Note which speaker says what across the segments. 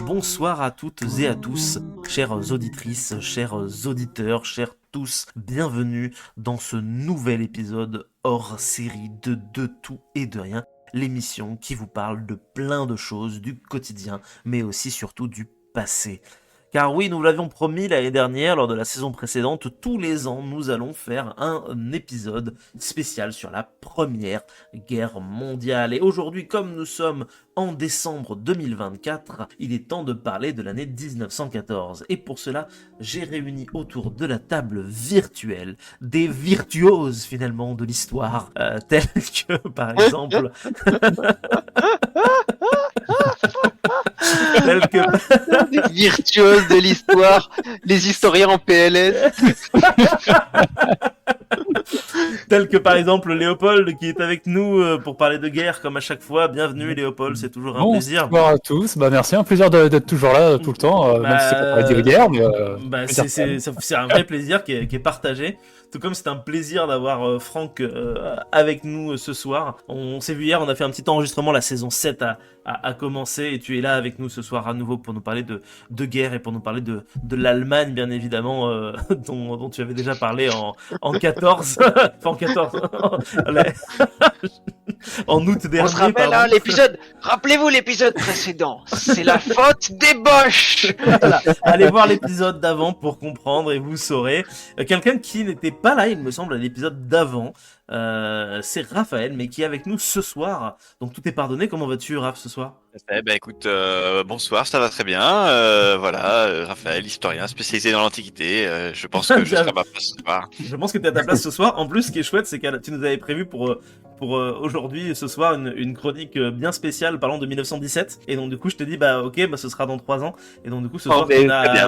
Speaker 1: Bonsoir à toutes et à tous, chères auditrices, chers auditeurs, chers tous, bienvenue dans ce nouvel épisode hors série de tout et de rien, l'émission qui vous parle de plein de choses, du quotidien, mais aussi surtout du passé. Car oui, nous l'avions promis l'année dernière, lors de la saison précédente, tous les ans, nous allons faire un épisode spécial sur la Première Guerre mondiale. Et aujourd'hui, comme nous sommes en décembre 2024, il est temps de parler de l'année 1914. Et pour cela, j'ai réuni autour de la table virtuelle des virtuoses finalement de l'histoire, tels que par exemple...
Speaker 2: Des virtuoses de l'histoire, les historiens en PLS.
Speaker 1: Tel que par exemple Léopold qui est avec nous pour parler de guerre comme à chaque fois. Bienvenue Léopold, c'est toujours un plaisir.
Speaker 3: Bonsoir à tous, merci, un plaisir d'être toujours là tout le temps, même si c'est pas pour dire guerre. Mais,
Speaker 1: c'est un vrai plaisir qui est partagé. Tout comme c'est un plaisir d'avoir Franck avec nous ce soir. On s'est vu hier, on a fait un petit enregistrement, la saison 7 a commencé et tu es là avec nous ce soir à nouveau pour nous parler de guerre et pour nous parler de l'Allemagne bien évidemment dont tu avais déjà parlé en 14, enfin en 14, en août dernier.
Speaker 2: On se rappelle l'épisode, rappelez-vous l'épisode précédent, c'est la faute des Boches.
Speaker 1: Voilà. Allez voir l'épisode d'avant pour comprendre et vous saurez. Quelqu'un qui n'était pas là, il me semble, à l'épisode d'avant, c'est Raphaël, mais qui est avec nous ce soir. Donc tout est pardonné. Comment vas-tu, Raph, ce soir ?
Speaker 4: Écoute, bonsoir, ça va très bien. Raphaël, historien spécialisé dans l'Antiquité. Je pense que je serai à ma place ce soir.
Speaker 1: Je pense que tu es à ta place ce soir. En plus, ce qui est chouette, c'est que tu nous avais prévu pour aujourd'hui, ce soir, une chronique bien spéciale parlant de 1917. Et donc du coup, je te dis, ce sera dans 3 ans. Et donc du coup, ce soir,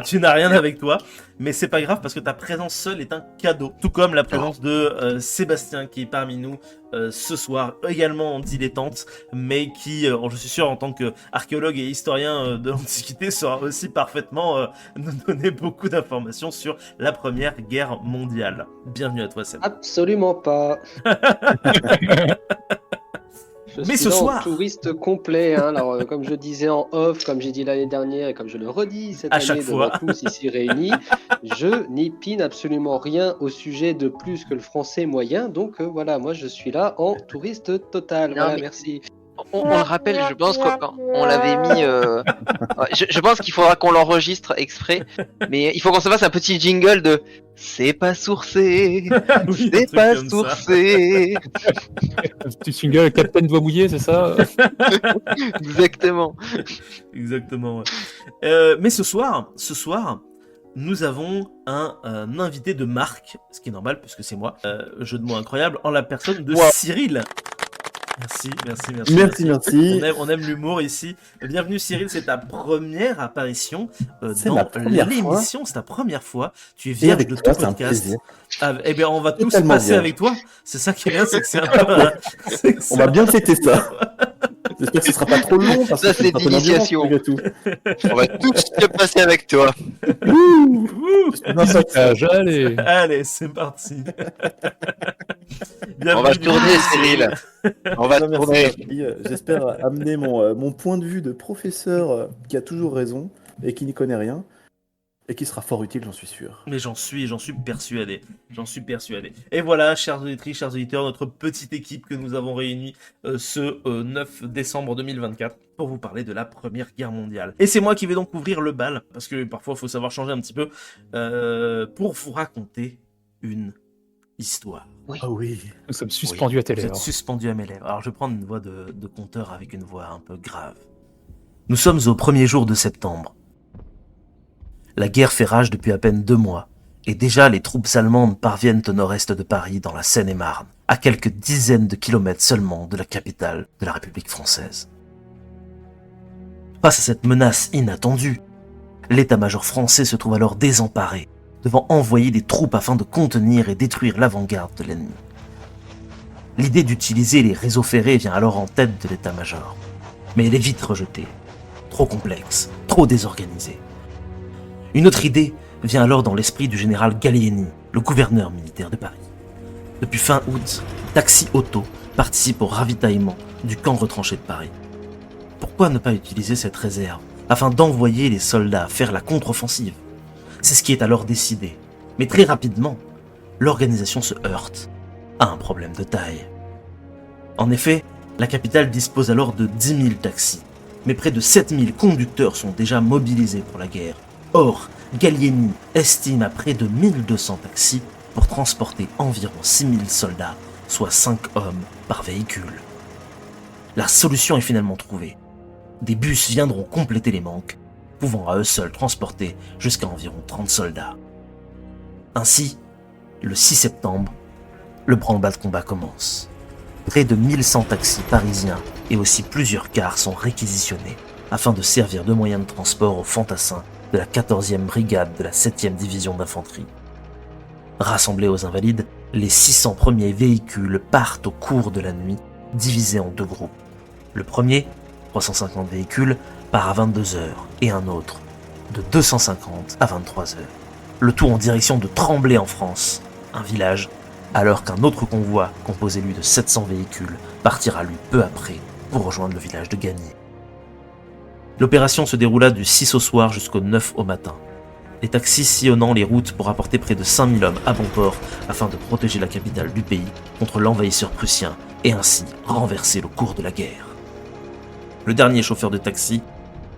Speaker 1: tu n'as rien avec toi. Mais c'est pas grave parce que ta présence seule est un cadeau. Tout comme la présence de Sébastien qui est parmi nous ce soir, également en dilettante, mais qui, je suis sûr, en tant qu'archéologue et historien de l'Antiquité, saura aussi parfaitement nous donner beaucoup d'informations sur la Première Guerre mondiale. Bienvenue à toi, Seb.
Speaker 5: Absolument pas.
Speaker 1: Mais ce soir,
Speaker 5: touriste complet, hein. Alors comme je disais en off, comme j'ai dit l'année dernière et comme je le redis cette année devant tous ici réunis, je n'épine absolument rien au sujet de plus que le français moyen. Donc voilà, moi je suis là en touriste total. Voilà, merci.
Speaker 2: On le rappelle, je pense qu'on l'avait mis. Je pense qu'il faudra qu'on l'enregistre exprès, mais il faut qu'on se fasse un petit jingle de c'est pas sourcé,
Speaker 1: oui,
Speaker 2: c'est pas sourcé.
Speaker 3: Un petit single, Captain Doigt Mouillé, c'est ça?
Speaker 2: Exactement.
Speaker 1: Exactement. Ouais. Mais ce soir, nous avons un invité de marque, ce qui est normal puisque c'est moi. Jeu de mots incroyable en la personne de Cyril. Merci. On aime l'humour ici. Bienvenue Cyril, c'est ta première apparition dans l'émission. C'est ta première fois. Tu es vierge de ton podcast. Eh bien, on va tous passer avec toi. C'est ça qui est bien, c'est que c'est un peu...
Speaker 6: On va bien fêter ça. J'espère que ce sera pas trop long. Parce
Speaker 2: ça,
Speaker 6: que
Speaker 2: c'est l'initiation.
Speaker 4: On va tous te passer avec toi.
Speaker 1: Allez, c'est parti.
Speaker 4: On va tourner, Cyril. On va tourner.
Speaker 6: J'espère amener mon point de vue de professeur qui a toujours raison et qui n'y connaît rien. Et qui sera fort utile, j'en suis sûr.
Speaker 1: Mais j'en suis persuadé. Et voilà, chers auditrices, chers auditeurs, notre petite équipe que nous avons réunie ce 9 décembre 2024 pour vous parler de la Première Guerre mondiale. Et c'est moi qui vais donc ouvrir le bal, parce que parfois il faut savoir changer un petit peu, pour vous raconter une histoire.
Speaker 2: Oui.
Speaker 6: Ah oui.
Speaker 3: Nous sommes suspendus à tes lèvres.
Speaker 1: Vous êtes suspendus à mes lèvres. Alors je vais prendre une voix de conteur avec une voix un peu grave. Nous sommes au premier jour de septembre. La guerre fait rage depuis à peine 2 mois, et déjà les troupes allemandes parviennent au nord-est de Paris, dans la Seine-et-Marne, à quelques dizaines de kilomètres seulement de la capitale de la République française. Face à cette menace inattendue, l'état-major français se trouve alors désemparé, devant envoyer des troupes afin de contenir et détruire l'avant-garde de l'ennemi. L'idée d'utiliser les réseaux ferrés vient alors en tête de l'état-major, mais elle est vite rejetée, trop complexe, trop désorganisée. Une autre idée vient alors dans l'esprit du général Gallieni, le gouverneur militaire de Paris. Depuis fin août, Taxi Auto participe au ravitaillement du camp retranché de Paris. Pourquoi ne pas utiliser cette réserve afin d'envoyer les soldats faire la contre-offensive? C'est ce qui est alors décidé. Mais très rapidement, l'organisation se heurte à un problème de taille. En effet, la capitale dispose alors de 10 000 taxis, mais près de 7 000 conducteurs sont déjà mobilisés pour la guerre. Or, Gallieni estime à près de 1200 taxis pour transporter environ 6 000 soldats, soit 5 hommes par véhicule. La solution est finalement trouvée. Des bus viendront compléter les manques, pouvant à eux seuls transporter jusqu'à environ 30 soldats. Ainsi, le 6 septembre, le branle-bas de combat commence. Près de 1100 taxis parisiens et aussi plusieurs cars sont réquisitionnés afin de servir de moyen de transport aux fantassins de la 14e brigade de la 7e division d'infanterie. Rassemblés aux Invalides, les 600 premiers véhicules partent au cours de la nuit, divisés en deux groupes. Le premier, 350 véhicules, part à 22h et un autre, de 250 à 23h. Le tout en direction de Tremblay en France, un village, alors qu'un autre convoi, composé lui de 700 véhicules, partira lui peu après pour rejoindre le village de Gagny. L'opération se déroula du 6 au soir jusqu'au 9 au matin. Les taxis sillonnant les routes pour apporter près de 5000 hommes à bon port afin de protéger la capitale du pays contre l'envahisseur prussien et ainsi renverser le cours de la guerre. Le dernier chauffeur de taxi,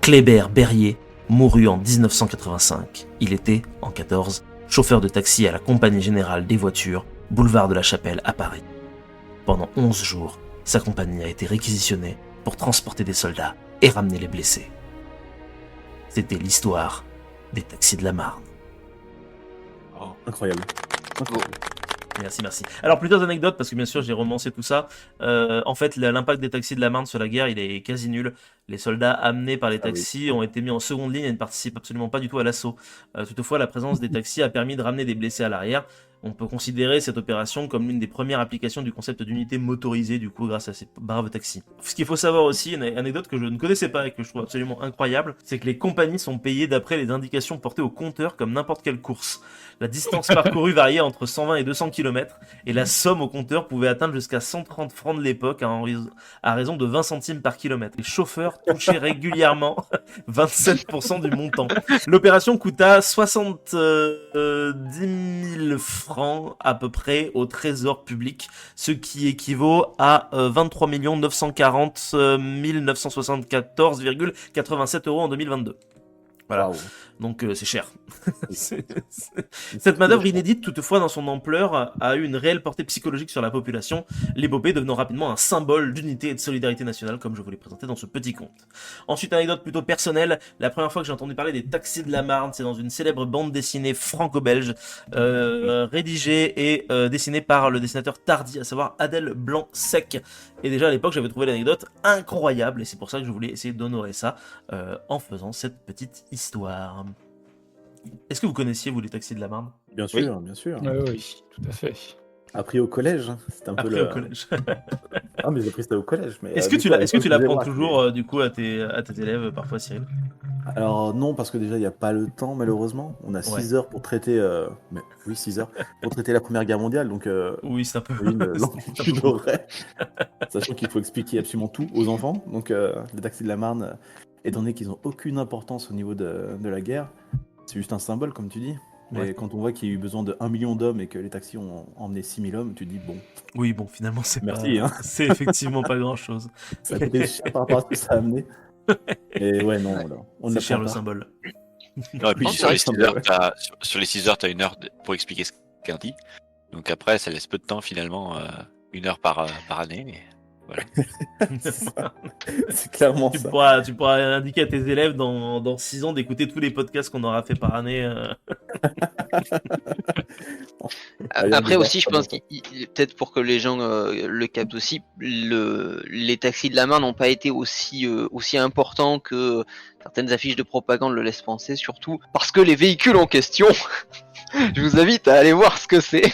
Speaker 1: Kléber Berrier, mourut en 1985. Il était, en 14, chauffeur de taxi à la Compagnie Générale des Voitures, boulevard de la Chapelle à Paris. Pendant 11 jours, sa compagnie a été réquisitionnée pour transporter des soldats et ramener les blessés. C'était l'histoire des taxis de la Marne.
Speaker 6: Incroyable.
Speaker 1: Merci. Alors, plusieurs anecdotes, parce que bien sûr, j'ai romancé tout ça. En fait, l'impact des taxis de la Marne sur la guerre, il est quasi nul. Les soldats amenés par les taxis ont été mis en seconde ligne et ne participent absolument pas du tout à l'assaut. Toutefois, la présence des taxis a permis de ramener des blessés à l'arrière. On peut considérer cette opération comme l'une des premières applications du concept d'unité motorisée, du coup, grâce à ces braves taxis. Ce qu'il faut savoir aussi, une anecdote que je ne connaissais pas et que je trouve absolument incroyable, c'est que les compagnies sont payées d'après les indications portées au compteur comme n'importe quelle course. La distance parcourue variait entre 120 et 200 km, et la somme au compteur pouvait atteindre jusqu'à 130 francs de l'époque à raison de 20 centimes par kilomètre. Les chauffeurs touchaient régulièrement 27% du montant. L'opération coûta 70 000 francs à peu près au trésor public, ce qui équivaut à 23 940 974,87 € en 2022. Voilà, wow. Donc c'est cher. Cette manœuvre inédite, toutefois, dans son ampleur, a eu une réelle portée psychologique sur la population, l'épopée devenant rapidement un symbole d'unité et de solidarité nationale, comme je vous l'ai présenté dans ce petit conte. Ensuite, anecdote plutôt personnelle, la première fois que j'ai entendu parler des taxis de la Marne, c'est dans une célèbre bande dessinée franco-belge, rédigée et dessinée par le dessinateur Tardy, à savoir Adèle Blanc-Sec. Et déjà à l'époque, j'avais trouvé l'anecdote incroyable, et c'est pour ça que je voulais essayer d'honorer ça en faisant cette petite histoire. Est-ce que vous connaissiez, vous, les taxis de la Marne ?
Speaker 6: Bien sûr, oui. Bien sûr.
Speaker 3: Oui, tout à fait.
Speaker 6: Appris au collège, c'était un peu
Speaker 1: au collège.
Speaker 6: Ah, mais j'ai appris ça au collège. Mais
Speaker 1: est-ce que tu l'apprends toujours, du coup, à tes élèves, parfois, Cyril ?
Speaker 6: Alors non, parce que déjà, il n'y a pas le temps, malheureusement. On a 6 heures pour traiter... 6 heures pour traiter la Première Guerre mondiale, donc...
Speaker 1: oui, c'est un peu...
Speaker 6: une horaire. Sachant qu'il faut expliquer absolument tout aux enfants. Donc, les taxis de la Marne, étant donné qu'ils n'ont aucune importance au niveau de la guerre, c'est juste un symbole, comme tu dis. Mais ouais. Quand on voit qu'il y a eu besoin de 1 million d'hommes et que les taxis ont emmené 6 000 hommes, tu te dis bon.
Speaker 1: Oui, bon, finalement, c'est
Speaker 6: Merci,
Speaker 1: pas... C'est effectivement pas grand-chose.
Speaker 6: Ça a coûté cher par rapport à ce que ça a amené. Et ouais, non, là, on
Speaker 1: c'est cher le symbole.
Speaker 4: Non, et puis sur les 6 heures, tu as 1 heure pour expliquer ce qu'un dit. Donc après, ça laisse peu de temps finalement, 1 heure par année. Mais... Voilà.
Speaker 6: C'est clairement ça.
Speaker 1: Tu pourras indiquer à tes élèves dans 6 ans d'écouter tous les podcasts qu'on aura fait par année.
Speaker 2: Après aussi, je pense qu'il peut-être pour que les gens le captent aussi, les taxis de la Marne n'ont pas été aussi importants que certaines affiches de propagande le laissent penser, surtout parce que les véhicules en question, je vous invite à aller voir ce que c'est.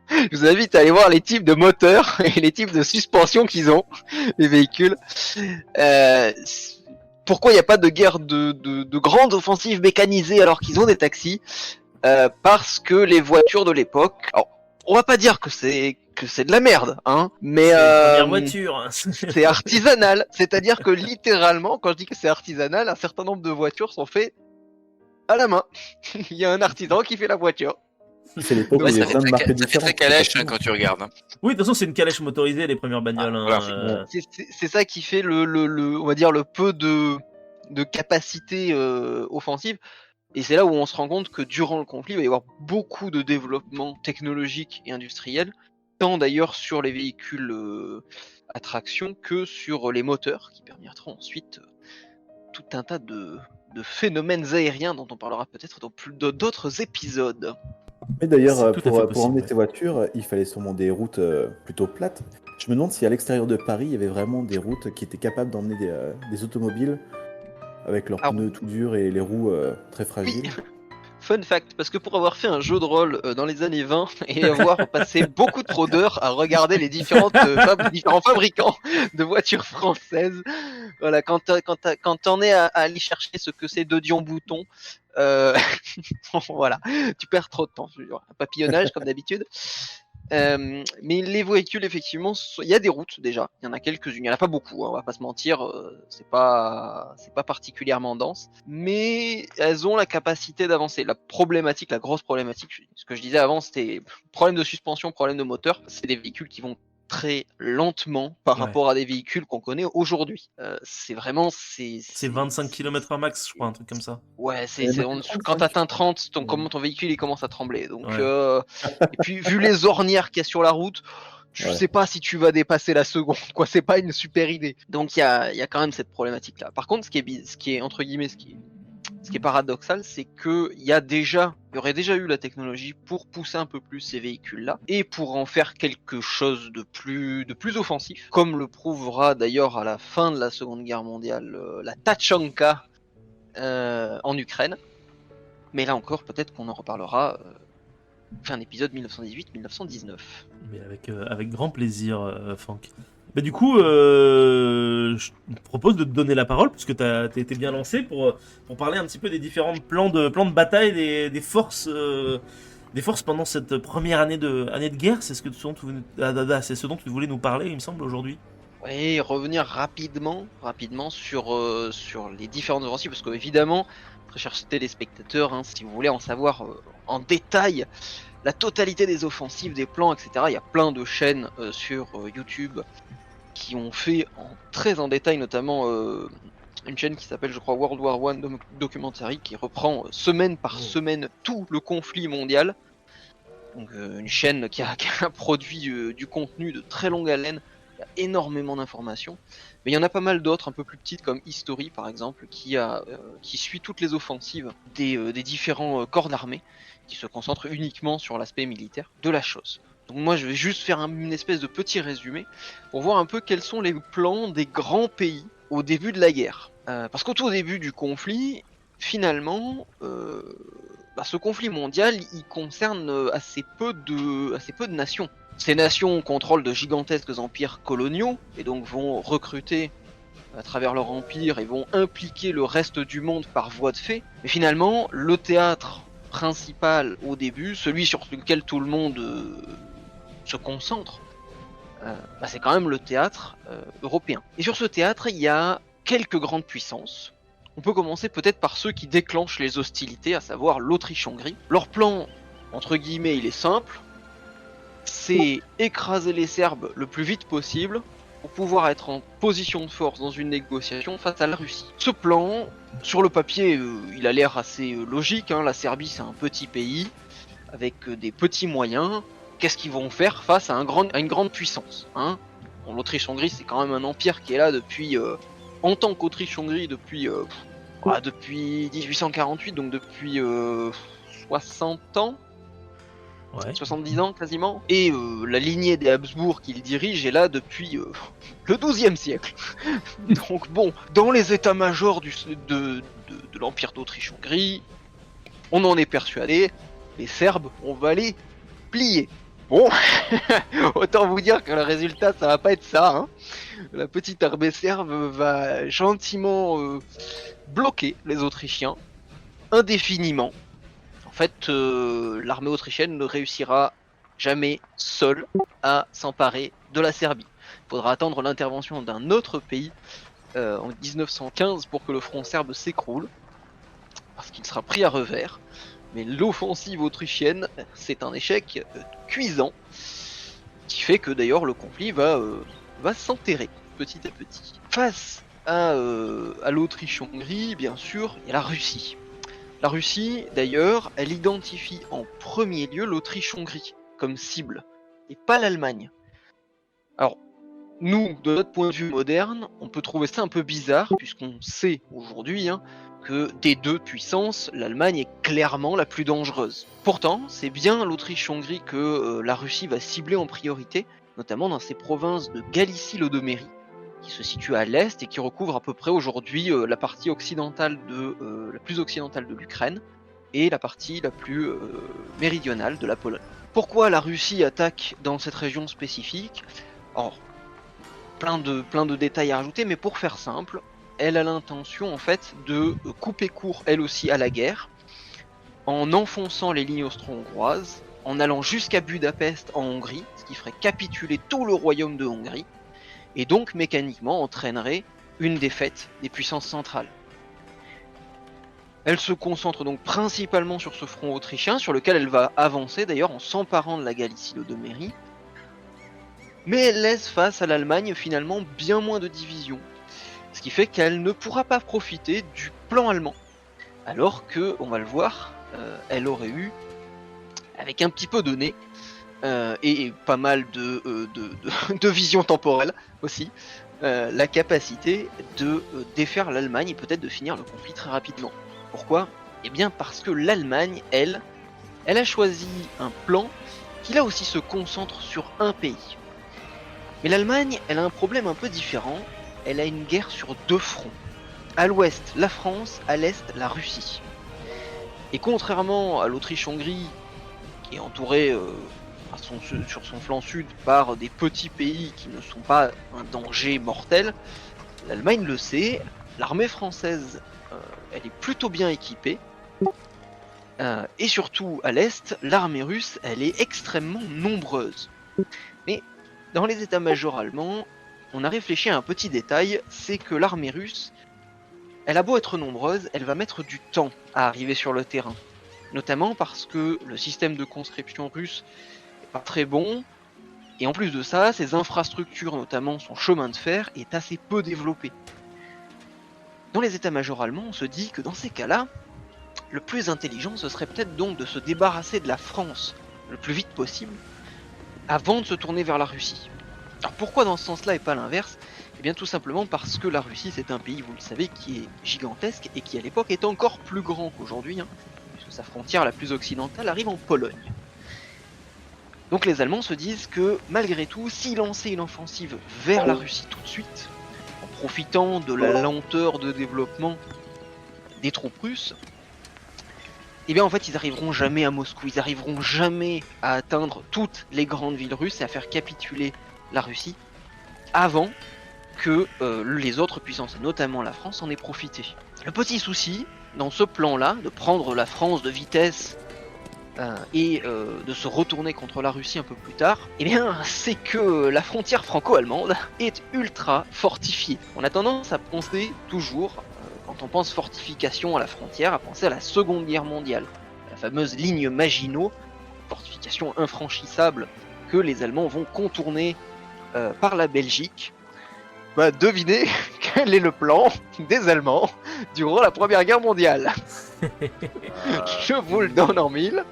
Speaker 2: Je vous invite à aller voir les types de moteurs et les types de suspension qu'ils ont, les véhicules. Pourquoi il n'y a pas de guerre de grandes offensives mécanisées alors qu'ils ont des taxis ? Parce que les voitures de l'époque... Alors, on va pas dire que c'est que c'est de la merde, hein. Mais
Speaker 1: C'est la première voiture.
Speaker 2: c'est artisanal, c'est-à-dire que littéralement, quand je dis que c'est artisanal, un certain nombre de voitures sont faites à la main. Il y a un artisan qui fait la voiture.
Speaker 6: C'est l'époque où
Speaker 4: Ouais,
Speaker 6: il y
Speaker 4: ça
Speaker 6: a
Speaker 4: fait
Speaker 6: plein de
Speaker 4: très,
Speaker 6: marques
Speaker 4: ça fait
Speaker 6: différentes.
Speaker 4: très calèche quand tu regardes. Hein.
Speaker 1: Oui, de toute façon, c'est une calèche motorisée, les premières bagnoles.
Speaker 4: Ah,
Speaker 1: hein,
Speaker 4: voilà.
Speaker 2: C'est ça qui fait on va dire le peu de capacité offensive. Et c'est là où on se rend compte que durant le conflit, il va y avoir beaucoup de développement technologique et industriel, tant d'ailleurs sur les véhicules à traction que sur les moteurs, qui permettront ensuite tout un tas de phénomènes aériens dont on parlera peut-être dans d'autres épisodes.
Speaker 6: Mais d'ailleurs,
Speaker 1: C'est tout à fait
Speaker 6: pour
Speaker 1: possible,
Speaker 6: emmener
Speaker 1: ouais.
Speaker 6: ces voitures, il fallait sûrement des routes plutôt plates. Je me demande si à l'extérieur de Paris, il y avait vraiment des routes qui étaient capables d'emmener des automobiles avec leurs
Speaker 2: Ah,
Speaker 6: pneus tout durs et les roues très fragiles.
Speaker 2: Fun fact, parce que pour avoir fait un jeu de rôle dans les années 20 et avoir passé beaucoup trop d'heures à regarder les différents fabricants de voitures françaises, voilà, quand t'en es à aller chercher ce que c'est de Dion Bouton, voilà, tu perds trop de temps. Un papillonnage comme d'habitude. Mais les véhicules, effectivement, il y a des routes déjà. Il y en a quelques-unes. Il n'y en a pas beaucoup, hein, on va pas se mentir. C'est pas particulièrement dense. Mais elles ont la capacité d'avancer. La grosse problématique, ce que je disais avant, c'était problème de suspension, problème de moteur. C'est des véhicules qui vont très lentement par
Speaker 1: Ouais.
Speaker 2: rapport à des véhicules qu'on connaît aujourd'hui. C'est vraiment.
Speaker 1: C'est 25 km/h max, je crois, un truc comme ça.
Speaker 2: Ouais,
Speaker 6: Mais
Speaker 2: quand t'atteins 30, ton véhicule il commence à trembler. Donc,
Speaker 1: Ouais.
Speaker 2: et puis vu les ornières qu'il y a sur la route, je
Speaker 6: Ouais.
Speaker 2: sais pas si tu vas dépasser la seconde, quoi. C'est pas une super idée. Donc il y a quand même cette problématique là. Par contre, ce qui est entre guillemets, ce qui est paradoxal, c'est que il y aurait déjà eu la technologie pour pousser un peu plus ces véhicules-là et pour en faire quelque chose de plus offensif, comme le prouvera d'ailleurs à la fin de la Seconde Guerre mondiale la Tachanka en Ukraine. Mais là encore, peut-être qu'on en reparlera fin d'épisode 1918-1919.
Speaker 1: Mais avec grand plaisir, Franck. Bah, du coup, je te propose de te donner la parole, puisque tu as été bien lancé, pour parler un petit peu des différents plans de bataille des forces pendant cette première année de guerre. C'est ce dont tu voulais nous parler, il me semble, aujourd'hui.
Speaker 2: Oui, revenir rapidement sur les différentes offensives, parce qu'évidemment, très chers téléspectateurs, hein, si vous voulez en savoir en détail la totalité des offensives, des plans, etc., il y a plein de chaînes sur YouTube qui ont fait très en détail, notamment une chaîne qui s'appelle, je crois, World War One Documentary, qui reprend semaine par semaine tout le conflit mondial. Donc une chaîne qui a produit du contenu de très longue haleine. Il y a énormément d'informations, mais il y en a pas mal d'autres un peu plus petites comme History par exemple qui suit toutes les offensives des différents corps d'armée, qui se concentrent uniquement sur l'aspect militaire de la chose. Donc moi je vais juste faire une espèce de petit résumé pour voir un peu quels sont les plans des grands pays au début de la guerre. Parce qu'au tout début du conflit, finalement, ce conflit mondial il concerne assez peu de nations. Ces nations contrôlent de gigantesques empires coloniaux et donc vont recruter à travers leur empire et vont impliquer le reste du monde par voie de fait. Mais finalement, le théâtre principal au début, celui sur lequel tout le monde se concentre, c'est quand même le théâtre européen. Et sur ce théâtre, il y a quelques grandes puissances. On peut commencer peut-être par ceux qui déclenchent les hostilités, à savoir l'Autriche-Hongrie. Leur plan, entre guillemets, il est simple. C'est écraser les Serbes le plus vite possible pour pouvoir être en position de force dans une négociation face à la Russie. Ce plan, sur le papier, il a l'air assez logique, hein. La Serbie, c'est un petit pays avec des petits moyens. Qu'est-ce qu'ils vont faire face à une grande puissance, hein? Bon, l'Autriche-Hongrie, c'est quand même un empire qui est là depuis, en tant qu'Autriche-Hongrie, depuis 1848, donc depuis 60 ans.
Speaker 1: Ouais.
Speaker 2: 70 ans quasiment, et la lignée des Habsbourg qu'il dirige est là depuis le XIIe siècle. Donc bon, dans les états-majors de l'Empire d'Autriche-Hongrie, on en est persuadé, les Serbes, on va les plier. Bon, autant vous dire que le résultat, ça va pas être ça, hein. La petite armée serbe va gentiment bloquer les Autrichiens indéfiniment. En fait, l'armée autrichienne ne réussira jamais seul à s'emparer de la Serbie. Il faudra attendre l'intervention d'un autre pays en 1915 pour que le front serbe s'écroule, parce qu'il sera pris à revers. Mais l'offensive autrichienne, c'est un échec cuisant, qui fait que d'ailleurs le conflit va s'enterrer petit à petit. Face à l'Autriche-Hongrie, bien sûr, il y a la Russie. La Russie, d'ailleurs, elle identifie en premier lieu l'Autriche-Hongrie comme cible, et pas l'Allemagne. Alors, nous, de notre point de vue moderne, on peut trouver ça un peu bizarre, puisqu'on sait aujourd'hui que des deux puissances, l'Allemagne est clairement la plus dangereuse. Pourtant, c'est bien l'Autriche-Hongrie que la Russie va cibler en priorité, notamment dans ses provinces de Galicie-Lodomérie, qui se situe à l'est et qui recouvre à peu près aujourd'hui la partie occidentale la plus occidentale de l'Ukraine et la partie la plus méridionale de la Pologne. Pourquoi la Russie attaque dans cette région spécifique ? Alors, plein de détails à rajouter, mais pour faire simple, elle a l'intention en fait de couper court elle aussi à la guerre en enfonçant les lignes austro-hongroises, en allant jusqu'à Budapest en Hongrie, ce qui ferait capituler tout le royaume de Hongrie, et donc mécaniquement entraînerait une défaite des puissances centrales. Elle se concentre donc principalement sur ce front autrichien, sur lequel elle va avancer d'ailleurs en s'emparant de la Galicie-Lodomérie, mais elle laisse face à l'Allemagne finalement bien moins de divisions, ce qui fait qu'elle ne pourra pas profiter du plan allemand, alors que, on va le voir, elle aurait eu, avec un petit peu de nez, et pas mal de vision temporelle aussi, la capacité de défaire l'Allemagne et peut-être de finir le conflit très rapidement. Pourquoi ? Eh bien parce que l'Allemagne, elle a choisi un plan qui là aussi se concentre sur un pays. Mais l'Allemagne, elle a un problème un peu différent, elle a une guerre sur deux fronts. À l'ouest, la France, à l'est, la Russie. Et contrairement à l'Autriche-Hongrie, qui est entourée sur son flanc sud par des petits pays qui ne sont pas un danger mortel, l'Allemagne le sait, l'armée française elle est plutôt bien équipée, et surtout à l'est, l'armée russe elle est extrêmement nombreuse. Mais dans les états-majors allemands, on a réfléchi à un petit détail, c'est que l'armée russe, elle a beau être nombreuse, elle va mettre du temps à arriver sur le terrain, notamment parce que le système de conscription russe pas très bon, et en plus de ça, ses infrastructures, notamment son chemin de fer, est assez peu développé. Dans les états-majors allemands, on se dit que dans ces cas-là, le plus intelligent, ce serait peut-être donc de se débarrasser de la France le plus vite possible, avant de se tourner vers la Russie. Alors pourquoi dans ce sens-là et pas l'inverse ? Eh bien tout simplement parce que la Russie, c'est un pays, vous le savez, qui est gigantesque, et qui à l'époque est encore plus grand qu'aujourd'hui, puisque sa frontière la plus occidentale arrive en Pologne. Donc les Allemands se disent que malgré tout, s'ils lançaient une offensive vers la Russie tout de suite, en profitant de la lenteur de développement des troupes russes, eh bien en fait ils arriveront jamais à Moscou, ils arriveront jamais à atteindre toutes les grandes villes russes et à faire capituler la Russie avant que les autres puissances, notamment la France, en aient profité. Le petit souci dans ce plan-là, de prendre la France de vitesse et de se retourner contre la Russie un peu plus tard, eh bien c'est que la frontière franco-allemande est ultra fortifiée. On a tendance à penser toujours, quand on pense fortification à la frontière, à penser à la Seconde Guerre mondiale, la fameuse ligne Maginot, fortification infranchissable que les Allemands vont contourner par la Belgique. Bah devinez quel est le plan des Allemands durant la Première Guerre mondiale. Je vous le donne en mille.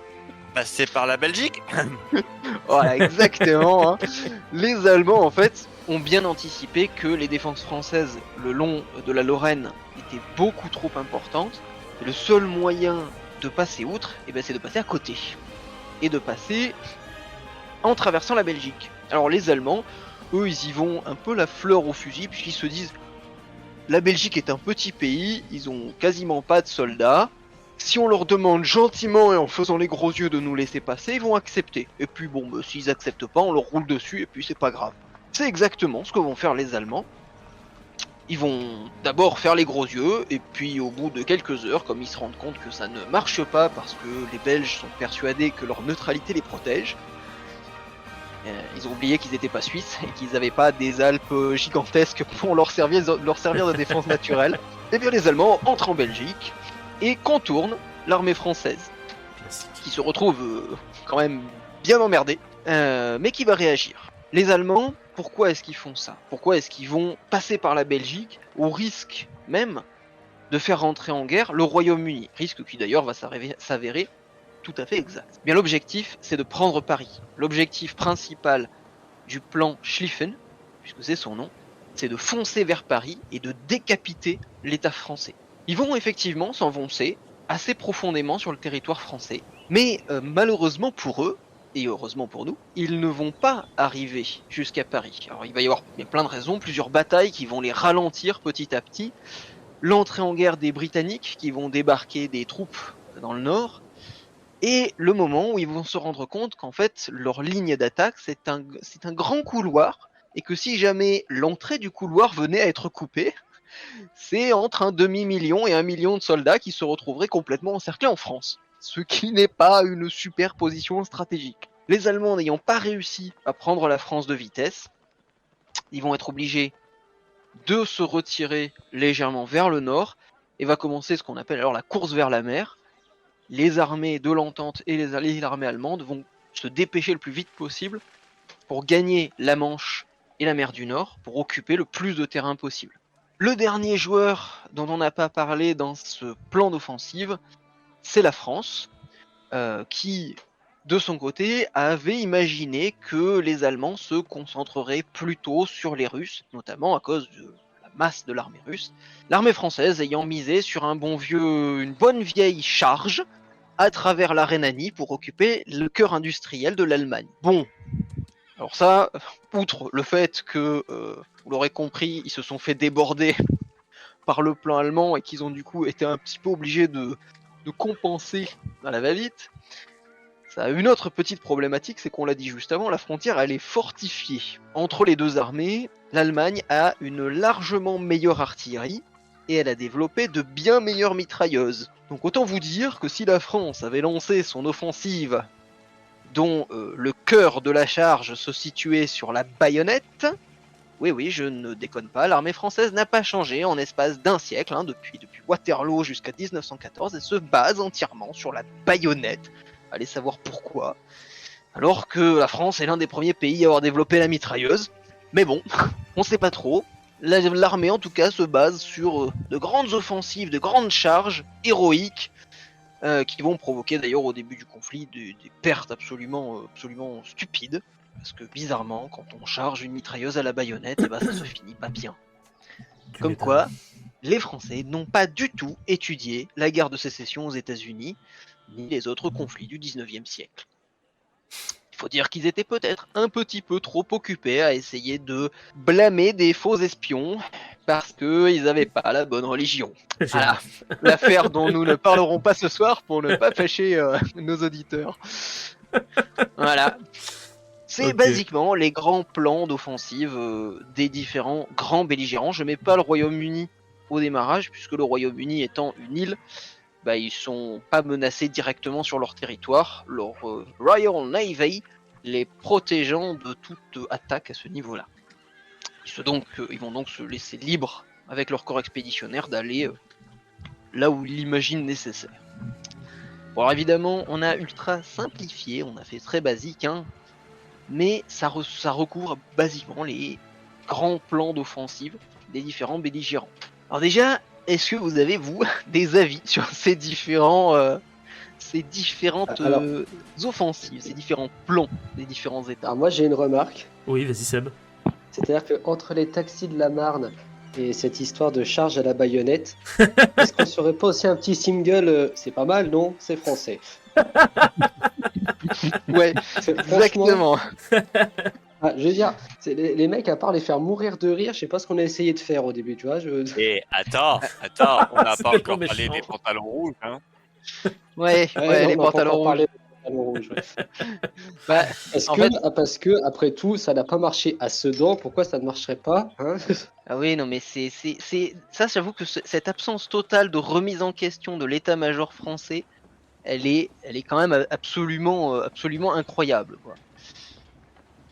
Speaker 4: Passer par la Belgique.
Speaker 2: Voilà, exactement. Les Allemands, en fait, ont bien anticipé que les défenses françaises le long de la Lorraine étaient beaucoup trop importantes. Et le seul moyen de passer outre, c'est de passer à côté. Et de passer en traversant la Belgique. Alors les Allemands, eux, ils y vont un peu la fleur au fusil, puisqu'ils se disent la Belgique est un petit pays, ils ont quasiment pas de soldats. Si on leur demande gentiment et en faisant les gros yeux de nous laisser passer, ils vont accepter. Et puis s'ils acceptent pas, on leur roule dessus et puis c'est pas grave. C'est exactement ce que vont faire les Allemands. Ils vont d'abord faire les gros yeux, et puis au bout de quelques heures, comme ils se rendent compte que ça ne marche pas parce que les Belges sont persuadés que leur neutralité les protège, Ils ont oublié qu'ils n'étaient pas suisses et qu'ils n'avaient pas des Alpes gigantesques pour leur servir de défense naturelle. Et bien les Allemands entrent en Belgique et contournent l'armée française, qui se retrouve quand même bien emmerdée, mais qui va réagir. Les Allemands, pourquoi est-ce qu'ils font ça? Pourquoi est-ce qu'ils vont passer par la Belgique au risque même de faire rentrer en guerre le Royaume-Uni? Risque qui d'ailleurs va s'avérer tout à fait exact. Bien, l'objectif, c'est de prendre Paris. L'objectif principal du plan Schlieffen, puisque c'est son nom, c'est de foncer vers Paris et de décapiter l'État français. Ils vont effectivement s'enfoncer assez profondément sur le territoire français, mais malheureusement pour eux, et heureusement pour nous, ils ne vont pas arriver jusqu'à Paris. Alors il y a plein de raisons, plusieurs batailles qui vont les ralentir petit à petit, l'entrée en guerre des Britanniques qui vont débarquer des troupes dans le nord, et le moment où ils vont se rendre compte qu'en fait leur ligne d'attaque c'est un grand couloir, et que si jamais l'entrée du couloir venait à être coupée, c'est entre 1,5 million et 1 million de soldats qui se retrouveraient complètement encerclés en France. Ce qui n'est pas une super position stratégique. Les Allemands n'ayant pas réussi à prendre la France de vitesse, ils vont être obligés de se retirer légèrement vers le nord, et va commencer ce qu'on appelle alors la course vers la mer. Les armées de l'entente et les armées allemandes vont se dépêcher le plus vite possible pour gagner la Manche et la mer du Nord, pour occuper le plus de terrain possible. Le dernier joueur dont on n'a pas parlé dans ce plan d'offensive, c'est la France, qui, de son côté, avait imaginé que les Allemands se concentreraient plutôt sur les Russes, notamment à cause de la masse de l'armée russe. L'armée française ayant misé sur une bonne vieille charge à travers la Rhénanie pour occuper le cœur industriel de l'Allemagne. Bon, alors ça, outre le fait que, vous l'aurez compris, ils se sont fait déborder par le plan allemand et qu'ils ont du coup été un petit peu obligés de compenser à la va-vite, ça a une autre petite problématique, c'est qu'on l'a dit juste avant, la frontière elle est fortifiée. Entre les deux armées, l'Allemagne a une largement meilleure artillerie et elle a développé de bien meilleures mitrailleuses. Donc autant vous dire que si la France avait lancé son offensive dont le cœur de la charge se situait sur la baïonnette, oui, je ne déconne pas, l'armée française n'a pas changé en espace d'un siècle, depuis Waterloo jusqu'à 1914, et se base entièrement sur la baïonnette. Allez savoir pourquoi. Alors que la France est l'un des premiers pays à avoir développé la mitrailleuse. Mais bon, on sait pas trop. L'armée en tout cas se base sur de grandes offensives, de grandes charges héroïques, qui vont provoquer d'ailleurs au début du conflit des pertes absolument stupides. Parce que bizarrement, quand on charge une mitrailleuse à la baïonnette, ça se finit pas bien. Comme quoi, les Français n'ont pas du tout étudié la guerre de sécession aux États-Unis, ni les autres conflits du 19e siècle. Il faut dire qu'ils étaient peut-être un petit peu trop occupés à essayer de blâmer des faux espions parce qu'ils n'avaient pas la bonne religion. Voilà, l'affaire dont nous ne parlerons pas ce soir pour ne pas fâcher nos auditeurs. Voilà. C'est basiquement les grands plans d'offensive des différents grands belligérants. Je mets pas le Royaume-Uni au démarrage, puisque le Royaume-Uni étant une île, ils sont pas menacés directement sur leur territoire. Leur Royal Navy les protégeant de toute attaque à ce niveau-là. Ils vont donc se laisser libres avec leur corps expéditionnaire d'aller là où ils l'imaginent nécessaire. Bon, alors évidemment, on a ultra simplifié, on a fait très basique, mais ça recouvre basiquement les grands plans d'offensive des différents belligérants. Alors déjà, est-ce que vous avez, vous, des avis sur ces différentes offensives, ces différents plans des différents États?
Speaker 5: Alors moi j'ai une remarque.
Speaker 1: Oui, vas-y Seb.
Speaker 5: C'est-à-dire qu'entre les taxis de la Marne et cette histoire de charge à la baïonnette, est-ce qu'on serait pas aussi un petit single c'est pas mal, non? C'est français.
Speaker 2: Ouais, exactement.
Speaker 5: Je veux dire, les mecs, à part les faire mourir de rire, je sais pas ce qu'on a essayé de faire au début, tu vois.
Speaker 4: Et attends, on n'a pas encore parlé des pantalons rouges,
Speaker 2: Ouais, les pantalons rouges.
Speaker 5: Parce que après tout, ça n'a pas marché à Sedan. Pourquoi ça ne marcherait pas,
Speaker 2: Ah oui, non, mais c'est ça. J'avoue que cette absence totale de remise en question de l'état-major français, elle est quand même absolument incroyable, quoi.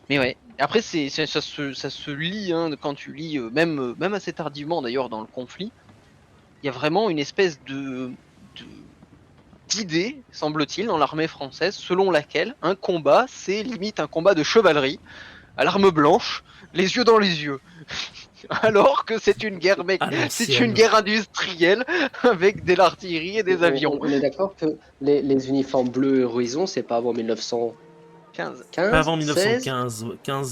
Speaker 2: Mais ouais. Après, ça se lit hein, quand tu lis, même assez tardivement d'ailleurs dans le conflit. Il y a vraiment une espèce d'idée, semble-t-il, dans l'armée française, selon laquelle un combat, c'est limite un combat de chevalerie, à l'arme blanche, les yeux dans les yeux. Alors que c'est une guerre, mec, c'est une guerre industrielle avec de l'artillerie et des avions.
Speaker 5: On est d'accord que les uniformes bleus horizon, c'est pas avant 1915.
Speaker 1: Pas avant 1915,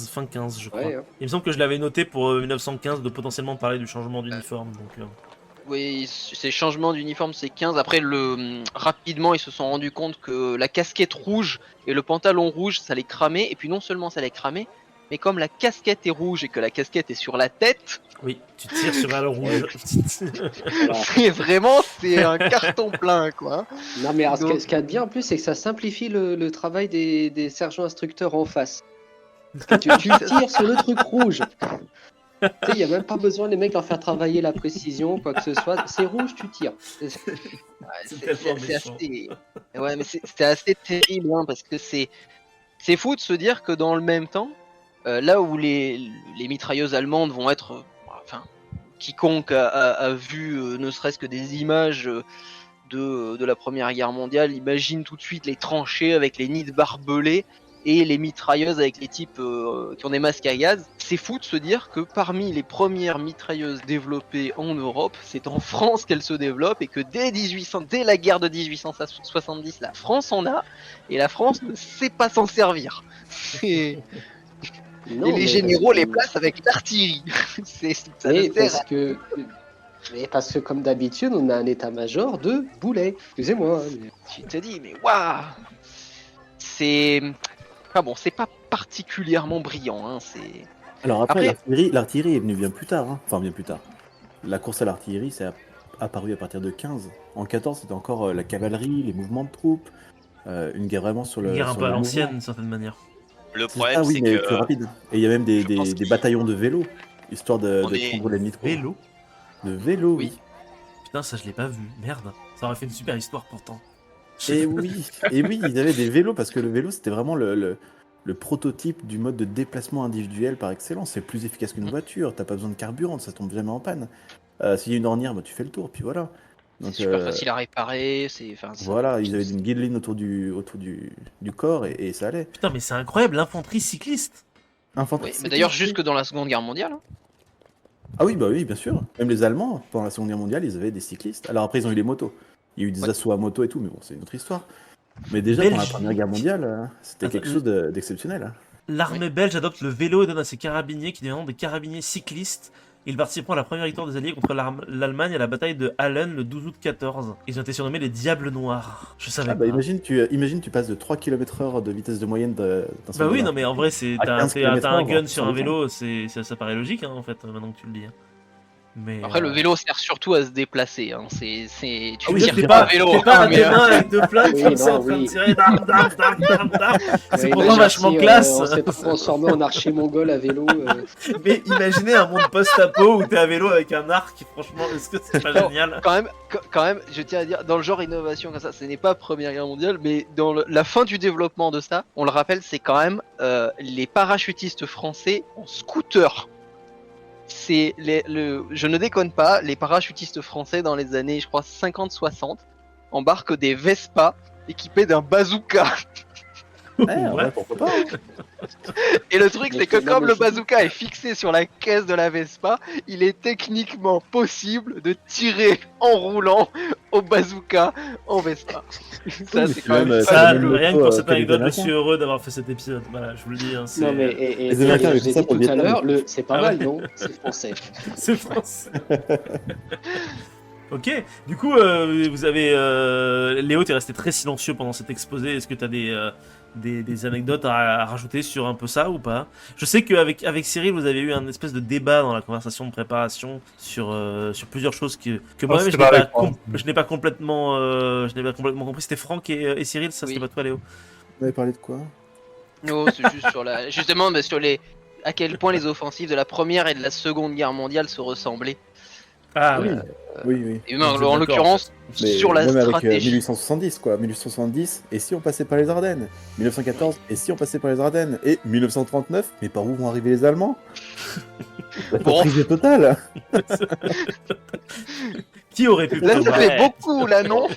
Speaker 1: fin 15 je crois.
Speaker 5: Ouais, hein.
Speaker 1: Il me semble que je l'avais noté pour 1915 de potentiellement parler du changement d'uniforme. Donc,
Speaker 2: Oui, ces changements d'uniforme, c'est 15. Après, rapidement, ils se sont rendus compte que la casquette rouge et le pantalon rouge, ça les cramait. Et puis non seulement ça les cramait, mais comme la casquette est rouge et que la casquette est sur la tête,
Speaker 1: oui, tu tires sur la rouge.
Speaker 2: c'est un carton plein, quoi.
Speaker 5: Non, mais alors, ce qu'il y a de bien en plus, c'est que ça simplifie le travail des sergents instructeurs en face. Parce que tu tires sur le truc rouge. Tu sais, il n'y a même pas besoin les mecs leur faire travailler la précision, quoi que ce soit. C'est rouge, tu tires.
Speaker 2: C'est assez... Ouais, mais c'était assez terrible, hein, parce que c'est fou de se dire que dans le même temps, là où les mitrailleuses allemandes vont être... Enfin, quiconque a vu ne serait-ce que des images de la Première Guerre mondiale, imagine tout de suite les tranchées avec les nids de barbelés et les mitrailleuses avec les types qui ont des masques à gaz. C'est fou de se dire que parmi les premières mitrailleuses développées en Europe, c'est en France qu'elles se développent et que dès la guerre de 1870, la France en a et la France ne sait pas s'en servir.
Speaker 5: Non,
Speaker 2: et les généraux les placent avec l'artillerie.
Speaker 5: Parce que comme d'habitude, on a un état-major de boulets. Excusez-moi. Mais...
Speaker 2: Tu te dis, mais waouh, c'est... Enfin bon, c'est pas particulièrement brillant. Hein,
Speaker 6: Alors après, l'artillerie est venue bien plus tard. Hein. Enfin, bien plus tard. La course à l'artillerie, c'est apparu à partir de 15. En 14, c'était encore la cavalerie, les mouvements de troupes. Une guerre vraiment sur le...
Speaker 1: Une guerre un peu à l'ancienne,
Speaker 6: mouvement.
Speaker 1: d'une certaine manière.
Speaker 4: Le problème,
Speaker 6: oui,
Speaker 4: c'est
Speaker 6: mais
Speaker 4: que...
Speaker 6: plus rapide. Et il y a même des bataillons de vélo, histoire de prendre les nitros.
Speaker 1: Vélo.
Speaker 6: De vélo, oui.
Speaker 1: Putain, ça je l'ai pas vu. Merde. Ça aurait fait une super histoire pourtant.
Speaker 6: Et oui, ils avaient des vélos parce que le vélo c'était vraiment le prototype du mode de déplacement individuel par excellence. C'est plus efficace qu'une voiture, t'as pas besoin de carburant, ça tombe jamais en panne. S'il y a une ornière, bah, tu fais le tour, puis voilà.
Speaker 2: Donc, c'est super facile à réparer.
Speaker 6: Voilà, ils avaient une guideline autour du corps et ça allait.
Speaker 1: Putain, mais c'est incroyable, l'infanterie cycliste.
Speaker 2: Oui, mais d'ailleurs, jusque dans la Seconde Guerre mondiale. Hein.
Speaker 6: Ah oui, bah oui, bien sûr. Même les Allemands, pendant la Seconde Guerre mondiale, ils avaient des cyclistes. Alors après, ils ont eu les motos. Il y a eu des assauts à moto et tout, mais bon, c'est une autre histoire. Mais déjà, pendant la Première Guerre mondiale, c'était quelque chose d'exceptionnel.
Speaker 1: L'armée belge adopte le vélo et donne à ses carabiniers qui deviendront des carabiniers cyclistes. Ils participeront à la première victoire des Alliés contre l'Allemagne à la bataille de Hallen le 12 août 14. Ils ont été surnommés les Diables Noirs. Je savais pas.
Speaker 6: Imagine, tu passes de 3 km/h de vitesse de moyenne d'un
Speaker 1: Bah oui, non mais en vrai, t'as un gun sur un vélo, ça paraît logique hein, en fait, maintenant que tu le dis. Mais
Speaker 2: après, le vélo sert surtout à se déplacer. Hein. Tu
Speaker 1: tires pas à vélo. T'es pas à tes mains avec deux flingues comme ça en train de tirer. C'est pourtant vachement classe.
Speaker 5: On s'est transformé en archer mongol à vélo.
Speaker 1: Mais imaginez un monde post-apo où t'es à vélo avec un arc. Franchement, est-ce que c'est pas génial?
Speaker 2: Quand même, je tiens à dire, dans le genre innovation comme ça, ce n'est pas Première Guerre mondiale, mais dans la fin du développement de ça, on le rappelle, c'est quand même les parachutistes français en scooter. Je ne déconne pas, les parachutistes français dans les années, je crois, 50-60, embarquent des Vespa équipés d'un bazooka.
Speaker 6: Ouais, pourquoi pas.
Speaker 2: Et le truc, c'est que comme le bazooka est fixé sur la caisse de la Vespa, il est techniquement possible de tirer en roulant au bazooka en Vespa. Ça, c'est quand même
Speaker 1: rien que pour cette anecdote, je suis heureux d'avoir fait cet épisode. Voilà, je vous le dis. Hein,
Speaker 5: non, mais et je l'ai dit tout à l'heure, c'est pas mal, non? C'est français.
Speaker 1: C'est français. Ok, du coup, vous avez... Léo, t'es resté très silencieux pendant cet exposé. Est-ce que t'as des anecdotes à rajouter sur un peu ça ou pas? Je sais qu'avec Cyril, vous avez eu un espèce de débat dans la conversation de préparation sur plusieurs choses que moi-même je n'ai pas complètement compris. C'était Franck et Cyril, ça c'était pas toi Léo?
Speaker 6: On avait parlé de quoi?
Speaker 2: Non, c'est juste justement sur à quel point les offensives de la Première et de la Seconde Guerre mondiale se ressemblaient.
Speaker 1: Ah oui.
Speaker 6: Oui.
Speaker 2: Et non,
Speaker 1: Je suis
Speaker 2: en
Speaker 1: d'accord.
Speaker 2: l'occurrence,
Speaker 6: Mais
Speaker 2: sur la
Speaker 6: même avec
Speaker 2: stratégie.
Speaker 6: 1870, quoi. 1870, et si on passait par les Ardennes 1914, et si on passait par les Ardennes Et 1939, mais par où vont arriver les Allemands? La
Speaker 2: Bon.
Speaker 6: surprise est totale.
Speaker 1: Qui aurait pu
Speaker 2: Là, ça
Speaker 1: prévoir
Speaker 2: fait beaucoup, là, non?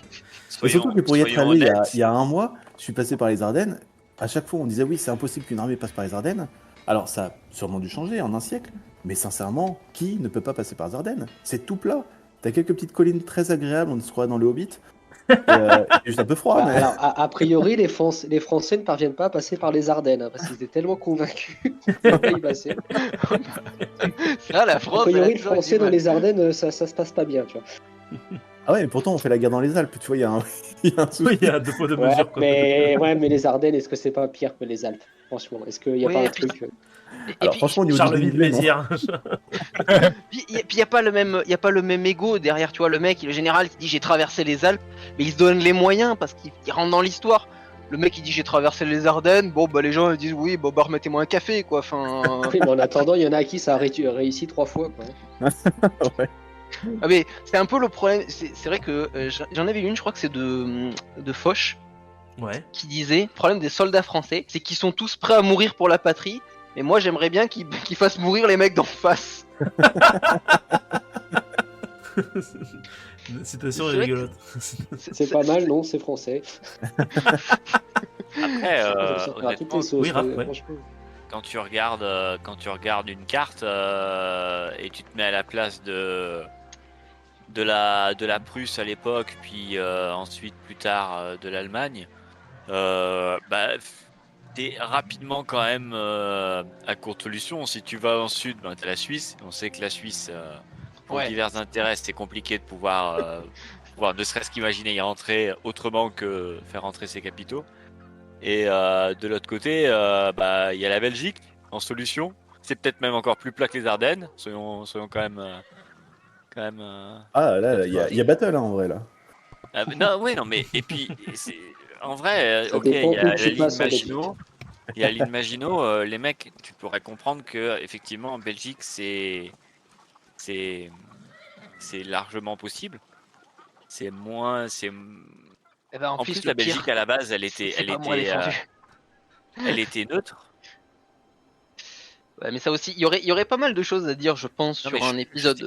Speaker 6: Et surtout que pour y être
Speaker 4: soyons
Speaker 6: allé
Speaker 4: honnêtes.
Speaker 6: il y a un mois, je suis passé par les Ardennes. À chaque fois, on disait oui, c'est impossible qu'une armée passe par les Ardennes. Alors, ça a sûrement dû changer en un siècle, mais sincèrement, qui ne peut pas passer par les Ardennes? C'est tout plat. T'as quelques petites collines très agréables, on se croirait dans le Hobbit. C'est juste un peu froid, mais.
Speaker 5: Alors, a priori, les Français ne parviennent pas à passer par les Ardennes, hein, parce qu'ils étaient tellement convaincus qu'ils ne pouvaient pas y passer.
Speaker 2: Ça, la
Speaker 5: A
Speaker 2: France. elle a
Speaker 5: priori, le
Speaker 2: toujours
Speaker 5: Français
Speaker 2: du
Speaker 5: dans
Speaker 2: mal.
Speaker 5: les Ardennes, ça se passe pas bien, tu vois.
Speaker 6: Ah ouais, mais pourtant, on fait la guerre dans les Alpes, tu vois, il y a un, il y a un souci.
Speaker 1: Oui, il y a deux poids deux
Speaker 5: Ouais,
Speaker 1: mesures. Quoi.
Speaker 5: mais les Ardennes, est-ce que c'est pas pire que les Alpes? Franchement, est-ce qu'il n'y a
Speaker 2: Oui,
Speaker 5: pas
Speaker 2: et
Speaker 5: un
Speaker 2: puis-
Speaker 5: truc
Speaker 2: Et
Speaker 6: Alors,
Speaker 2: puis,
Speaker 6: franchement, au niveau du
Speaker 1: Charleville
Speaker 6: dénivelé, non.
Speaker 1: Mézières.
Speaker 2: puis il y a pas le même ego derrière, tu vois, le mec, le général qui dit j'ai traversé les Alpes, mais il se donne les moyens parce qu'il rentre dans l'histoire. Le mec il dit j'ai traversé les Ardennes, bon bah les gens ils disent oui, bon bah remettez-moi un café quoi, enfin.
Speaker 5: Oui, mais en attendant, il y en a à qui ça a réussi 3 fois, quoi.
Speaker 6: Ouais.
Speaker 2: Ah mais c'est un peu le problème, c'est vrai que j'en avais une, je crois que c'est de Foch,
Speaker 1: Ouais.
Speaker 2: qui disait le problème des soldats français, c'est qu'ils sont tous prêts à mourir pour la patrie, mais moi j'aimerais bien qu'ils fassent mourir les mecs d'en face.
Speaker 1: Citation
Speaker 2: C'est vrai
Speaker 1: rigolote.
Speaker 5: C'est pas mal, non? C'est français.
Speaker 4: Après,
Speaker 5: Ça fera toutes
Speaker 4: honnêtement,
Speaker 5: les sauces,
Speaker 1: oui, Raph, ouais.
Speaker 5: franchement.
Speaker 4: quand tu regardes une carte et tu te mets à la place de la Prusse à l'époque, puis ensuite plus tard de l'Allemagne, bah, t'es rapidement quand même à courte solution. Si tu vas en sud, ben, t'as la Suisse. On sait que la Suisse, pour
Speaker 2: Ouais.
Speaker 4: divers intérêts, c'est compliqué de pouvoir ne serait-ce qu'imaginer y rentrer autrement que faire rentrer ses capitaux. Et de l'autre côté, bah, il y a la Belgique en solution. C'est peut-être même encore plus plat que les Ardennes. Soyons quand même.
Speaker 6: Ah là, il y a battle hein, en vrai là.
Speaker 4: Non, mais et puis en vrai,
Speaker 5: Ça
Speaker 4: ok, il
Speaker 5: dépend
Speaker 4: y a
Speaker 5: où
Speaker 4: la
Speaker 5: tu
Speaker 4: ligne
Speaker 5: passes en
Speaker 4: Maginot. Il y a la ligne Maginot, les mecs, tu pourrais comprendre que effectivement en Belgique c'est largement possible. C'est moins, c'est
Speaker 2: Eh ben,
Speaker 4: en plus
Speaker 2: le
Speaker 4: la
Speaker 2: pire,
Speaker 4: Belgique à la base, elle
Speaker 2: c'est
Speaker 4: était
Speaker 2: pas moi défendu.
Speaker 4: elle était neutre.
Speaker 2: Ouais, mais ça aussi, il y aurait pas mal de choses à dire, je pense,
Speaker 4: Non,
Speaker 2: sur
Speaker 4: mais
Speaker 2: un épisode.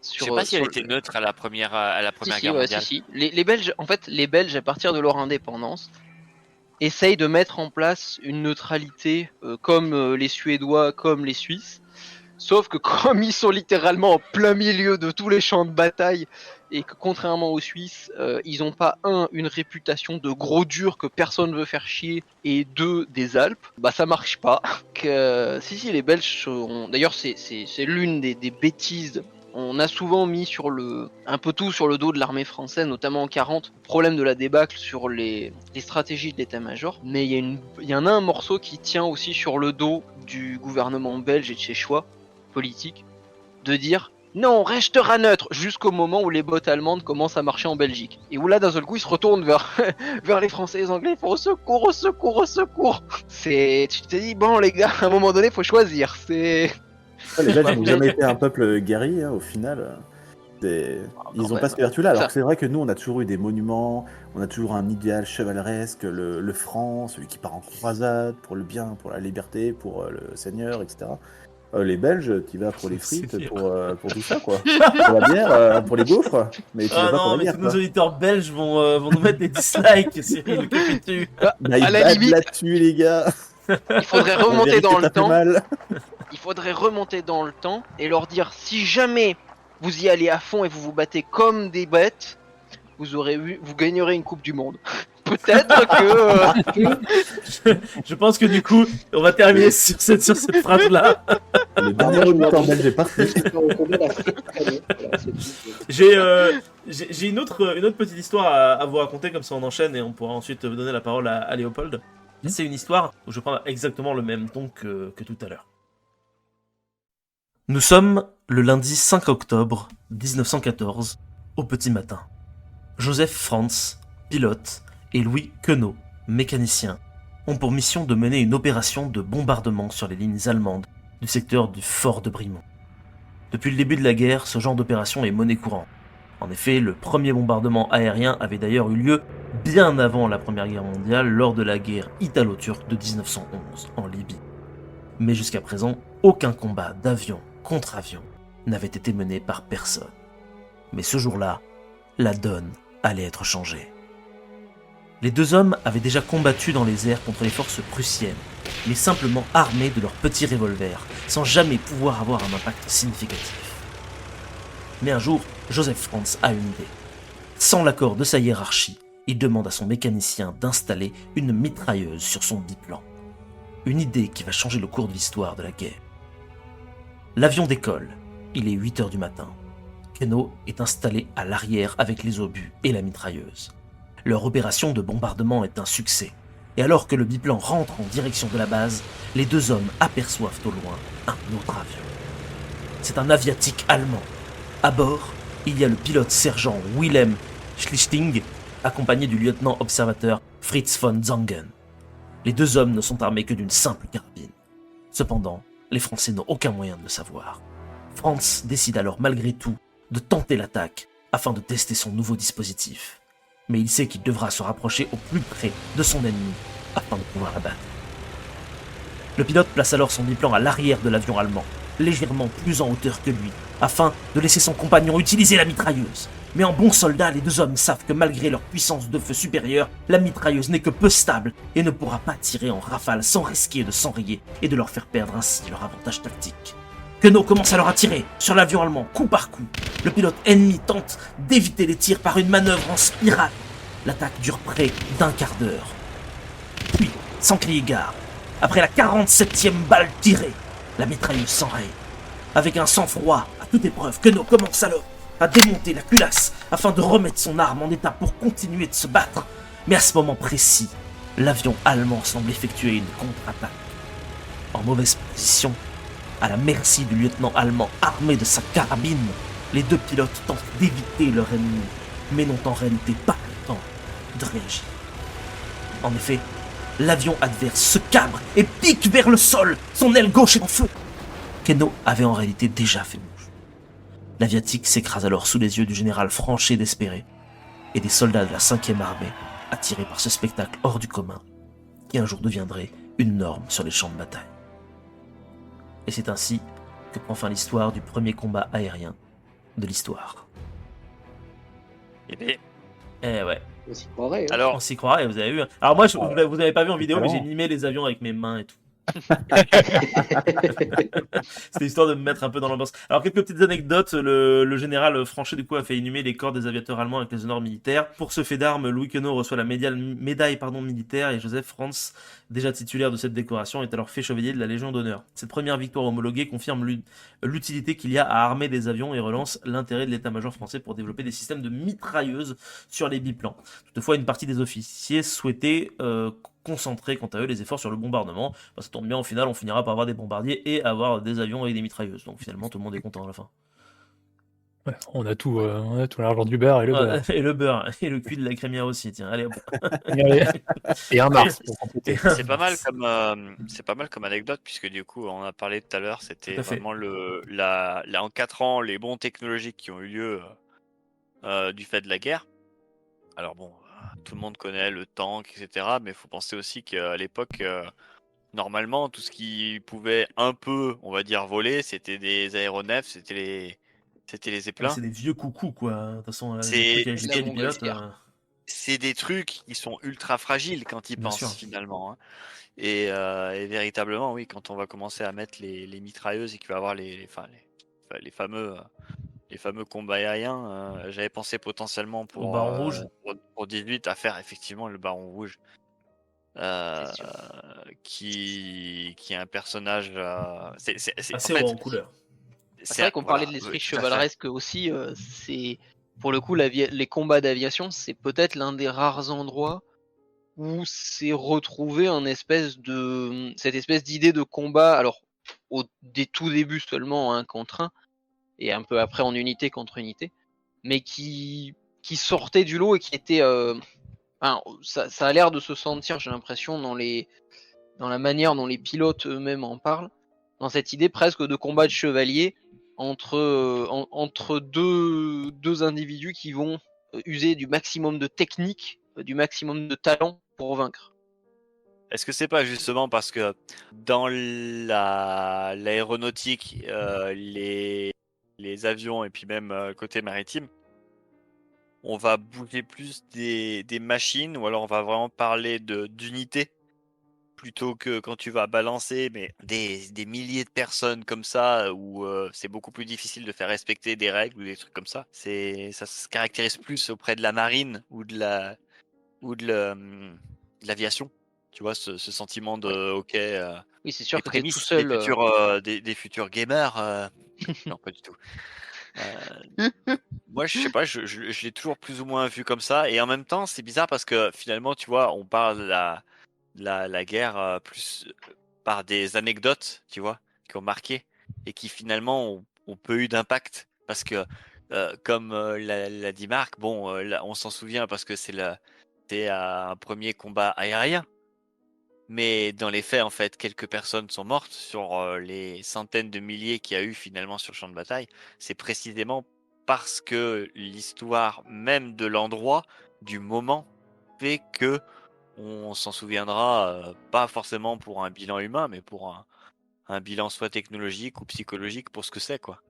Speaker 4: Je
Speaker 2: Sur,
Speaker 4: sais pas si elle
Speaker 2: sur
Speaker 4: était
Speaker 2: le-
Speaker 4: neutre à la première
Speaker 2: Si,
Speaker 4: guerre
Speaker 2: ouais,
Speaker 4: mondiale.
Speaker 2: si. Les Belges, en fait, les Belges, à partir de leur indépendance, essayent de mettre en place une neutralité comme les Suédois, comme les Suisses. Sauf que comme ils sont littéralement en plein milieu de tous les champs de bataille, et que contrairement aux Suisses, ils ont pas une réputation de gros dur que personne veut faire chier, et deux, des Alpes, bah ça marche pas. Si, les Belges sont... D'ailleurs, c'est l'une des bêtises. On a souvent mis un peu tout sur le dos de l'armée française, notamment en 40, problème de la débâcle sur les stratégies de l'état-major. Mais il y en a un morceau qui tient aussi sur le dos du gouvernement belge et de ses choix politiques, de dire non, on restera neutre jusqu'au moment où les bottes allemandes commencent à marcher en Belgique. Et où là, d'un seul coup, ils se retournent vers les Français et les Anglais, ils font au secours, au secours, au secours. Tu te dis, bon les gars, à un moment donné, faut choisir.
Speaker 6: Ouais, les Belges n'ont jamais été un peuple guerrier hein, au final. Ils n'ont
Speaker 2: même.
Speaker 6: pas ce vertu-là. Alors
Speaker 2: Ça.
Speaker 6: que c'est vrai que nous, on a toujours eu des monuments, on a toujours un idéal chevaleresque, le franc, celui qui part en croisade pour le bien, pour la liberté, pour le Seigneur, etc. Les Belges, tu vas pour les frites, pour tout ça, quoi. Pour la bière, pour les gaufres, mais tu vas
Speaker 1: Ah
Speaker 6: pas pour
Speaker 1: non,
Speaker 6: la
Speaker 1: mais
Speaker 6: bière,
Speaker 1: tous nos
Speaker 6: quoi.
Speaker 1: auditeurs belges vont nous mettre des dislikes, Cyril, que fais-tu?
Speaker 6: Bah, ils
Speaker 2: à la
Speaker 6: battent
Speaker 2: limite-
Speaker 6: là-dessus, les gars.
Speaker 2: Il faudrait
Speaker 6: La
Speaker 2: remonter
Speaker 6: vérité
Speaker 2: dans le
Speaker 6: tape
Speaker 2: temps.
Speaker 6: mal.
Speaker 2: Il faudrait remonter dans le temps et leur dire si jamais vous y allez à fond et vous vous battez comme des bêtes, vous gagnerez une Coupe du Monde. Peut-être que.
Speaker 1: Je pense que du coup, on va terminer sur cette phrase-là.
Speaker 6: Le dernier auditeur belge est parti.
Speaker 5: On connaît l'Afrique très bien. Voilà, c'est tout.
Speaker 1: J'ai une autre petite histoire à vous raconter, comme ça on enchaîne et on pourra ensuite donner la parole à Léopold. C'est une histoire où je prends exactement le même ton que tout à l'heure. Nous sommes le lundi 5 octobre 1914, au petit matin. Joseph Franz, pilote, et Louis Queneau, mécanicien, ont pour mission de mener une opération de bombardement sur les lignes allemandes du secteur du fort de Brimont. Depuis le début de la guerre, ce genre d'opération est monnaie courante. En effet, le premier bombardement aérien avait d'ailleurs eu lieu bien avant la Première Guerre mondiale lors de la guerre italo-turque de 1911 en Libye. Mais jusqu'à présent, aucun combat d'avion contre avion n'avait été mené par personne. Mais ce jour-là, la donne allait être changée. Les deux hommes avaient déjà combattu dans les airs contre les forces prussiennes, mais simplement armés de leurs petits revolvers, sans jamais pouvoir avoir un impact significatif. Mais un jour, Joseph Franz a une idée. Sans l'accord de sa hiérarchie, il demande à son mécanicien d'installer une mitrailleuse sur son biplan. Une idée qui va changer le cours de l'histoire de la guerre. L'avion décolle, il est 8h du matin. Queneau est installé à l'arrière avec les obus et la mitrailleuse. Leur opération de bombardement est un succès. Et alors que le biplan rentre en direction de la base, les deux hommes aperçoivent au loin un autre avion. C'est un aviatique allemand. À bord, il y a le pilote sergent Wilhelm Schlichting, accompagné du lieutenant observateur Fritz von Zangen. Les deux hommes ne sont armés que d'une simple carabine. Cependant, les Français n'ont aucun moyen de le savoir. Franz décide alors malgré tout de tenter l'attaque afin de tester son nouveau dispositif. Mais il sait qu'il devra se rapprocher au plus près de son ennemi afin de pouvoir l'abattre. Le pilote place alors son biplan à l'arrière de l'avion allemand, légèrement plus en hauteur que lui, afin de laisser son compagnon utiliser la mitrailleuse. Mais en bons soldats, les deux hommes savent que malgré leur puissance de feu supérieure, la mitrailleuse n'est que peu stable et ne pourra pas tirer en rafale sans risquer de s'enrayer et de leur faire perdre ainsi leur avantage tactique. Queneau commence alors à tirer sur l'avion allemand coup par coup. Le pilote ennemi tente d'éviter les tirs par une manœuvre en spirale. L'attaque dure près d'un quart d'heure. Puis, sans crier gare, après la 47e balle tirée, la mitrailleuse s'enraye. Avec un sang-froid à toute épreuve, Queneau commence alors à démonter la culasse afin de remettre son arme en état pour continuer de se battre. Mais à ce moment précis, l'avion allemand semble effectuer une contre-attaque. En mauvaise position, à la merci du lieutenant allemand armé de sa carabine, les deux pilotes tentent d'éviter leur ennemi, mais n'ont en réalité pas le temps de réagir. En effet, l'avion adverse se cabre et pique vers le sol, son aile gauche est en feu. Queneau avait en réalité déjà fait mouche. L'aviatique s'écrase alors sous les yeux du général Franchet d'Espéré et des soldats de la 5e armée, attirés par ce spectacle hors du commun, qui un jour deviendrait une norme sur les champs de bataille. Et c'est ainsi que prend fin l'histoire du premier combat aérien de l'histoire.
Speaker 4: Eh bien,
Speaker 1: Eh ouais,
Speaker 5: On s'y croirait. Hein.
Speaker 4: alors,
Speaker 1: on s'y croirait, vous avez vu. Alors moi, vous n'avez pas vu en vidéo, mais j'ai mimé les avions avec mes mains et tout. C'était histoire de me mettre un peu dans l'ambiance. Alors quelques petites anecdotes. Le général Franchet du coup a fait inhumer les corps des aviateurs allemands avec les honneurs militaires. Pour ce fait d'armes, Louis Queneau reçoit la médaille militaire et Joseph Franz, déjà titulaire de cette décoration, est alors fait chevalier de la Légion d'honneur. Cette première victoire homologuée confirme l'utilité qu'il y a à armer des avions et relance l'intérêt de l'état-major français pour développer des systèmes de mitrailleuses sur les biplans. Toutefois, une partie des officiers souhaitait concentrer quant à eux les efforts sur le bombardement. Ça tombe bien, au final on finira par avoir des bombardiers et avoir des avions avec des mitrailleuses, donc finalement tout le monde est content à la fin.
Speaker 3: Ouais, on a tout l'argent du beurre et le beurre.
Speaker 1: Et le beurre, et le cul de la crémière aussi, tiens, allez hop.
Speaker 3: Et un Mars pour compléter.
Speaker 4: c'est pas mal comme anecdote, puisque du coup, on a parlé tout à l'heure, c'était vraiment en 4 ans, les bons technologiques qui ont eu lieu du fait de la guerre. Alors bon, tout le monde connaît le tank, etc. Mais il faut penser aussi qu'à l'époque, normalement, tout ce qui pouvait un peu, on va dire, voler, c'était des aéronefs, c'était les zeppelins.
Speaker 1: C'est des vieux coucous, quoi. De toute façon,
Speaker 4: c'est des trucs qui sont ultra fragiles quand ils pensent, finalement. Hein. Et véritablement, oui, quand on va commencer à mettre les mitrailleuses et qu'il va y avoir les fameux combats aériens, j'avais pensé potentiellement pour 18 à faire effectivement le Baron Rouge, qui est un personnage
Speaker 1: c'est assez haut en couleur.
Speaker 2: C'est vrai qu'on parlait de l'esprit chevaleresque aussi, c'est pour le coup les combats d'aviation, c'est peut-être l'un des rares endroits où c'est retrouvé cette espèce d'idée de combat, alors des tout débuts seulement 1 contre 1 et un peu après en unité contre unité, mais qui sortait du lot et qui était ça a l'air de se sentir, j'ai l'impression, dans la manière dont les pilotes eux-mêmes en parlent, dans cette idée presque de combat de chevalier entre deux individus qui vont user du maximum de technique, du maximum de talent pour vaincre.
Speaker 4: Est-ce que c'est pas justement parce que dans l'aéronautique, les avions et puis même côté maritime, on va bouger plus des machines ou alors on va vraiment parler d'unités plutôt que quand tu vas balancer mais des milliers de personnes comme ça où c'est beaucoup plus difficile de faire respecter des règles ou des trucs comme ça. Ça se caractérise plus auprès de la marine ou de l'aviation. Tu vois, ce sentiment de OK.
Speaker 2: Oui, c'est sûr
Speaker 4: Les
Speaker 2: que t'es tout
Speaker 4: prémices
Speaker 2: seul.
Speaker 4: des futurs gamers. Non, pas du tout. Moi, je sais pas, je l'ai toujours plus ou moins vu comme ça. Et en même temps, c'est bizarre parce que finalement, tu vois, on parle de la guerre plus par des anecdotes, tu vois, qui ont marqué et qui finalement ont peu eu d'impact. Parce que, comme l'a dit Marc, bon, là, on s'en souvient parce que c'est un premier combat aérien. Mais dans les faits, en fait, quelques personnes sont mortes sur les centaines de milliers qu'il y a eu finalement sur le champ de bataille. C'est précisément parce que l'histoire même de l'endroit, du moment, fait que on s'en souviendra pas forcément pour un bilan humain, mais pour un bilan soit technologique ou psychologique pour ce que c'est, quoi.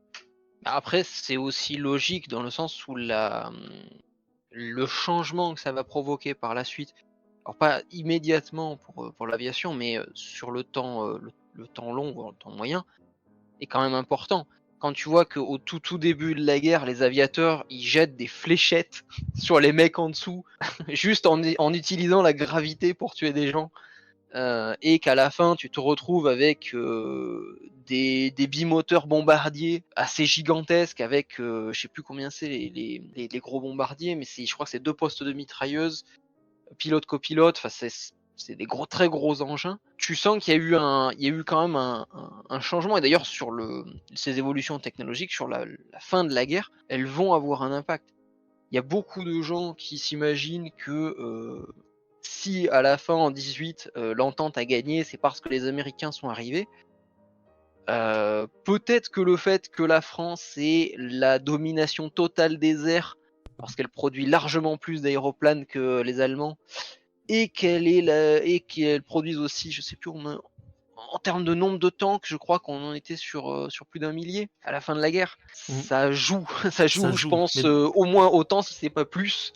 Speaker 2: Après, c'est aussi logique dans le sens où le changement que ça va provoquer par la suite, alors pas immédiatement pour l'aviation, mais sur le temps long, voire le temps moyen, est quand même important. Quand tu vois qu'au tout début de la guerre, les aviateurs ils jettent des fléchettes sur les mecs en dessous, juste en utilisant la gravité pour tuer des gens, et qu'à la fin tu te retrouves avec des bimoteurs bombardiers assez gigantesques avec je sais plus combien c'est les gros bombardiers, mais je crois que c'est 2 postes de mitrailleuses, pilote copilote, enfin c'est des très gros engins. Tu sens qu'il y a eu quand même un changement, et d'ailleurs sur ces évolutions technologiques sur la fin de la guerre, elles vont avoir un impact. Il y a beaucoup de gens qui s'imaginent que si à la fin en 18 l'entente a gagné, c'est parce que les Américains sont arrivés. Peut-être que le fait que la France ait la domination totale des airs, parce qu'elle produit largement plus d'aéroplanes que les Allemands, et qu'elle produise aussi, je sais plus, en termes de nombre de tanks, je crois qu'on en était sur plus d'1 millier à la fin de la guerre. Ça joue,
Speaker 1: Ça
Speaker 2: je
Speaker 1: joue,
Speaker 2: pense,
Speaker 1: mais-
Speaker 2: au moins autant, si c'est pas plus,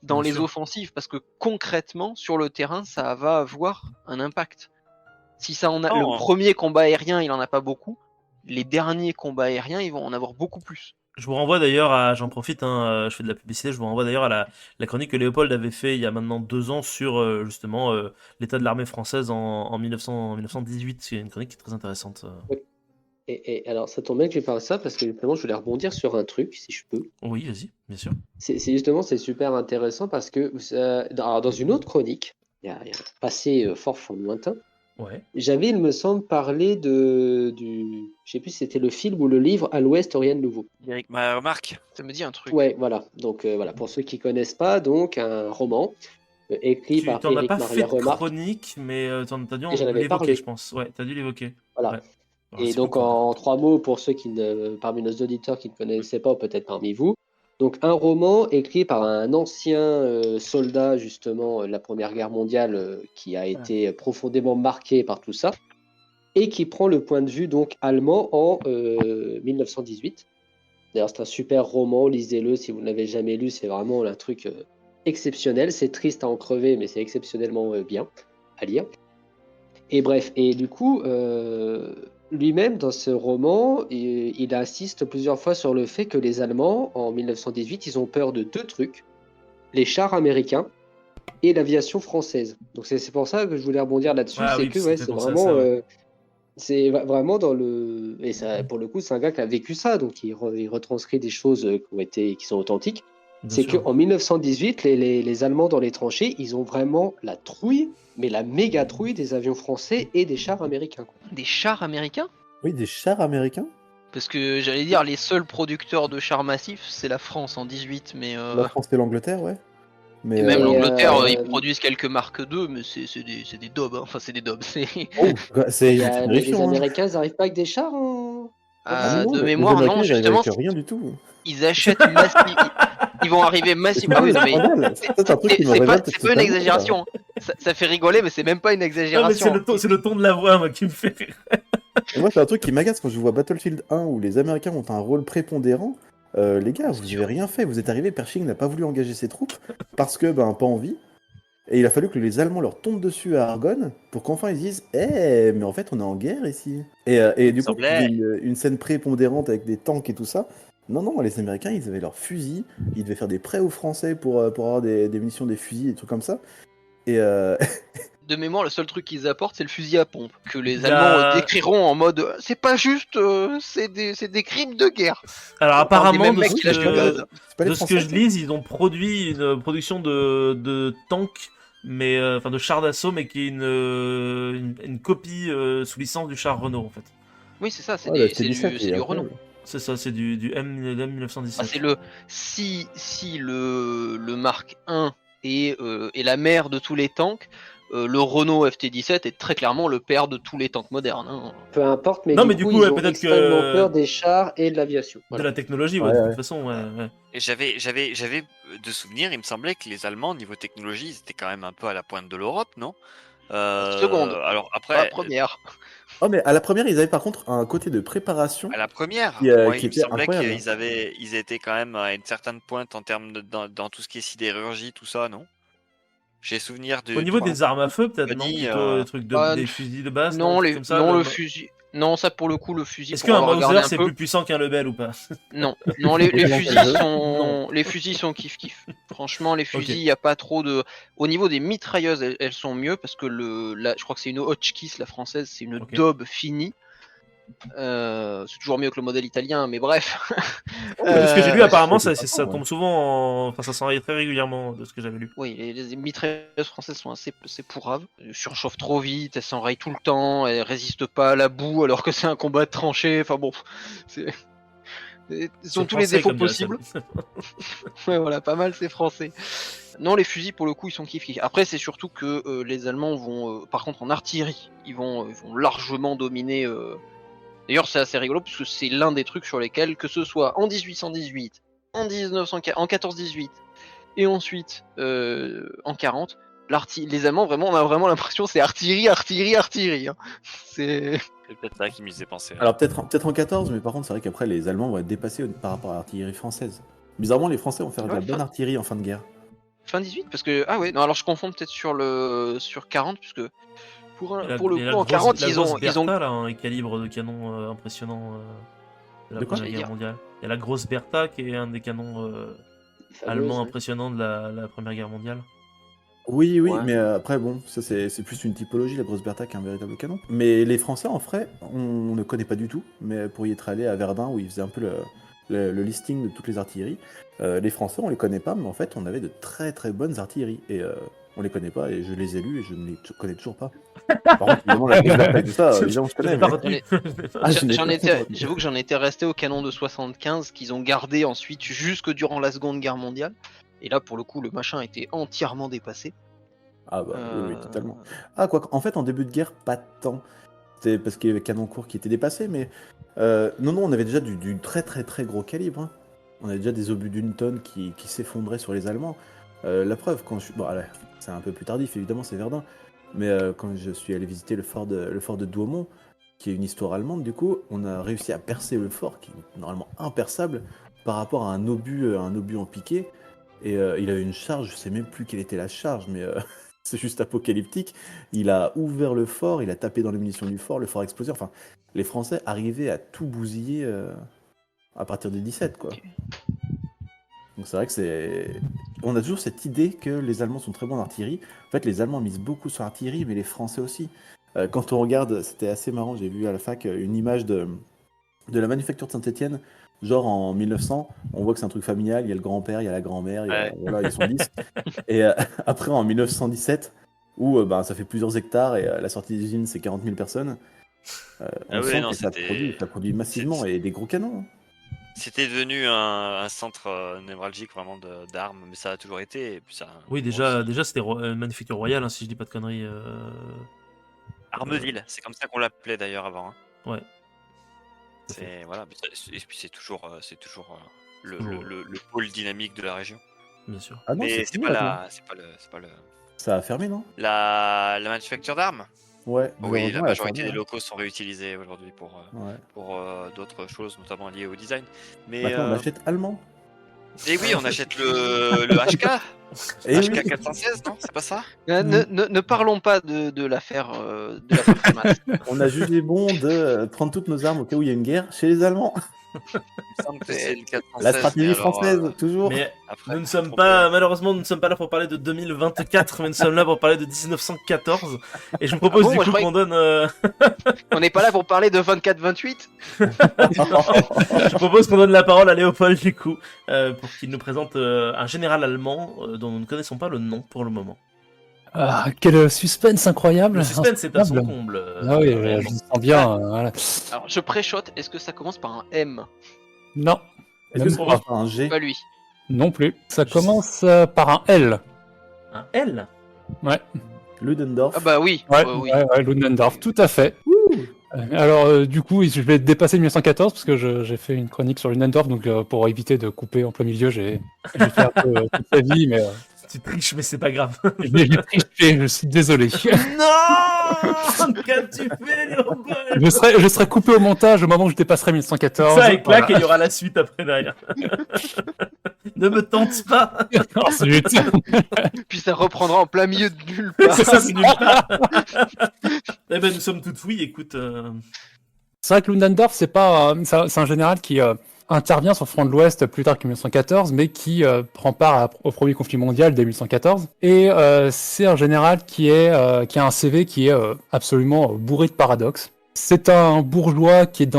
Speaker 2: dans
Speaker 1: Bien
Speaker 2: les
Speaker 1: sûr.
Speaker 2: offensives, parce que concrètement, sur le terrain, ça va avoir un impact. Si ça en a,
Speaker 4: Non,
Speaker 2: le
Speaker 4: hein.
Speaker 2: premier combat aérien, il en a pas beaucoup. Les derniers combats aériens, ils vont en avoir beaucoup plus.
Speaker 1: Je vous renvoie d'ailleurs j'en profite, hein, je fais de la publicité, je vous renvoie d'ailleurs à la chronique que Léopold avait fait il y a maintenant 2 ans sur justement l'état de l'armée française en 1918. C'est une chronique qui est très intéressante.
Speaker 5: Et alors, ça tombe bien que tu parles de ça parce que justement, je voulais rebondir sur un truc, si je peux.
Speaker 1: Oui, vas-y, bien sûr.
Speaker 5: C'est justement, c'est super intéressant parce que alors, dans une autre chronique, il y a un passé fort lointain,
Speaker 1: Ouais.
Speaker 5: j'avais, il me semble, parlé je sais plus si c'était le film ou le livre À l'Ouest, rien de nouveau.
Speaker 4: Eric, ma remarque.
Speaker 2: Ça me dit un truc.
Speaker 5: Ouais, voilà. Donc voilà, pour ceux qui connaissent pas, donc un roman écrit
Speaker 1: Tu
Speaker 5: par
Speaker 1: t'en as
Speaker 5: Éric
Speaker 1: pas fait
Speaker 5: Maria
Speaker 1: de
Speaker 5: Remarque.
Speaker 1: chronique, mais t'as dû
Speaker 5: Et j'en avais
Speaker 1: l'évoquer,
Speaker 5: parlé.
Speaker 1: je pense. Ouais, t'as dû l'évoquer.
Speaker 5: Voilà.
Speaker 1: Ouais. Alors,
Speaker 5: Et
Speaker 1: c'est
Speaker 5: donc
Speaker 1: plus court.
Speaker 5: en 3 mots, pour ceux parmi nos auditeurs qui ne connaissaient pas, ou peut-être parmi vous, donc un roman écrit par un ancien soldat justement de la Première Guerre mondiale qui a été profondément marqué par tout ça, et qui prend le point de vue donc allemand en 1918. D'ailleurs, c'est un super roman, lisez-le si vous ne l'avez jamais lu, c'est vraiment un truc exceptionnel. C'est triste à en crever, mais c'est exceptionnellement bien à lire. Et bref, et du coup, lui-même, dans ce roman, il insiste plusieurs fois sur le fait que les Allemands, en 1918, ils ont peur de 2 trucs, les chars américains et l'aviation française. Donc c'est pour ça que je voulais rebondir là-dessus,
Speaker 1: Ah
Speaker 5: c'est
Speaker 1: oui,
Speaker 5: que
Speaker 1: ça me fait
Speaker 5: c'est
Speaker 1: penser à
Speaker 5: vraiment,
Speaker 1: ça, ouais.
Speaker 5: c'est vraiment dans le... Et ça, pour le coup, c'est un gars qui a vécu ça, donc il retranscrit des choses qui sont authentiques.
Speaker 1: Bien
Speaker 5: C'est
Speaker 1: sûr.
Speaker 5: qu'en 1918, les Allemands dans les tranchées, ils ont vraiment la trouille, mais la méga trouille des avions français et des chars américains, quoi.
Speaker 2: Des chars américains?
Speaker 6: Oui, des chars américains?
Speaker 2: Parce que j'allais dire, les seuls producteurs de chars massifs, c'est la France en 18, mais
Speaker 6: La France et l'Angleterre, ouais. Mais
Speaker 2: et même
Speaker 5: Et,
Speaker 2: l'Angleterre, ils produisent quelques marques d'eux, mais c'est des daubs, hein. Enfin c'est des daubs.
Speaker 6: oh, c'est
Speaker 5: mais les
Speaker 6: terrifiant, hein.
Speaker 5: Américains, ils n'arrivent pas avec des chars en
Speaker 6: non,
Speaker 2: De
Speaker 6: les
Speaker 2: mémoire,
Speaker 6: Américains,
Speaker 2: non,
Speaker 6: ils arrivent
Speaker 2: justement,
Speaker 6: avec rien du tout.
Speaker 2: ils achètent massivement. Ils vont arriver massivement.
Speaker 6: C'est
Speaker 2: Oui,
Speaker 6: un
Speaker 2: non, mais
Speaker 6: scandale. Ça, c'est un truc qui me
Speaker 2: c'est pas,
Speaker 6: révolte
Speaker 2: c'est pas une
Speaker 6: totalement,
Speaker 2: exagération. Ça fait rigoler, mais c'est même pas une
Speaker 1: Non, mais
Speaker 2: exagération.
Speaker 1: c'est le ton de la voix, moi, qui me fait rire.
Speaker 6: Et moi, c'est un truc qui m'agace quand je vois Battlefield 1 où les Américains ont un rôle prépondérant. Les gars, vous avez rien fait. Vous êtes arrivés, Pershing n'a pas voulu engager ses troupes parce que, pas envie. Et il a fallu que les Allemands leur tombent dessus à Argonne pour qu'enfin ils disent mais en fait, on est en guerre ici. Et du coup,
Speaker 4: semblait.
Speaker 6: une scène prépondérante avec des tanks et tout ça. Non, les Américains, ils avaient leurs fusils. Ils devaient faire des prêts aux Français pour avoir des munitions, des fusils, des trucs comme ça. Et
Speaker 2: De mémoire, le seul truc qu'ils apportent, c'est le fusil à pompe, que les
Speaker 1: Il y a-
Speaker 2: Allemands décriront en mode c'est pas juste, c'est des crimes de guerre.
Speaker 1: Alors,
Speaker 2: On parle des
Speaker 1: apparemment,
Speaker 2: mêmes
Speaker 1: de
Speaker 2: mecs
Speaker 1: ce
Speaker 2: qui lâchent du
Speaker 1: que,
Speaker 2: gaz.
Speaker 6: c'est pas les
Speaker 1: de ce
Speaker 6: Français,
Speaker 1: que je lise, ils ont produit une production de tanks, mais enfin de chars d'assaut, mais qui est une copie sous licence du char Renault, en fait.
Speaker 2: Oui, c'est ça, c'est
Speaker 6: Ouais,
Speaker 2: c'est du Renault.
Speaker 1: C'est ça, c'est du M 1917.
Speaker 2: Ah, c'est le si le Mark 1 est la mère de tous les tanks, le Renault FT17 est très clairement le père de tous les tanks modernes. Hein.
Speaker 5: Peu importe, mais
Speaker 1: Non,
Speaker 5: du
Speaker 1: mais du
Speaker 5: coup,
Speaker 1: coup,
Speaker 5: ils
Speaker 1: ouais,
Speaker 5: ont
Speaker 1: peut-être
Speaker 5: extrêmement
Speaker 1: que-
Speaker 5: peur des chars et de l'aviation.
Speaker 1: De
Speaker 5: Voilà.
Speaker 1: la technologie, ouais,
Speaker 6: Ouais,
Speaker 1: de
Speaker 6: ouais.
Speaker 1: toute façon, ouais.
Speaker 4: Et j'avais de souvenirs, il me semblait que les Allemands, niveau technologie, ils étaient quand même un peu à la pointe de l'Europe, non
Speaker 2: Seconde.
Speaker 4: Alors
Speaker 2: Pas
Speaker 4: après,
Speaker 2: première.
Speaker 6: Oh, mais à la première, ils avaient par contre un côté de préparation.
Speaker 4: à la première,
Speaker 6: Qui
Speaker 4: moi, il me
Speaker 6: était
Speaker 4: semblait
Speaker 6: incroyable.
Speaker 4: ils étaient quand même à une certaine pointe en termes dans tout ce qui est sidérurgie, tout ça, non? J'ai souvenir de.
Speaker 1: Au niveau
Speaker 4: de-
Speaker 1: des armes à feu, peut-être, non?
Speaker 4: Compagnie,
Speaker 1: Plutôt des trucs des fusils de base,
Speaker 2: Non,
Speaker 1: des trucs comme ça,
Speaker 2: le
Speaker 1: le-
Speaker 2: fusil. Non, ça pour le coup, le fusil.
Speaker 1: Est-ce
Speaker 2: pour
Speaker 1: qu'un
Speaker 2: avoir regardé
Speaker 1: Mauser,
Speaker 2: un
Speaker 1: c'est
Speaker 2: peu.
Speaker 1: plus puissant qu'un Lebel ou pas?
Speaker 2: Non, les
Speaker 6: Autant
Speaker 2: fusils
Speaker 6: qu'elle veut.
Speaker 2: sont, les fusils sont kiff kiff. Franchement, les fusils, il y a pas trop de. Au niveau des mitrailleuses, elles sont mieux parce que je crois que c'est une Hotchkiss, la française, c'est une
Speaker 1: Ok.
Speaker 2: daube finie. C'est toujours mieux que le modèle italien, mais bref.
Speaker 1: De ce que j'ai lu, apparemment,
Speaker 6: c'est
Speaker 1: ça
Speaker 6: sympa, ouais.
Speaker 1: tombe souvent enfin, ça s'enraye très régulièrement, de ce que j'avais lu.
Speaker 2: Oui, les mitrailleuses françaises sont assez pourraves. Elles surchauffent trop vite, elles s'enrayent tout le temps, elles résistent pas à la boue alors que c'est un combat de tranchée. Enfin bon, c'est. Ils ont tous les
Speaker 1: Français,
Speaker 2: défauts
Speaker 1: comme dirait
Speaker 2: possibles.
Speaker 1: Sam.
Speaker 2: Ouais, voilà, pas mal, c'est français. Non, les fusils, pour le coup, ils sont kiff kiff. Après, c'est surtout que les Allemands vont, par contre, en artillerie, ils vont largement dominer. D'ailleurs, c'est assez rigolo, puisque c'est l'un des trucs sur lesquels, que ce soit en 1818, en 1418, et ensuite en 40, les Allemands, vraiment, on a vraiment l'impression c'est artillerie. Hein. C'est.
Speaker 4: C'est peut-être ça qui m'y faisait penser.
Speaker 6: Alors peut-être en 14, mais par contre, c'est vrai qu'après, les Allemands vont être dépassés par rapport à l'artillerie française. Bizarrement, les Français vont faire de la
Speaker 2: Ouais,
Speaker 6: bonne artillerie en fin de guerre.
Speaker 2: Fin 18, parce que. Ah ouais, non, alors je confonds peut-être sur 40, puisque. Pour
Speaker 1: Et la-
Speaker 2: le
Speaker 1: et
Speaker 2: coup,
Speaker 1: la
Speaker 2: en
Speaker 1: grosse-
Speaker 2: 40,
Speaker 1: la
Speaker 2: ils
Speaker 1: grosse
Speaker 2: ont.
Speaker 1: Bertha, là, un calibre de canon impressionnant de la
Speaker 6: De quoi
Speaker 1: Première
Speaker 2: j'allais
Speaker 1: Guerre
Speaker 2: dire
Speaker 1: mondiale. Il y a la grosse Bertha qui est un des canons
Speaker 5: Fameuse,
Speaker 1: allemands
Speaker 5: ouais.
Speaker 1: impressionnants de la Première Guerre mondiale.
Speaker 6: Oui,
Speaker 2: Ouais.
Speaker 6: mais après, bon, ça c'est plus une typologie, la grosse Bertha, qu'un véritable canon. Mais les Français, en vrai, on ne connaît pas du tout, mais pour y être allé à Verdun, où ils faisaient un peu le listing de toutes les artilleries, les Français, on les connaît pas, mais en fait, on avait de très très bonnes artilleries. Et on les connaît pas, et je les ai lus, et je ne les connais toujours pas. Par contre, évidemment, la grosse Bertha et tout ça, évidemment, je
Speaker 1: Je l'ai
Speaker 6: connais.
Speaker 1: pas
Speaker 6: mais-
Speaker 1: retenu.
Speaker 6: Ah, je n'ai pas-
Speaker 2: J'avoue que j'en étais resté au canon de 75 qu'ils ont gardé ensuite jusque durant la Seconde Guerre mondiale. Et là, pour le coup, le machin était entièrement dépassé.
Speaker 6: Ah bah oui,
Speaker 2: Euh,
Speaker 6: totalement. Ah, quoi en fait, en début de guerre, pas tant. C'était parce qu'il y avait Canoncourt qui était dépassé, mais non, on avait déjà du très très très gros calibre. Hein. On avait déjà des obus d'une tonne qui s'effondraient sur les Allemands. La preuve, quand je suis... Bon, allez, c'est un peu plus tardif, évidemment, c'est Verdun. Mais quand je suis allé visiter le fort de Douaumont, qui est une histoire allemande, du coup, on a réussi à percer le fort, qui est normalement imperçable, par rapport à un obus en piqué. Et il avait une charge, je sais même plus quelle était la charge, mais c'est juste apocalyptique. Il a ouvert le fort, il a tapé dans les munitions du fort, le fort a explosé. Enfin, les Français arrivaient à tout bousiller à partir des 17, quoi. Donc c'est vrai que c'est... On a toujours cette idée que les Allemands sont très bons en artillerie. En fait, les Allemands misent beaucoup sur l'artillerie, mais les Français aussi. Quand on regarde, c'était assez marrant, j'ai vu à la fac une image de la manufacture de Saint-Étienne. Genre en 1900, on voit que c'est un truc familial, il y a le grand-père, il y a la grand-mère, voilà, ils sont 10. Et après en 1917, où ça fait plusieurs hectares et la sortie d'usine c'est 40 000 personnes, on
Speaker 4: Ah oui,
Speaker 6: sent
Speaker 4: non,
Speaker 6: que ça
Speaker 4: c'était-
Speaker 6: produit massivement et des gros canons. Hein.
Speaker 4: C'était devenu un centre névralgique vraiment d'armes, mais ça a toujours été. Et puis ça,
Speaker 1: Oui, déjà c'était Manufacture Royale, hein, si je dis pas de conneries.
Speaker 4: Armeville, c'est comme ça qu'on l'appelait d'ailleurs avant. Hein.
Speaker 1: Ouais.
Speaker 4: Voilà. Et puis c'est toujours le pôle dynamique de la région.
Speaker 1: Bien sûr.
Speaker 6: Ah non,
Speaker 4: Mais c'est
Speaker 6: fini,
Speaker 4: pas
Speaker 6: maintenant. Ça a fermé, non?
Speaker 4: la manufacture d'armes.
Speaker 6: Ouais.
Speaker 4: Oui, la
Speaker 6: malheureusement, elle a
Speaker 4: majorité
Speaker 6: fermé,
Speaker 4: des locaux sont réutilisés aujourd'hui
Speaker 6: ouais.
Speaker 4: pour d'autres choses, notamment liées au design. Mais
Speaker 6: Maintenant, on achète allemand.
Speaker 4: et oui, on achète le HK.
Speaker 6: Eh oui.
Speaker 4: HK 416, non? C'est pas ça?
Speaker 2: Ne parlons pas de l'affaire Fremat.
Speaker 6: On a jugé bon de prendre toutes nos armes au cas où il y a une guerre chez les Allemands.
Speaker 4: Il me semble que c'est le 416.
Speaker 6: La stratégie
Speaker 4: mais alors,
Speaker 6: française, toujours.
Speaker 1: Mais
Speaker 4: après,
Speaker 1: nous ne sommes pas, malheureusement, nous ne sommes pas là pour parler de 2024, mais nous sommes là pour parler de 1914. Et je vous propose
Speaker 2: Ah bon,
Speaker 1: du
Speaker 2: moi,
Speaker 1: coup
Speaker 2: je
Speaker 1: qu'on donne,
Speaker 2: On n'est pas là pour parler de 24-28.
Speaker 1: je propose qu'on donne la parole à Léopold du coup, pour qu'il nous présente un général allemand dont nous ne connaissons pas le nom pour le moment.
Speaker 3: Ah, quel suspense incroyable.
Speaker 1: Le suspense est à son
Speaker 3: Incroyable.
Speaker 1: comble.
Speaker 3: Ah oui,
Speaker 1: réellement.
Speaker 3: je me sens bien. Voilà.
Speaker 2: Alors je pré-shot, est-ce que ça commence par un M?
Speaker 3: Non,
Speaker 6: Est-ce que
Speaker 3: même
Speaker 6: ça
Speaker 3: pas.
Speaker 6: commence par un G?
Speaker 2: Pas lui.
Speaker 3: Non plus. Ça
Speaker 1: Je
Speaker 3: commence par un L.
Speaker 1: Un L.
Speaker 3: Ouais,
Speaker 6: Ludendorff.
Speaker 2: Ah bah oui. Oui.
Speaker 3: ouais, Ludendorff, tout à fait. Alors, du coup, je vais dépasser 1914 parce que j'ai fait une chronique sur Ludendorff, donc pour éviter de couper en plein milieu, j'ai fait un peu toute sa vie, mais
Speaker 1: Tu triches, mais c'est pas grave.
Speaker 3: j'ai triché, je suis désolé.
Speaker 1: Non, qu'as-tu fait, Léopold?
Speaker 3: Je serai coupé au montage au moment où je dépasserai 1914.
Speaker 1: Ça éclate
Speaker 3: Voilà.
Speaker 1: et il y aura la suite après derrière. Ne me tente pas.
Speaker 3: Oh, zut.
Speaker 2: Puis ça reprendra en plein milieu de nulle part.
Speaker 1: C'est ça, c'est nulle part. Eh ben, nous sommes toutes oui, écoute.
Speaker 3: C'est vrai que Ludendorff, c'est un général qui intervient sur le front de l'Ouest plus tard que 1914, mais qui prend part au premier conflit mondial dès 1914. Et c'est un général qui a un CV qui est absolument bourré de paradoxes. C'est un bourgeois qui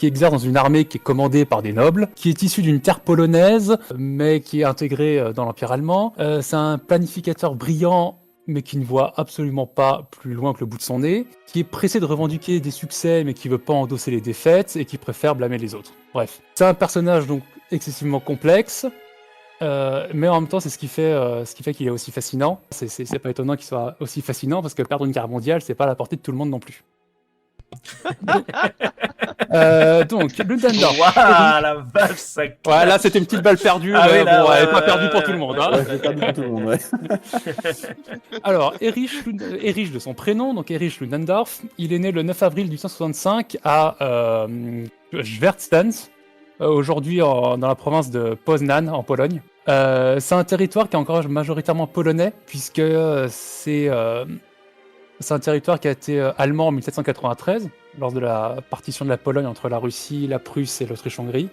Speaker 3: exerce dans une armée qui est commandée par des nobles, qui est issu d'une terre polonaise, mais qui est intégré dans l'Empire allemand. C'est un planificateur brillant, mais qui ne voit absolument pas plus loin que le bout de son nez, qui est pressé de revendiquer des succès, mais qui veut pas endosser les défaites, et qui préfère blâmer les autres. Bref. C'est un personnage donc excessivement complexe, mais en même temps, c'est ce qui fait qu'il est aussi fascinant. C'est pas étonnant qu'il soit aussi fascinant, parce que perdre une guerre mondiale, c'est pas à la portée de tout le monde non plus. Donc, Ludendorff.
Speaker 1: Waouh, la vache, ça.
Speaker 3: Ouais, là, c'était une petite balle perdue,
Speaker 1: Ah
Speaker 3: mais
Speaker 1: oui, là,
Speaker 3: bon, elle est
Speaker 1: ouais,
Speaker 3: pas perdue
Speaker 1: ouais,
Speaker 3: pour tout le monde. Hein.
Speaker 6: Ouais, j'ai perdu pour tout le monde, ouais.
Speaker 3: Alors, Erich de son prénom, donc Erich Ludendorff, il est né le 9 avril 1865 à Schwerztens, aujourd'hui dans la province de Poznań, en Pologne. C'est un territoire qui est encore majoritairement polonais, puisque c'est un territoire qui a été allemand en 1793, lors de la partition de la Pologne entre la Russie, la Prusse et l'Autriche-Hongrie,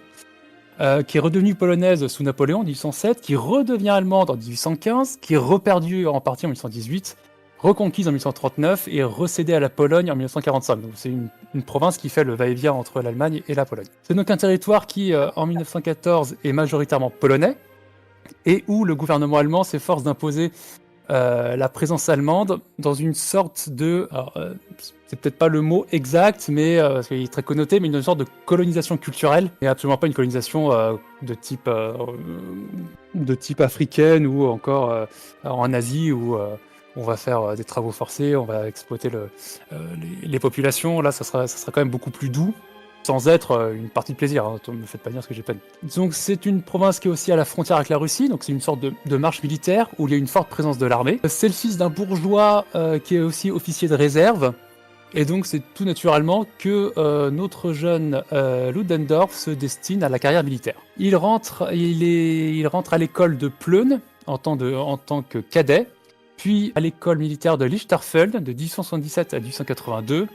Speaker 3: qui est redevenue polonaise sous Napoléon en 1807, qui redevient allemande en 1815, qui est reperdue en partie en 1818, reconquise en 1839 et recédée à la Pologne en 1945. Donc c'est une province qui fait le va-et-vient entre l'Allemagne et la Pologne. C'est donc un territoire qui, en 1914, est majoritairement polonais, et où le gouvernement allemand s'efforce d'imposer la présence allemande dans une sorte de... c'est peut-être pas le mot exact, mais parce qu'il est très connoté, mais une sorte de colonisation culturelle, et absolument pas une colonisation de type africaine ou encore en Asie où on va faire des travaux forcés, on va exploiter les populations. Là, ça sera quand même beaucoup plus doux, sans être une partie de plaisir. Hein. Ne me faites pas dire ce que j'ai pas dit. Donc c'est une province qui est aussi à la frontière avec la Russie, donc c'est une sorte de marche militaire où il y a une forte présence de l'armée. C'est le fils d'un bourgeois qui est aussi officier de réserve, et donc c'est tout naturellement que notre jeune Ludendorff se destine à la carrière militaire. Il rentre à l'école de Plön en tant que cadet, puis à l'école militaire de Lichterfelde de 1877 à 1882,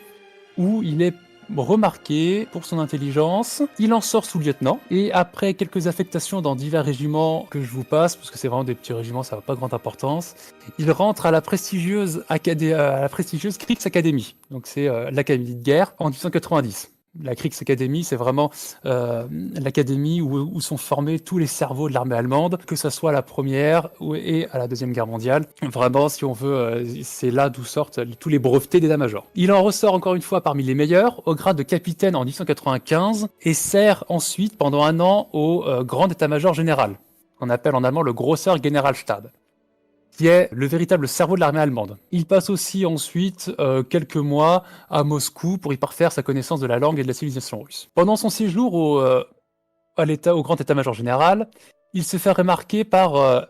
Speaker 3: où il est remarqué pour son intelligence. Il en sort sous-lieutenant, et après quelques affectations dans divers régiments que je vous passe, parce que c'est vraiment des petits régiments, ça n'a pas grande importance, il rentre à la prestigieuse Kriegsakademie, donc c'est l'académie de guerre, en 1890. La Kriegsakademie, c'est vraiment l'académie où sont formés tous les cerveaux de l'armée allemande, que ce soit à la première et à la deuxième guerre mondiale. Vraiment, si on veut, c'est là d'où sortent tous les brevetés d'état-major. Il en ressort encore une fois parmi les meilleurs, au grade de capitaine en 1895, et sert ensuite pendant un an au grand état-major général, qu'on appelle en allemand le Grosser Generalstab. qui est le véritable cerveau de l'armée allemande. Il passe aussi ensuite quelques mois à Moscou pour y parfaire sa connaissance de la langue et de la civilisation russe. Pendant son séjour au grand état-major général, il se fait remarquer par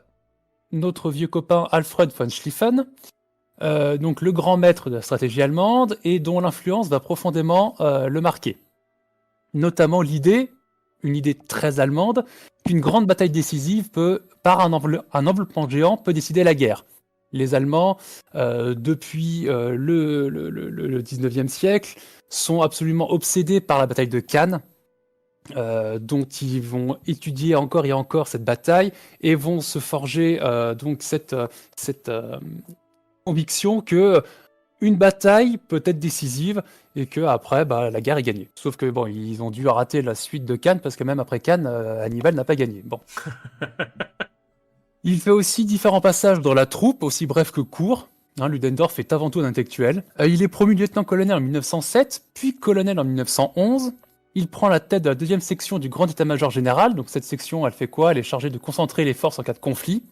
Speaker 3: notre vieux copain Alfred von Schlieffen, donc le grand maître de la stratégie allemande et dont l'influence va profondément le marquer. Notamment une idée très allemande, qu'une grande bataille décisive par un enveloppement géant peut décider la guerre. Les Allemands, depuis le 19e siècle, sont absolument obsédés par la bataille de Cannes, dont ils vont étudier encore et encore cette bataille et vont se forger donc cette conviction que une bataille peut être décisive et que après la guerre est gagnée. Sauf que bon, ils ont dû rater la suite de Cannes parce que même après Cannes, Hannibal n'a pas gagné. Bon. Il fait aussi différents passages dans la troupe, aussi brefs que courts. Ludendorff est avant tout un intellectuel. Il est promu lieutenant-colonel en 1907, puis colonel en 1911. Il prend la tête de la 2e section du Grand État-major général. Donc cette section, elle fait quoi? Elle est chargée de concentrer les forces en cas de conflit.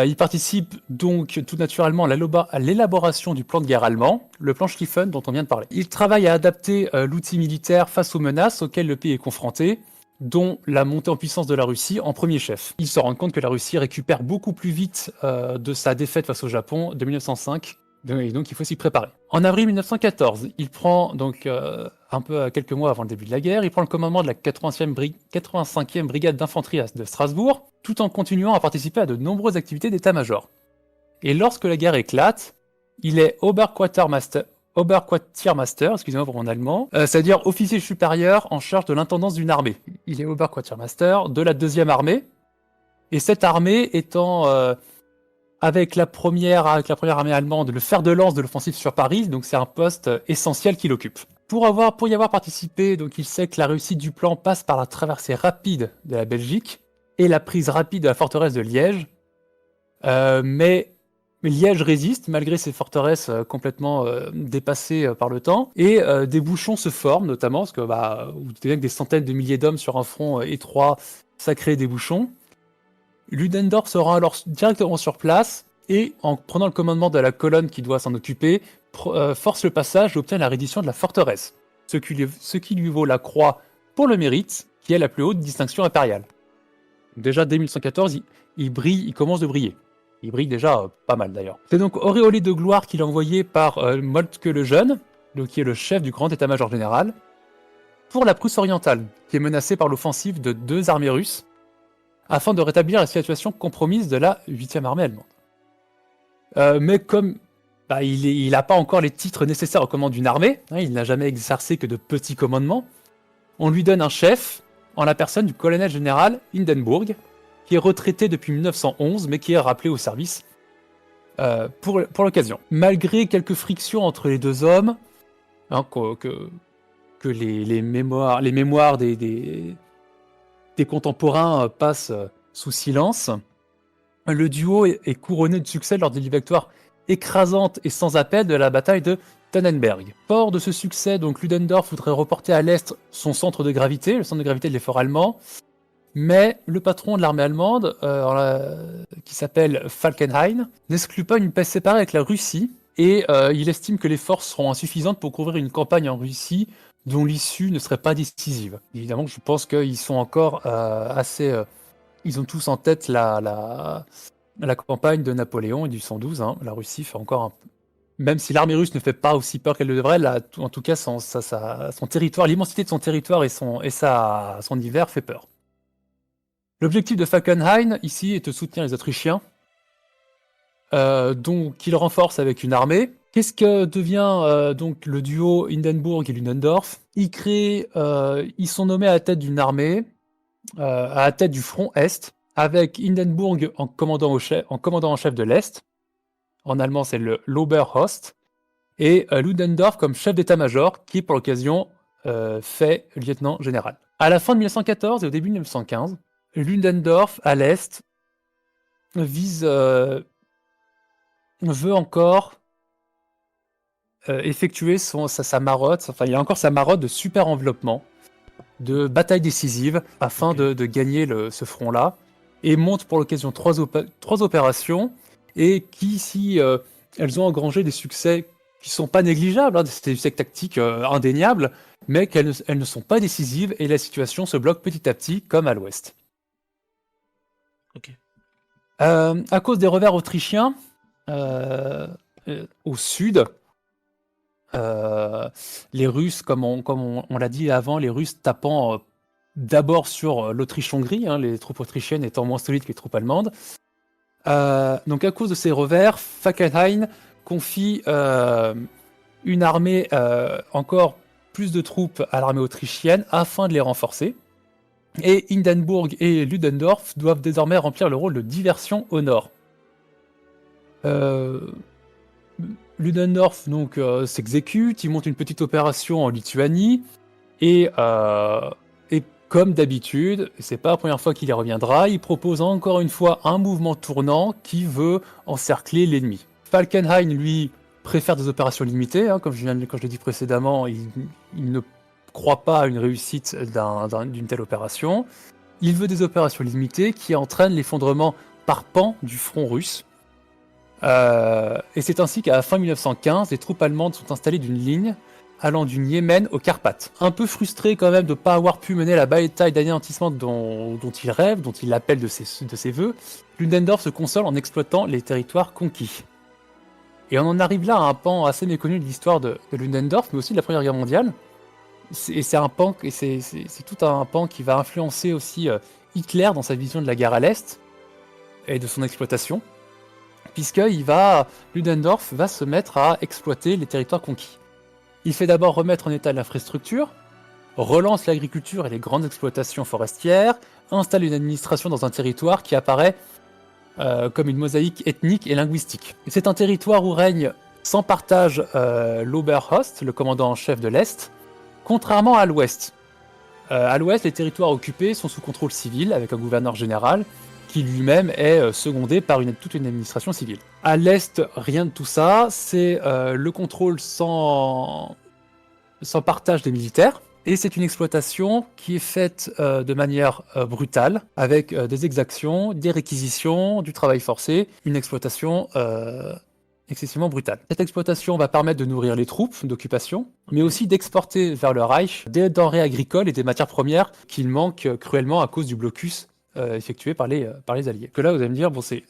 Speaker 3: Il participe donc tout naturellement à l'élaboration du plan de guerre allemand, le plan Schlieffen dont on vient de parler. Il travaille à adapter l'outil militaire face aux menaces auxquelles le pays est confronté, dont la montée en puissance de la Russie en premier chef. Il se rend compte que la Russie récupère beaucoup plus vite de sa défaite face au Japon de 1905, et donc il faut s'y préparer. En avril 1914, il prend donc un peu quelques mois avant le début de la guerre, il prend le commandement de la 85e brigade d'infanterie de Strasbourg, tout en continuant à participer à de nombreuses activités d'état-major. Et lorsque la guerre éclate, il est Oberquartiermaster, excusez-moi pour mon allemand, c'est-à-dire officier supérieur en charge de l'intendance d'une armée. Il est Oberquartiermaster de la 2e armée, et cette armée étant avec la première armée allemande le fer de lance de l'offensive sur Paris, donc c'est un poste essentiel qu'il occupe. Pour y avoir participé, donc il sait que la réussite du plan passe par la traversée rapide de la Belgique et la prise rapide de la forteresse de Liège, mais Liège résiste malgré ces forteresses complètement dépassées par le temps, et des bouchons se forment notamment, parce que vous doutez bien que des centaines de milliers d'hommes sur un front étroit, ça crée des bouchons. Ludendorff se rend alors directement sur place et, en prenant le commandement de la colonne qui doit s'en occuper, force le passage et obtient la reddition de la forteresse, ce qui lui vaut la croix pour le mérite, qui est la plus haute distinction impériale. Donc déjà, dès 1914, il commence de briller. Il brille déjà pas mal d'ailleurs. C'est donc auréolé de gloire qu'il est envoyé par Moltke le Jeune, qui est le chef du grand état-major général, pour la Prusse orientale, qui est menacée par l'offensive de 2 armées russes, afin de rétablir la situation compromise de la 8e armée allemande. Mais comme il n'a pas encore les titres nécessaires au commandement d'une armée, il n'a jamais exercé que de petits commandements, on lui donne un chef, en la personne du colonel général Hindenburg, qui est retraité depuis 1911, mais qui est rappelé au service pour l'occasion. Malgré quelques frictions entre les deux hommes, que les mémoires des contemporains passent sous silence, le duo est couronné de succès lors d'une victoire écrasante et sans appel de la bataille de Tannenberg. Fort de ce succès, donc Ludendorff voudrait reporter à l'est son centre de gravité, le centre de gravité de l'effort allemand, mais le patron de l'armée allemande, qui s'appelle Falkenhayn, n'exclut pas une paix séparée avec la Russie, et il estime que les forces seront insuffisantes pour couvrir une campagne en Russie dont l'issue ne serait pas décisive. Évidemment, je pense qu'ils sont encore assez... ils ont tous en tête la campagne de Napoléon et du 112. La Russie fait encore un peu... Même si l'armée russe ne fait pas aussi peur qu'elle le devrait, en tout cas, son territoire, l'immensité de son territoire et son hiver fait peur. L'objectif de Falkenhayn, ici, est de soutenir les Autrichiens, donc il renforce avec une armée. Qu'est-ce que devient donc le duo Hindenburg et Ludendorff? Ils sont nommés à la tête d'une armée, à la tête du front Est, avec Hindenburg en commandant en chef de l'Est. En allemand, c'est le l'Oberhost, et Ludendorff comme chef d'état-major, qui pour l'occasion fait lieutenant général. À la fin de 1914 et au début de 1915, Ludendorff à l'Est veut encore effectuer sa marotte, enfin il y a encore sa marotte de super enveloppement, de bataille décisive, afin de gagner ce front-là, et monte pour l'occasion trois opérations, et qui, si elles ont engrangé des succès qui sont pas négligeables, hein, c'est des succès tactiques indéniables, mais qu'elles ne sont pas décisives et la situation se bloque petit à petit, comme à l'ouest.
Speaker 1: Ok.
Speaker 3: À cause des revers autrichiens, au sud, les Russes, comme on l'a dit avant, les Russes tapant d'abord sur l'Autriche-Hongrie, hein, les troupes autrichiennes étant moins solides que les troupes allemandes. Donc à cause de ces revers, Falkenhayn confie une armée, encore plus de troupes à l'armée autrichienne afin de les renforcer. Et Hindenburg et Ludendorff doivent désormais remplir le rôle de diversion au nord. Ludendorff donc s'exécute, il monte une petite opération en Lituanie et comme d'habitude, c'est pas la première fois qu'il y reviendra, il propose encore une fois un mouvement tournant qui veut encercler l'ennemi. Falkenhayn, lui, préfère des opérations limitées, hein, comme je l'ai dit précédemment, il ne croit pas à une réussite d'une telle opération. Il veut des opérations limitées qui entraînent l'effondrement par pan du front russe. Et c'est ainsi qu'à la fin 1915, les troupes allemandes sont installées d'une ligne allant du Yémen aux Carpates. Un peu frustré quand même de ne pas avoir pu mener la bataille d'anéantissement dont il rêve, dont il l'appelle de ses voeux, Ludendorff se console en exploitant les territoires conquis. Et on en arrive là à un pan assez méconnu de l'histoire de Ludendorff, mais aussi de la Première Guerre mondiale. C'est tout un pan qui va influencer aussi Hitler dans sa vision de la guerre à l'Est et de son exploitation, puisque Ludendorff va se mettre à exploiter les territoires conquis. Il fait d'abord remettre en état l'infrastructure, relance l'agriculture et les grandes exploitations forestières, installe une administration dans un territoire qui apparaît comme une mosaïque ethnique et linguistique. Et c'est un territoire où règne sans partage l'Oberhost, le commandant en chef de l'Est, contrairement à l'Ouest. À l'Ouest, les territoires occupés sont sous contrôle civil, avec un gouverneur général, qui lui-même est secondé par toute une administration civile. À l'Est, rien de tout ça, c'est le contrôle sans partage des militaires, et c'est une exploitation qui est faite de manière brutale, avec des exactions, des réquisitions, du travail forcé, une exploitation excessivement brutale. Cette exploitation va permettre de nourrir les troupes d'occupation, mais aussi d'exporter vers le Reich des denrées agricoles et des matières premières qu'il manque cruellement à cause du blocus effectué par les Alliés. Que là, vous allez me dire, bon, c'est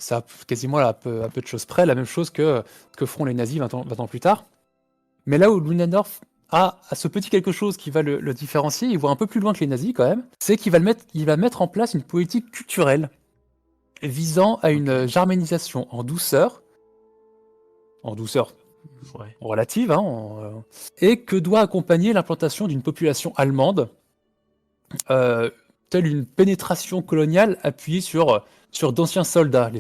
Speaker 3: quasiment à peu de choses près, la même chose que feront les nazis 20 ans plus tard. Mais là où Ludendorff a ce petit quelque chose qui va le différencier, il voit un peu plus loin que les nazis quand même, c'est qu'il va mettre en place une politique culturelle visant à une germanisation en douceur
Speaker 1: Ouais.
Speaker 3: relative, hein, et que doit accompagner l'implantation d'une population allemande, telle une pénétration coloniale appuyée sur d'anciens soldats.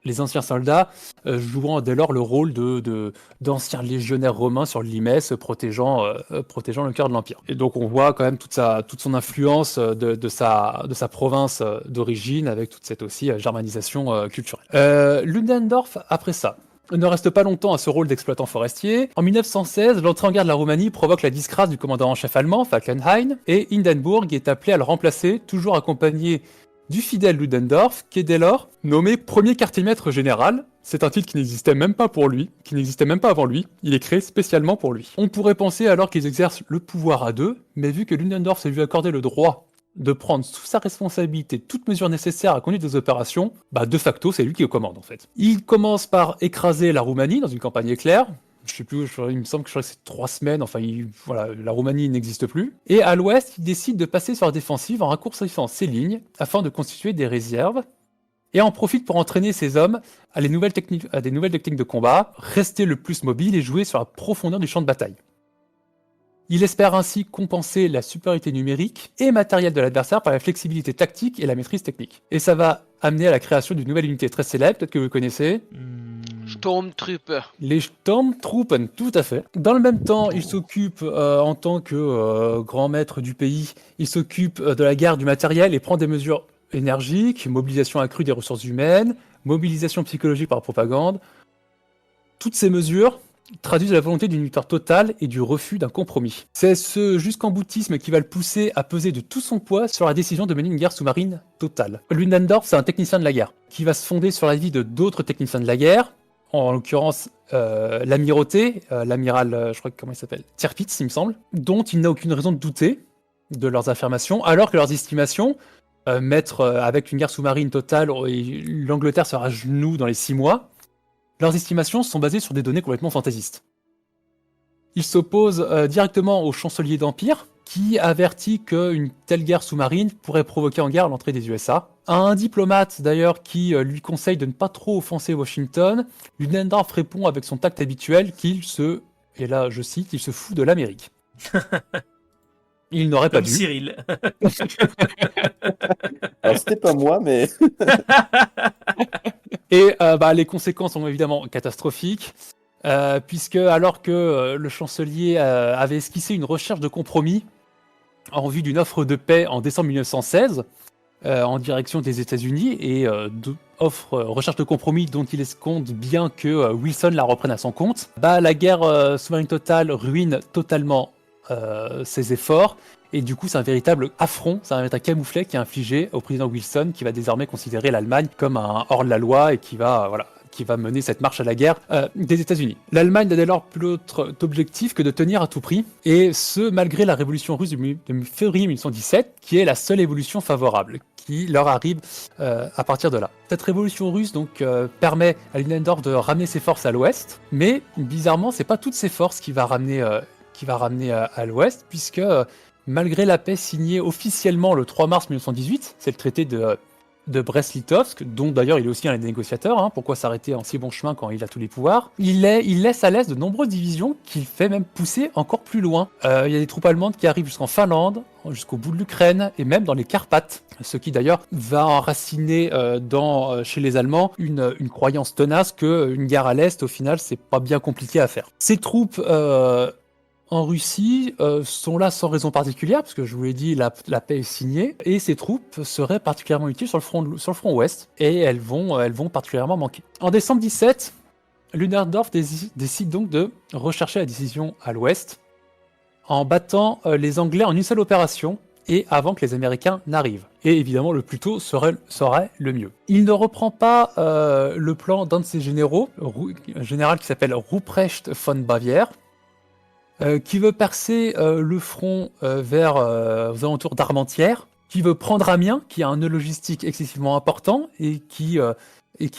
Speaker 3: Les anciens soldats jouant dès lors le rôle d'anciens légionnaires romains sur Limès, protégeant le cœur de l'Empire. Et donc on voit quand même toute son influence de sa province d'origine, avec toute cette aussi germanisation culturelle. Ludendorff, après ça, ne reste pas longtemps à ce rôle d'exploitant forestier. En 1916, l'entrée en guerre de la Roumanie provoque la disgrâce du commandant en chef allemand, Falkenhayn, et Hindenburg est appelé à le remplacer, toujours accompagné du fidèle Ludendorff, qui est dès lors nommé premier quartier-maître général. C'est un titre qui n'existait même pas avant lui, il est créé spécialement pour lui. On pourrait penser alors qu'ils exercent le pouvoir à deux, mais vu que Ludendorff s'est vu accorder le droit de prendre sous sa responsabilité toutes mesures nécessaires à conduire des opérations, de facto, c'est lui qui commande en fait. Il commence par écraser la Roumanie dans une campagne éclair. Je sais plus, il me semble que c'est 3 semaines, la Roumanie n'existe plus. Et à l'ouest, il décide de passer sur la défensive en raccourcissant ses lignes afin de constituer des réserves, et en profite pour entraîner ses hommes à des nouvelles techniques de combat, rester le plus mobile et jouer sur la profondeur du champ de bataille. Il espère ainsi compenser la supériorité numérique et matérielle de l'adversaire par la flexibilité tactique et la maîtrise technique. Et ça va amener à la création d'une nouvelle unité très célèbre, peut-être que vous connaissez.
Speaker 2: Stormtrooper.
Speaker 3: Les Sturmtruppen, tout à fait. Dans le même temps, il s'occupe, en tant que grand maître du pays, il s'occupe de la guerre du matériel et prend des mesures énergiques, mobilisation accrue des ressources humaines, mobilisation psychologique par la propagande. Toutes ces mesures traduisent la volonté d'une victoire totale et du refus d'un compromis. C'est ce jusqu'en boutisme qui va le pousser à peser de tout son poids sur la décision de mener une guerre sous-marine totale. Ludendorff, c'est un technicien de la guerre, qui va se fonder sur l'avis de d'autres techniciens de la guerre, en l'occurrence l'amirauté, l'amiral, je crois comment il s'appelle, Tirpitz, il me semble, dont il n'a aucune raison de douter de leurs affirmations, alors que leurs estimations mettre avec une guerre sous-marine totale, l'Angleterre sera à genoux dans les 6 mois. Leurs estimations sont basées sur des données complètement fantaisistes. Ils s'opposent directement au chancelier d'Empire, qui avertit qu'une telle guerre sous-marine pourrait provoquer en guerre l'entrée des USA. Un diplomate d'ailleurs qui lui conseille de ne pas trop offenser Washington, Ludendorff répond avec son tact habituel qu'il se, et là je cite, il se fout de l'Amérique. Il n'aurait pas
Speaker 1: Comme
Speaker 3: dû.
Speaker 1: Cyril.
Speaker 6: Alors, c'était pas moi, mais.
Speaker 3: Et les conséquences sont évidemment catastrophiques, puisque alors que le chancelier avait esquissé une recherche de compromis en vue d'une offre de paix en décembre 1916 en direction des États-Unis, et recherche de compromis dont il escompte bien que Wilson la reprenne à son compte, la guerre sous-marine totale ruine totalement ses efforts, et du coup c'est un véritable affront, c'est un véritable camouflet qui est infligé au président Wilson, qui va désormais considérer l'Allemagne comme un hors-la-loi et qui va mener cette marche à la guerre des États-Unis. L'Allemagne n'a dès lors plus d'autre objectif que de tenir à tout prix, et ce malgré la révolution russe de février 1917, qui est la seule évolution favorable qui leur arrive à partir de là. Cette révolution russe donc permet à Ludendorff de ramener ses forces à l'ouest, mais bizarrement c'est pas toutes ses forces qui va ramener à l'ouest, puisque malgré la paix signée officiellement le 3 mars 1918, c'est le traité de Brest-Litovsk, dont d'ailleurs il est aussi un des négociateurs, hein, pourquoi s'arrêter en si bon chemin quand il a tous les pouvoirs, il laisse à l'est de nombreuses divisions qu'il fait même pousser encore plus loin. Il y a des troupes allemandes qui arrivent jusqu'en Finlande, jusqu'au bout de l'Ukraine, et même dans les Carpates, ce qui d'ailleurs va enraciner chez les Allemands une croyance tenace qu'une guerre à l'est, au final, c'est pas bien compliqué à faire. Ces troupes en Russie sont là sans raison particulière, parce que je vous l'ai dit, la paix est signée, et ces troupes seraient particulièrement utiles sur le front ouest, et elles vont particulièrement manquer. En décembre 17, Ludendorff décide donc de rechercher la décision à l'ouest, en battant les Anglais en une seule opération, et avant que les Américains n'arrivent. Et évidemment, le plus tôt serait le mieux. Il ne reprend pas le plan d'un de ses généraux, un général qui s'appelle Ruprecht von Bavière, qui veut percer le front vers aux alentours d'Armentières, qui veut prendre Amiens, qui a un nœud logistique excessivement important et qui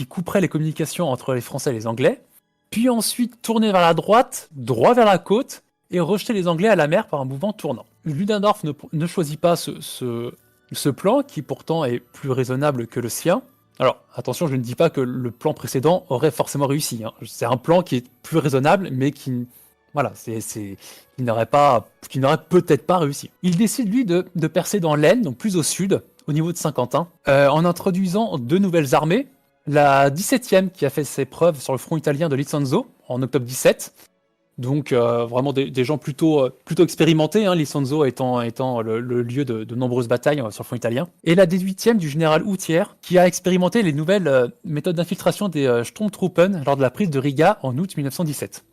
Speaker 3: couperait les communications entre les Français et les Anglais, puis ensuite tourner vers la droite, droit vers la côte, et rejeter les Anglais à la mer par un mouvement tournant. Ludendorff ne choisit pas ce plan, qui pourtant est plus raisonnable que le sien. Alors, attention, je ne dis pas que le plan précédent aurait forcément réussi, hein. C'est un plan qui est plus raisonnable, mais qui n'aurait peut-être pas réussi. Il décide, lui, de percer dans l'Aisne, donc plus au sud, au niveau de Saint-Quentin, en introduisant 2 nouvelles armées. La 17e, qui a fait ses preuves sur le front italien de Licenzo, en octobre 17. Donc, vraiment des gens plutôt expérimentés, hein, Licenzo étant le lieu de nombreuses batailles sur le front italien. Et la 18e du général Houtière, qui a expérimenté les nouvelles méthodes d'infiltration des Sturmtruppen lors de la prise de Riga en août 1917.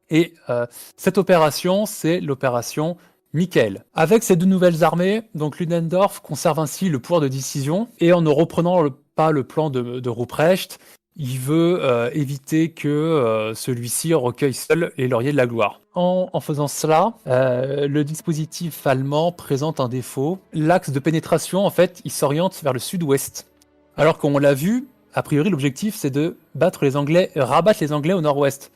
Speaker 3: Et cette opération, c'est l'opération Michael. Avec ces 2 nouvelles armées, donc Ludendorff conserve ainsi le pouvoir de décision, et en ne reprenant pas le plan de Ruprecht, il veut éviter que celui-ci recueille seul les lauriers de la gloire. En faisant cela, le dispositif allemand présente un défaut. L'axe de pénétration, en fait, il s'oriente vers le sud-ouest. Alors qu'on l'a vu, a priori, l'objectif, c'est de rabattre les Anglais au nord-ouest.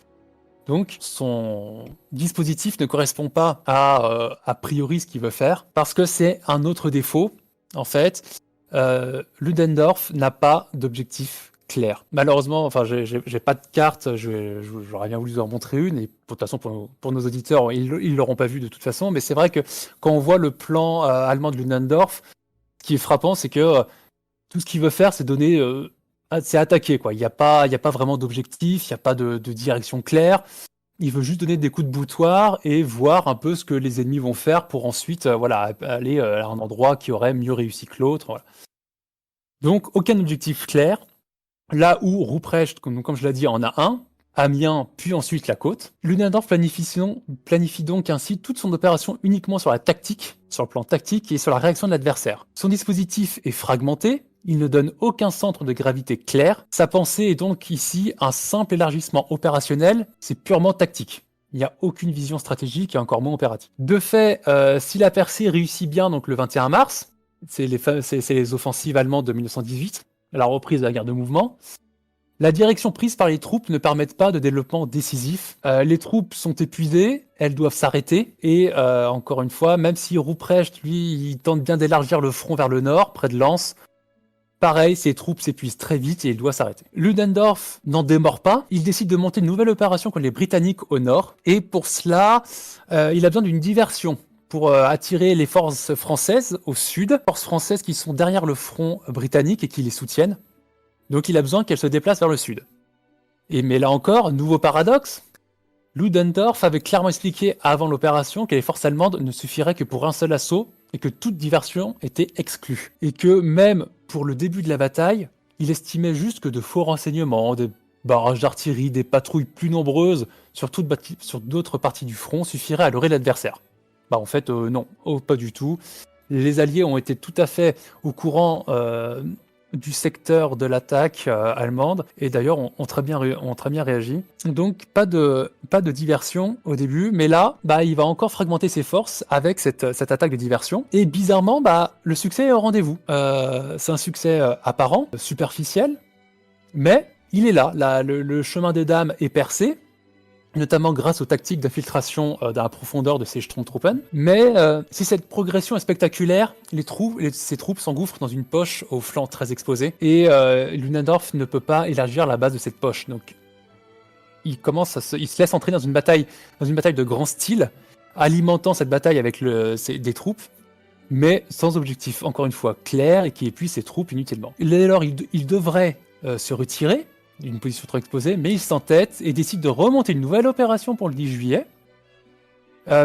Speaker 3: Donc, son dispositif ne correspond pas à priori ce qu'il veut faire, parce que c'est un autre défaut. En fait, Ludendorff n'a pas d'objectif clair. Malheureusement, enfin, j'ai pas de carte, j'aurais bien voulu vous en montrer une, et de toute façon, pour nos auditeurs, ils l'auront pas vu de toute façon, mais c'est vrai que quand on voit le plan allemand de Ludendorff, ce qui est frappant, c'est que tout ce qu'il veut faire, c'est donner... c'est attaquer, quoi. Il n'y a pas vraiment d'objectif, il n'y a pas de direction claire. Il veut juste donner des coups de boutoir et voir un peu ce que les ennemis vont faire pour ensuite aller à un endroit qui aurait mieux réussi que l'autre. Voilà. Donc, aucun objectif clair. Là où Ruprecht, comme je l'ai dit, en a un, Amiens, puis ensuite la côte. Ludendorff planifie donc ainsi toute son opération uniquement sur la tactique, sur le plan tactique et sur la réaction de l'adversaire. Son dispositif est fragmenté, il ne donne aucun centre de gravité clair. Sa pensée est donc ici un simple élargissement opérationnel, c'est purement tactique. Il n'y a aucune vision stratégique et encore moins opérative. De fait, si la percée réussit bien donc le 21 mars, c'est les offensives allemandes de 1918, la reprise de la guerre de mouvement, la direction prise par les troupes ne permet pas de développement décisif. Les troupes sont épuisées, elles doivent s'arrêter. Et encore une fois, même si Ruprecht, lui, il tente bien d'élargir le front vers le nord, près de Lens, pareil, ses troupes s'épuisent très vite et il doit s'arrêter. Ludendorff n'en démord pas. Il décide de monter une nouvelle opération contre les Britanniques au nord. Et pour cela, il a besoin d'une diversion pour attirer les forces françaises au sud. Forces françaises qui sont derrière le front britannique et qui les soutiennent. Donc il a besoin qu'elle se déplace vers le sud. Mais là encore, nouveau paradoxe, Ludendorff avait clairement expliqué avant l'opération que les forces allemandes ne suffiraient que pour un seul assaut et que toute diversion était exclue. Et que même pour le début de la bataille, il estimait juste que de faux renseignements, des barrages d'artillerie, des patrouilles plus nombreuses sur d'autres parties du front suffiraient à leurrer l'adversaire. En fait, non, pas du tout. Les Alliés ont été tout à fait au courant du secteur de l'attaque allemande et d'ailleurs ont très bien réagi. Donc pas de diversion au début, mais là il va encore fragmenter ses forces avec cette attaque de diversion et bizarrement le succès est au rendez-vous. C'est un succès apparent, superficiel, mais il est là. Le chemin des dames est percé, notamment grâce aux tactiques d'infiltration dans la profondeur de ces Sturmtruppen. Mais si cette progression est spectaculaire, ces troupes s'engouffrent dans une poche au flanc très exposé, et Ludendorff ne peut pas élargir la base de cette poche. Donc il se laisse entrer dans une bataille de grand style, alimentant cette bataille avec des troupes, mais sans objectif, encore une fois, clair, et qui épuise ses troupes inutilement. Dès lors, il devrait se retirer d'une position trop exposée, mais il s'entête et décide de remonter une nouvelle opération pour le 10 juillet.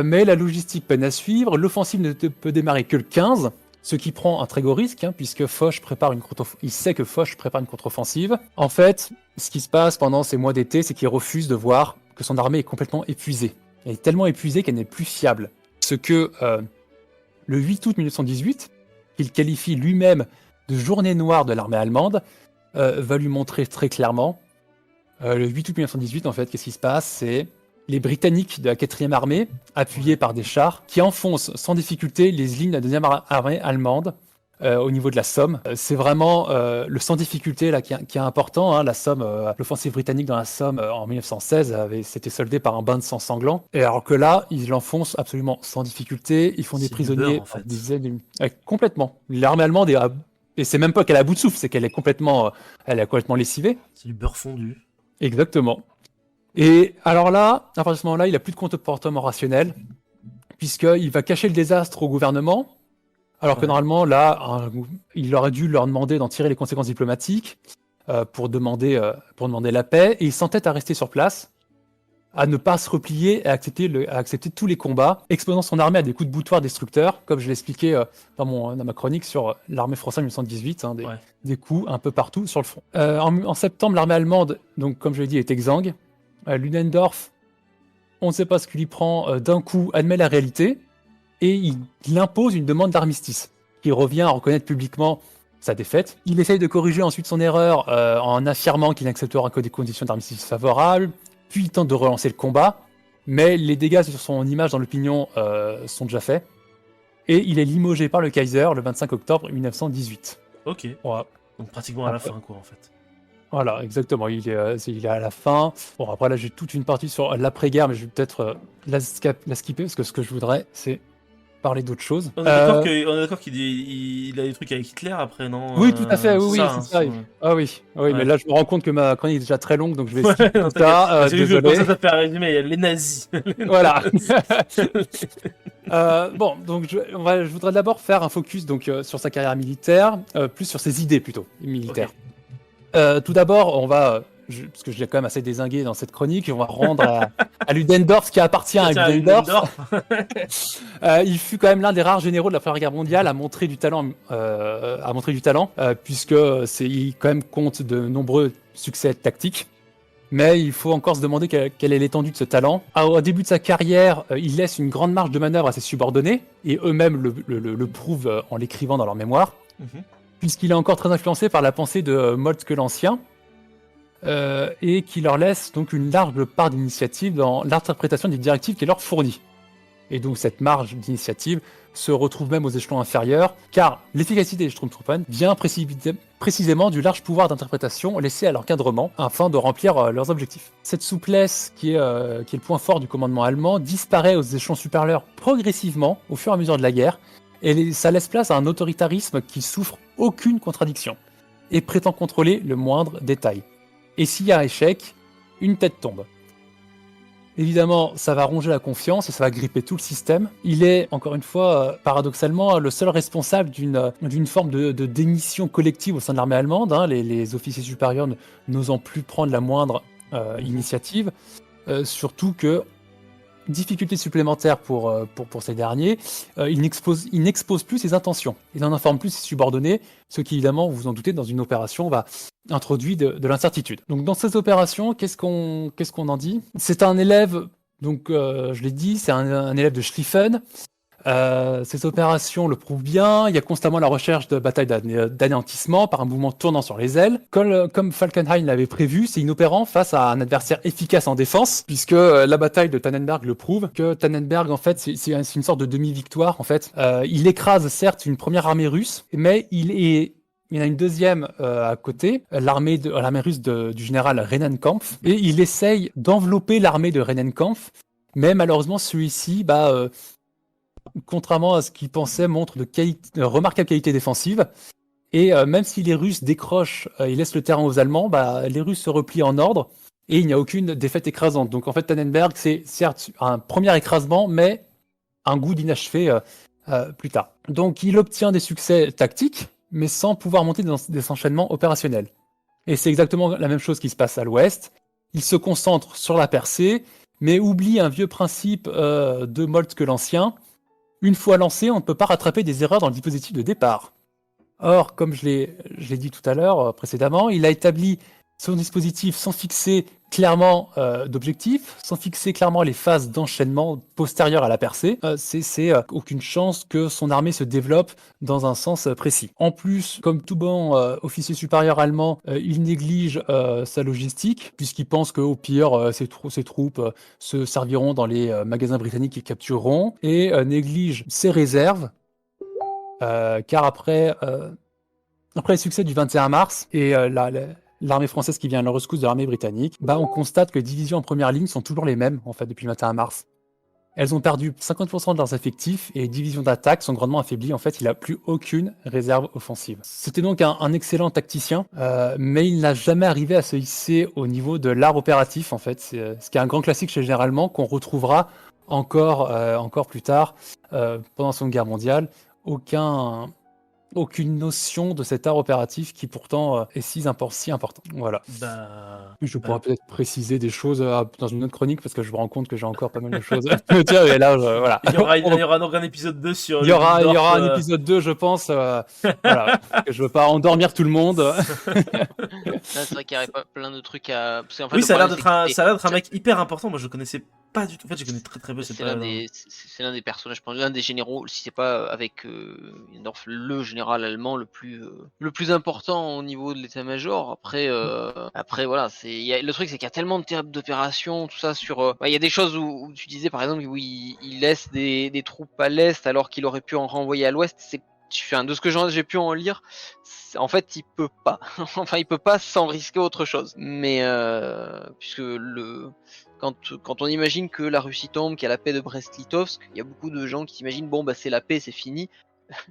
Speaker 3: Mais la logistique peine à suivre, l'offensive ne peut démarrer que le 15, ce qui prend un très gros risque, puisque Foch il sait que Foch prépare une contre-offensive. En fait, ce qui se passe pendant ces mois d'été, c'est qu'il refuse de voir que son armée est complètement épuisée. Elle est tellement épuisée qu'elle n'est plus fiable. Ce que, le 8 août 1918, qu'il qualifie lui-même de journée noire de l'armée allemande, va lui montrer très clairement. Le 8 août 1918, en fait, qu'est-ce qui se passe? C'est les Britanniques de la 4e armée, appuyés par des chars, qui enfoncent sans difficulté les lignes de la 2e armée allemande au niveau de la Somme. C'est vraiment le sans difficulté là, qui est important. La Somme, l'offensive britannique dans la Somme en 1916 s'était soldée par un bain de sang sanglant. Et alors que là, ils l'enfoncent absolument sans difficulté. Ils font des prisonniers.
Speaker 1: En fait.
Speaker 3: Complètement. L'armée allemande est et c'est même pas qu'elle est à bout de souffle, c'est qu'elle est complètement lessivée.
Speaker 1: C'est du beurre fondu.
Speaker 3: Exactement. Et alors là, à partir de ce moment-là, il a plus de comportement rationnel, puisqu'il va cacher le désastre au gouvernement, alors que normalement, là, il aurait dû leur demander d'en tirer les conséquences diplomatiques pour demander la paix, et il s'entête à rester sur place, à ne pas se replier et à accepter tous les combats, exposant son armée à des coups de boutoir destructeurs, comme je l'ai expliqué dans ma chronique sur l'armée française en 1918, des coups un peu partout sur le front. En septembre, l'armée allemande, donc comme je l'ai dit, est exsangue. Ludendorff, on ne sait pas ce qui lui prend, d'un coup admet la réalité, et il impose une demande d'armistice, qui revient à reconnaître publiquement sa défaite. Il essaye de corriger ensuite son erreur en affirmant qu'il n'acceptera que des conditions d'armistice favorables, puis il tente de relancer le combat, mais les dégâts sur son image dans l'opinion sont déjà faits, et il est limogé par le Kaiser le 25 octobre 1918.
Speaker 1: Ok.
Speaker 3: Voilà.
Speaker 1: Donc pratiquement à la fin, quoi, en fait.
Speaker 3: Voilà, exactement, il est à la fin. Bon, après là, j'ai toute une partie sur l'après-guerre, mais je vais peut-être la skipper, parce que ce que je voudrais, c'est parler d'autres choses.
Speaker 1: On est d'accord qu'il a des trucs avec Hitler après, non?
Speaker 3: Oui, tout à fait, oui, c'est ça. Ah oui,
Speaker 1: Ouais.
Speaker 3: mais là, je me rends compte que ma chronique est déjà très longue, donc je vais skipper tout ça.
Speaker 1: Désolé.
Speaker 3: Désolé.
Speaker 1: Ça fait un résumé, il y a les nazis.
Speaker 3: Voilà. Bon, donc je voudrais d'abord faire un focus donc, sur sa carrière militaire, plus sur ses idées plutôt, militaires.
Speaker 1: Okay.
Speaker 3: Tout d'abord, on va, parce que je l'ai quand même assez dézingué dans cette chronique, on va rendre à Ludendorff ce qui appartient à Ludendorff. Il fut quand même l'un des rares généraux de la Première Guerre mondiale à montrer du talent, puisque il quand même compte de nombreux succès tactiques. Mais il faut encore se demander quelle est l'étendue de ce talent. Au début de sa carrière, il laisse une grande marge de manœuvre à ses subordonnés, et eux-mêmes le prouvent en l'écrivant dans leur mémoire, puisqu'il est encore très influencé par la pensée de Moltke l'Ancien, et qui leur laisse donc une large part d'initiative dans l'interprétation des directives qu'il leur fournit. Et donc cette marge d'initiative se retrouve même aux échelons inférieurs, car l'efficacité des Sturmtruppen vient précisément du large pouvoir d'interprétation laissé à l'encadrement afin de remplir leurs objectifs. Cette souplesse, qui est le point fort du commandement allemand, disparaît aux échelons supérieurs progressivement au fur et à mesure de la guerre, et ça laisse place à un autoritarisme qui souffre aucune contradiction, et prétend contrôler le moindre détail. Et s'il y a échec, une tête tombe. Évidemment, ça va ronger la confiance et ça va gripper tout le système. Il est, encore une fois, paradoxalement, le seul responsable d'une forme de démission collective au sein de l'armée allemande, hein, les officiers supérieurs n'osant plus prendre la moindre initiative. Surtout que, difficulté supplémentaire pour ces derniers, il n'expose plus ses intentions. Il n'en informe plus ses subordonnés, ce qui, évidemment, vous vous en doutez, dans une opération va introduire de l'incertitude. Donc dans ces opérations, qu'est-ce qu'on en dit ? C'est un élève, donc je l'ai dit, c'est un élève de Schlieffen. Ces opérations le prouvent bien. Il y a constamment la recherche de batailles d'anéantissement par un mouvement tournant sur les ailes. Comme Falkenhayn l'avait prévu, c'est inopérant face à un adversaire efficace en défense, puisque la bataille de Tannenberg le prouve, que Tannenberg, en fait, c'est une sorte de demi-victoire, en fait. Il écrase, certes, une première armée russe, mais il y en a une deuxième à côté, l'armée russe du général Rennenkampf, et il essaye d'envelopper l'armée de Rennenkampf, mais malheureusement, celui-ci, contrairement à ce qu'il pensait, montre de remarquables qualités défensives. Et même si les Russes décrochent et laissent le terrain aux Allemands, les Russes se replient en ordre et il n'y a aucune défaite écrasante. Donc en fait, Tannenberg, c'est certes un premier écrasement, mais un goût d'inachevé plus tard. Donc il obtient des succès tactiques, mais sans pouvoir monter dans des enchaînements opérationnels. Et c'est exactement la même chose qui se passe à l'ouest. Il se concentre sur la percée, mais oublie un vieux principe de Moltke l'Ancien. Une fois lancé, on ne peut pas rattraper des erreurs dans le dispositif de départ. Or, comme je l'ai dit tout à l'heure précédemment, il a établi son dispositif sans fixer clairement d'objectifs, sans fixer clairement les phases d'enchaînement postérieures à la percée. C'est aucune chance que son armée se développe dans un sens précis. En plus, comme tout bon officier supérieur allemand, il néglige sa logistique, puisqu'il pense qu'au pire, ses troupes se serviront dans les magasins britanniques qu'ils captureront, et néglige ses réserves, car après le succès du 21 mars et l'armée française qui vient à la rescousse de l'armée britannique, on constate que les divisions en première ligne sont toujours les mêmes, en fait, depuis le 21 mars. Elles ont perdu 50% de leurs effectifs et les divisions d'attaque sont grandement affaiblies. En fait, il n'a plus aucune réserve offensive. C'était donc un excellent tacticien, mais il n'a jamais arrivé à se hisser au niveau de l'art opératif, en fait. C'est ce qui est un grand classique chez le général allemand qu'on retrouvera encore plus tard, pendant la Seconde Guerre mondiale. Aucune notion de cet art opératif qui pourtant est si important. Voilà. Je pourrais peut-être préciser des choses dans une autre chronique parce que je me rends compte que j'ai encore pas mal de choses à me dire. Et là, voilà.
Speaker 1: Il y aura donc un épisode 2 sur.
Speaker 3: Il y aura un épisode 2, je pense. Voilà. Je veux pas endormir tout le monde.
Speaker 2: Là, c'est vrai qu'il y aurait pas plein de trucs à. Parce qu'en fait,
Speaker 1: oui, ça a l'air d'être un mec hyper important. Moi, je connaissais pas du tout. En fait, je connais très peu.
Speaker 2: C'est l'un des personnages, je pense, l'un des généraux, si c'est pas avec North, le général allemand le plus important au niveau de l'état-major. Après, voilà, le truc, c'est qu'il y a tellement de théâtres d'opération, tout ça sur. Il y a des choses où tu disais, par exemple, où il laisse des troupes à l'est alors qu'il aurait pu en renvoyer à l'ouest. De ce que j'ai pu en lire, en fait, il peut pas. Enfin, il peut pas sans risquer autre chose. Mais puisque quand on imagine que la Russie tombe, qu'il y a la paix de Brest-Litovsk, il y a beaucoup de gens qui s'imaginent c'est la paix, c'est fini.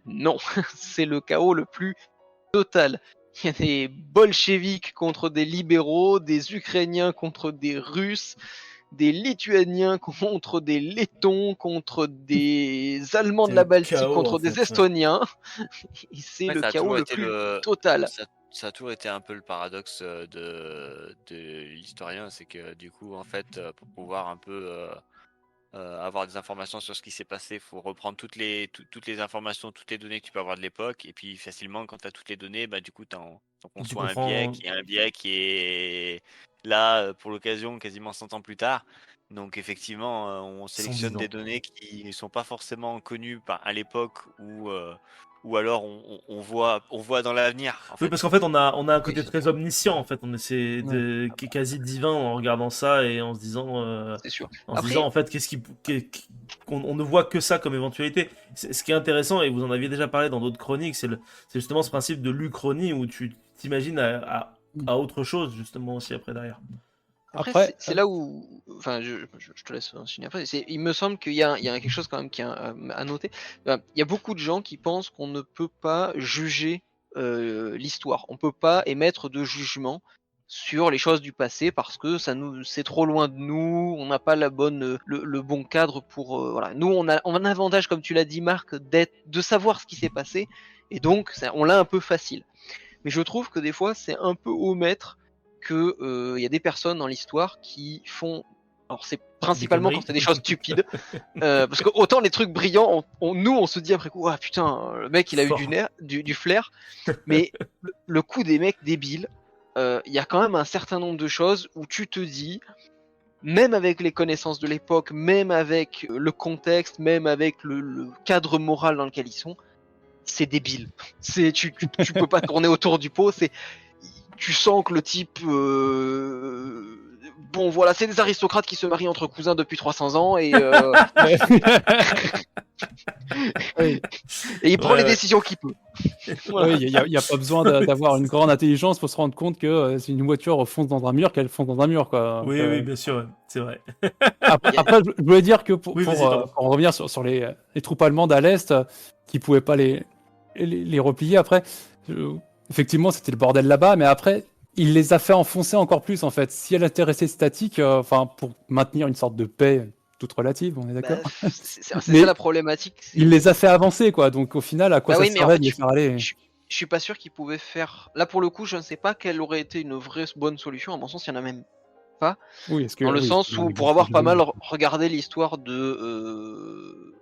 Speaker 2: Non, c'est le chaos le plus total. Il y a des bolcheviks contre des libéraux, des Ukrainiens contre des Russes, des Lituaniens contre des Lettons, contre des Allemands de la Baltique, contre des Estoniens. Et c'est le chaos le plus total.
Speaker 4: Ça a toujours été un peu le paradoxe de l'historien, c'est que du coup, en fait, pour pouvoir un peu avoir des informations sur ce qui s'est passé, il faut reprendre toutes les informations, toutes les données que tu peux avoir de l'époque, et puis facilement, quand tu as toutes les données, du coup, tu conçois un biais qui est là, pour l'occasion, quasiment 100 ans plus tard. Donc effectivement, on
Speaker 1: 110
Speaker 4: sélectionne
Speaker 1: ans.
Speaker 4: des données qui ne sont pas forcément connues à l'époque ou alors on voit dans l'avenir. En
Speaker 1: Oui,
Speaker 4: fait.
Speaker 1: parce qu'en fait, on a un côté
Speaker 2: Oui.
Speaker 1: très omniscient, en fait. On essaie qui est quasi divin en regardant ça et en se disant,
Speaker 2: C'est sûr.
Speaker 1: en se
Speaker 2: Après,
Speaker 1: disant en fait, on ne voit que ça comme éventualité. Ce qui est intéressant, et vous en aviez déjà parlé dans d'autres chroniques, c'est justement ce principe de l'Uchronie où tu t'imagines à autre chose, justement, aussi après derrière.
Speaker 3: Après,
Speaker 2: c'est là où, enfin, je te laisse enchaîner après. Il me semble qu'il y a quelque chose quand même qui est à noter. Il y a beaucoup de gens qui pensent qu'on ne peut pas juger l'histoire. On peut pas émettre de jugement sur les choses du passé parce que c'est trop loin de nous. On n'a pas le bon cadre pour, voilà. Nous, on a un avantage, comme tu l'as dit, Marc, de savoir ce qui s'est passé, et donc on l'a un peu facile. Mais je trouve que des fois, c'est un peu omettre que y a des personnes dans l'histoire qui font. Alors c'est principalement quand c'est des choses stupides, parce que autant les trucs brillants, nous on se dit après coup, ah putain, le mec il a eu du flair, mais le coup des mecs débiles, il y a quand même un certain nombre de choses où tu te dis, même avec les connaissances de l'époque, même avec le contexte, même avec le cadre moral dans lequel ils sont, c'est débile. Tu peux pas tourner autour du pot. Tu sens que le type, bon voilà, c'est des aristocrates qui se marient entre cousins depuis 300 ans et
Speaker 3: oui.
Speaker 2: et il prend les décisions qu'il peut.
Speaker 3: Voilà. Oui, il n'y a pas besoin d'avoir une grande intelligence pour se rendre compte que si une voiture fonce dans un mur, qu'elle fonce dans un mur, quoi.
Speaker 1: Oui,
Speaker 3: Donc,
Speaker 1: oui, bien sûr, ouais, c'est vrai.
Speaker 3: Après, je voulais dire que pour
Speaker 1: pardon.
Speaker 3: revenir sur les troupes allemandes à l'Est, qui pouvaient pas les replier après, effectivement, c'était le bordel là-bas, mais après, il les a fait enfoncer encore plus, en fait. Si elle était restée statique, pour maintenir une sorte de paix toute relative, on est d'accord.
Speaker 2: C'est ça la problématique.
Speaker 3: Il les a fait avancer, quoi. Donc au final, à quoi ça servait de les faire aller?
Speaker 2: Je suis pas sûr qu'ils pouvaient faire. Là, pour le coup, je ne sais pas quelle aurait été une vraie bonne solution. À mon sens, il y en a même pas.
Speaker 3: Oui,
Speaker 2: dans le sens où, pour avoir pas mal regardé l'histoire de.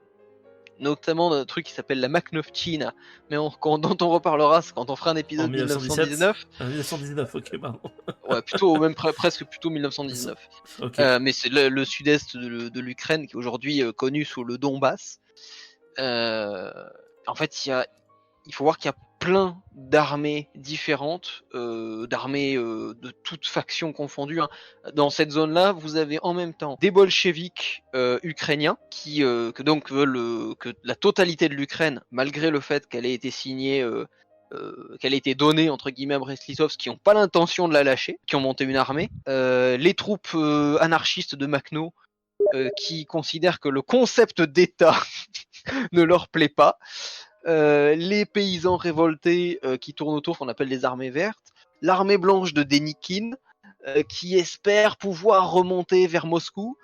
Speaker 2: Notamment d'un truc qui s'appelle la Maknovtchina, mais dont on reparlera quand on fera un épisode
Speaker 1: En 1919. 1919, ok, pardon.
Speaker 2: Ouais, plutôt, même presque plutôt 1919.
Speaker 1: Okay.
Speaker 2: Mais c'est le sud-est de l'Ukraine qui est aujourd'hui connu sous le Donbass. En fait, il faut voir qu'il y a plein d'armées différentes, d'armées de toutes factions confondues. Hein. Dans cette zone-là, vous avez en même temps des bolcheviks ukrainiens qui que donc veulent que la totalité de l'Ukraine, malgré le fait qu'elle ait été signée, qu'elle ait été donnée entre guillemets à Brest-Litovsk, qui n'ont pas l'intention de la lâcher, qui ont monté une armée. Les troupes anarchistes de Makhno, qui considèrent que le concept d'État ne leur plaît pas. Les paysans révoltés qui tournent autour, qu'on appelle les armées vertes, l'armée blanche de Denikin, qui espère pouvoir remonter vers Moscou,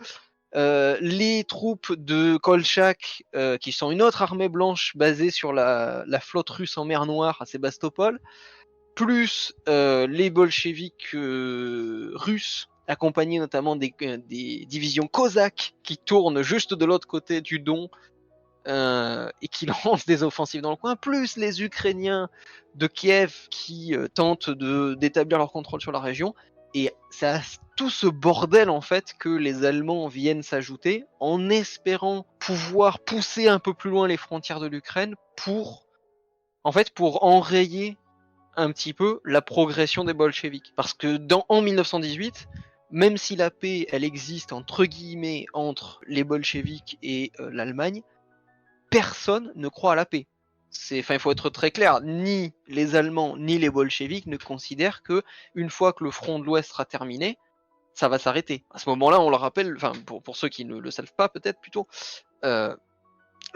Speaker 2: les troupes de Kolchak, qui sont une autre armée blanche basée sur la flotte russe en mer Noire à Sébastopol, plus les bolcheviks russes, accompagnés notamment des divisions cosaques qui tournent juste de l'autre côté du Don, et qui lancent des offensives dans le coin, plus les Ukrainiens de Kiev qui tentent d'établir leur contrôle sur la région. Et ça, tout ce bordel en fait que les Allemands viennent s'ajouter en espérant pouvoir pousser un peu plus loin les frontières de l'Ukraine pour enrayer un petit peu la progression des bolcheviks. Parce que en 1918, même si la paix elle existe entre guillemets entre les bolcheviks et l'Allemagne, personne ne croit à la paix. Il faut être très clair, ni les Allemands ni les bolcheviks ne considèrent que une fois que le front de l'Ouest sera terminé, ça va s'arrêter. À ce moment-là, on le rappelle, pour ceux qui ne le savent pas peut-être plutôt, le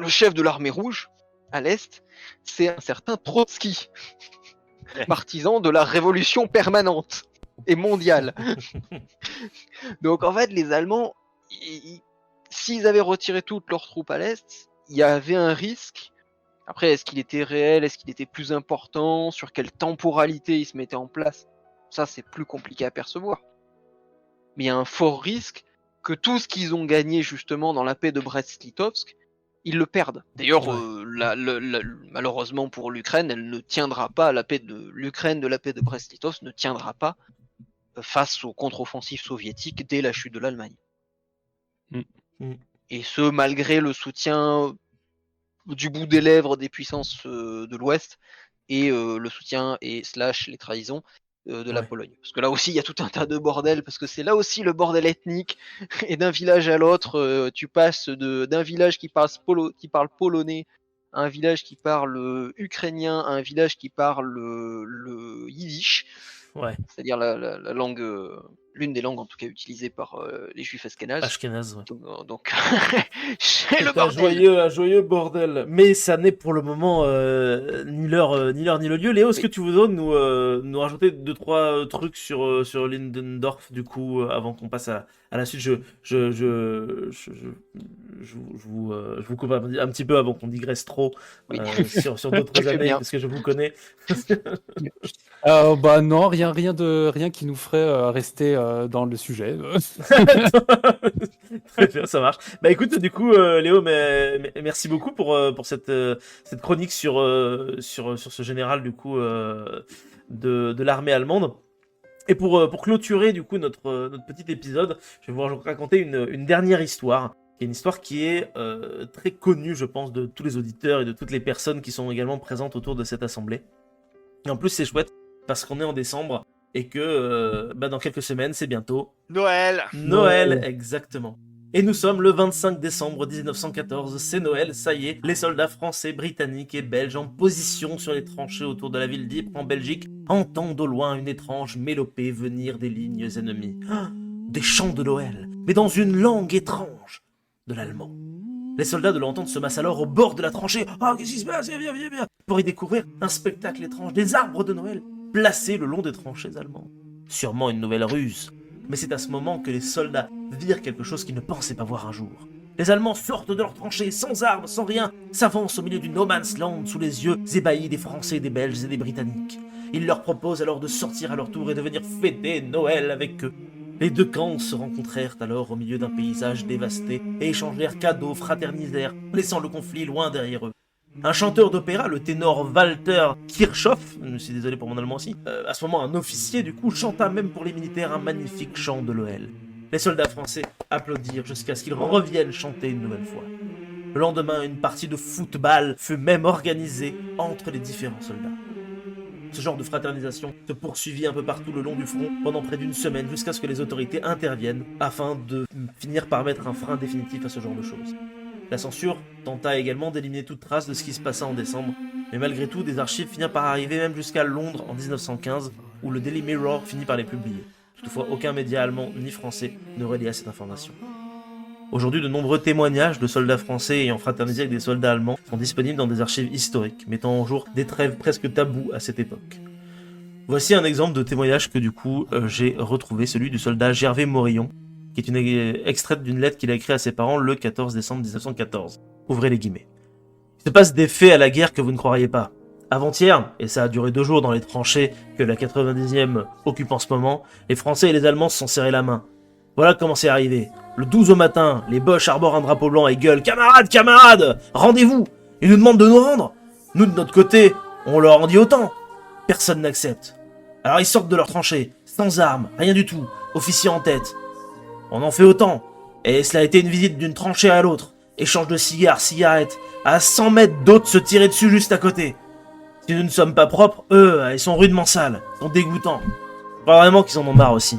Speaker 2: chef de l'armée rouge à l'Est, c'est un certain Trotsky, partisan de la révolution permanente et mondiale. Donc en fait, les Allemands, s'ils avaient retiré toutes leurs troupes à l'Est, il y avait un risque. Après, est-ce qu'il était réel? Est-ce qu'il était plus important? Sur quelle temporalité il se mettait en place? Ça, c'est plus compliqué à percevoir. Mais il y a un fort risque que tout ce qu'ils ont gagné justement dans la paix de Brest-Litovsk, ils le perdent. D'ailleurs, malheureusement pour l'Ukraine, elle ne tiendra pas, la paix de l'Ukraine de la paix de Brest-Litovsk ne tiendra pas face aux contre-offensives soviétiques dès la chute de l'Allemagne.
Speaker 3: Mm.
Speaker 2: Et ce, malgré le soutien du bout des lèvres des puissances de l'Ouest et le soutien et / les trahisons de la Pologne. Parce que là aussi, il y a tout un tas de bordel, parce que c'est là aussi le bordel ethnique, et d'un village à l'autre, tu passes d'un village qui parle polonais à un village qui parle ukrainien, à un village qui parle le yiddish, c'est-à-dire la langue, l'une des langues en tout cas utilisées par les juifs ashkénazes. Donc c'est le bordel.
Speaker 1: Un joyeux bordel. Mais ça n'est pour le moment ni l'heure ni le lieu. Léo, est-ce que tu voudrais nous rajouter 2-3 trucs sur Lindendorf du coup avant qu'on passe à la suite? Je vous coupe un petit peu avant qu'on digresse trop sur d'autres années parce que je vous connais.
Speaker 3: Non, rien qui nous ferait rester dans le sujet.
Speaker 1: Très bien, ça marche. Bah écoute, du coup, Léo, merci beaucoup pour cette chronique sur ce général du coup de l'armée allemande. Et pour clôturer du coup notre petit épisode, je vais vous raconter une dernière histoire. Une histoire qui est très connue, je pense, de tous les auditeurs et de toutes les personnes qui sont également présentes autour de cette assemblée. Et en plus, c'est chouette parce qu'on est en décembre et que dans quelques semaines, c'est bientôt Noël, exactement. Et nous sommes le 25 décembre 1914, c'est Noël, ça y est, les soldats français, britanniques et belges en position sur les tranchées autour de la ville d'Ypres en Belgique entendent au loin une étrange mélopée venir des lignes ennemies. Des chants de Noël, mais dans une langue étrange, de l'allemand. Les soldats de l'entente se massent alors au bord de la tranchée. Qu'est-ce qui se passe? Viens. Pour y découvrir un spectacle étrange, des arbres de Noël placés le long des tranchées allemandes. Sûrement une nouvelle ruse. Mais c'est à ce moment que les soldats virent quelque chose qu'ils ne pensaient pas voir un jour. Les Allemands sortent de leurs tranchées, sans armes, sans rien, s'avancent au milieu du no man's land sous les yeux ébahis des Français, des Belges et des Britanniques. Ils leur proposent alors de sortir à leur tour et de venir fêter Noël avec eux. Les deux camps se rencontrèrent alors au milieu d'un paysage dévasté et échangèrent cadeaux, fraternisèrent, laissant le conflit loin derrière eux. Un chanteur d'opéra, le ténor Walter Kirchhoff, je suis désolé pour mon allemand aussi, à ce moment un officier du coup, chanta même pour les militaires un magnifique chant de Noël. Les soldats français applaudirent jusqu'à ce qu'ils reviennent chanter une nouvelle fois. Le lendemain, une partie de football fut même organisée entre les différents soldats. Ce genre de fraternisation se poursuivit un peu partout le long du front pendant près d'une semaine jusqu'à ce que les autorités interviennent afin de finir par mettre un frein définitif à ce genre de choses. La censure tenta également d'éliminer toute trace de ce qui se passa en décembre, mais malgré tout, des archives finirent par arriver même jusqu'à Londres en 1915, où le Daily Mirror finit par les publier. Toutefois, aucun média allemand ni français ne relia cette information. Aujourd'hui, de nombreux témoignages de soldats français ayant fraternisé avec des soldats allemands sont disponibles dans des archives historiques, mettant en jour des trêves presque tabous à cette époque. Voici un exemple de témoignage que du coup j'ai retrouvé, celui du soldat Gervais Morillon, qui est une extraite d'une lettre qu'il a écrite à ses parents le 14 décembre 1914. Ouvrez les guillemets. Il se passe des faits à la guerre que vous ne croiriez pas. Avant-hier, et ça a duré 2 jours dans les tranchées que la 90e occupe en ce moment, les Français et les Allemands se sont serrés la main. Voilà comment c'est arrivé. Le 12 au matin, les Boches arborent un drapeau blanc et gueulent « Camarades, rendez-vous !» Ils nous demandent de nous rendre. Nous, de notre côté, on leur en dit autant. Personne n'accepte. Alors ils sortent de leur tranchée, sans armes, rien du tout, officier en tête. On en fait autant. Et cela a été une visite d'une tranchée à l'autre. Échange de cigarettes, à 100 mètres d'autres se tirer dessus juste à côté. Si nous ne sommes pas propres, eux, ils sont rudement sales, ils sont dégoûtants. Je crois vraiment qu'ils en ont marre aussi.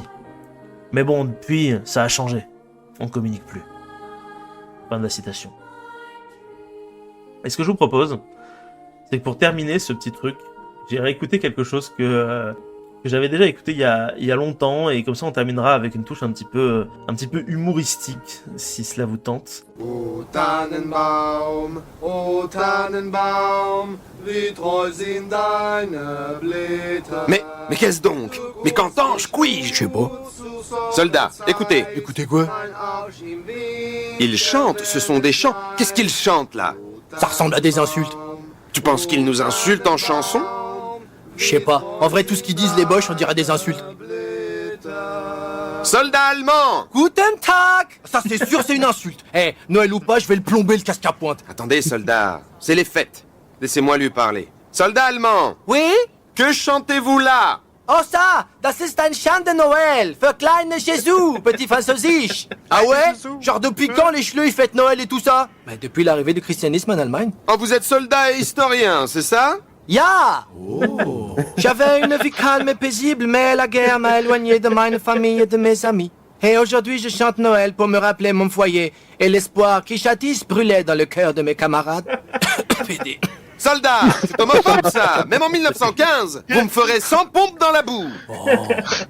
Speaker 1: Mais bon, depuis, ça a changé. On communique plus. Fin de la citation. Et ce que je vous propose, c'est que pour terminer ce petit truc, j'ai réécouté quelque chose que j'avais déjà écouté il y a longtemps, et comme ça on terminera avec une touche un petit peu humoristique, si cela vous tente.
Speaker 7: O Tannenbaum, wie treu sind deine Blätter.
Speaker 8: Mais qu'est-ce donc? Mais qu'entends-je? Couille?
Speaker 9: Je sais pas.
Speaker 8: Soldats, écoutez.
Speaker 9: Écoutez quoi?
Speaker 8: Ils chantent, ce sont des chants. Qu'est-ce qu'ils chantent là?
Speaker 9: Ça ressemble à des insultes.
Speaker 8: Tu penses qu'ils nous insultent en chanson?
Speaker 9: Je sais pas. En vrai, tout ce qu'ils disent, les Boches, on dirait des insultes.
Speaker 8: Soldats allemands!
Speaker 9: Guten Tag! Ça, c'est sûr, c'est une insulte. Noël ou pas, je vais le plomber, le casque à pointe.
Speaker 8: Attendez, soldats, c'est les fêtes. Laissez-moi lui parler. Soldats allemands!
Speaker 9: Oui?
Speaker 8: Que chantez-vous là?
Speaker 9: Oh ça, das ist ein chant de Noël, für kleine Jésus, petit französisch. Ah ouais? Genre depuis quand les Schleux ils fêtent Noël et tout ça? Bah depuis l'arrivée du christianisme en Allemagne.
Speaker 8: Oh, vous êtes soldat et historien, c'est ça?
Speaker 9: Ja! Oh. J'avais une vie calme et paisible, mais la guerre m'a éloigné de ma famille et de mes amis. Et aujourd'hui, je chante Noël pour me rappeler mon foyer et l'espoir qui jadis brûlait dans le cœur de mes camarades. PD.
Speaker 8: Soldat, c'est homophobe ça. Même en 1915, vous me ferez 100 pompes dans la boue.
Speaker 9: Oh.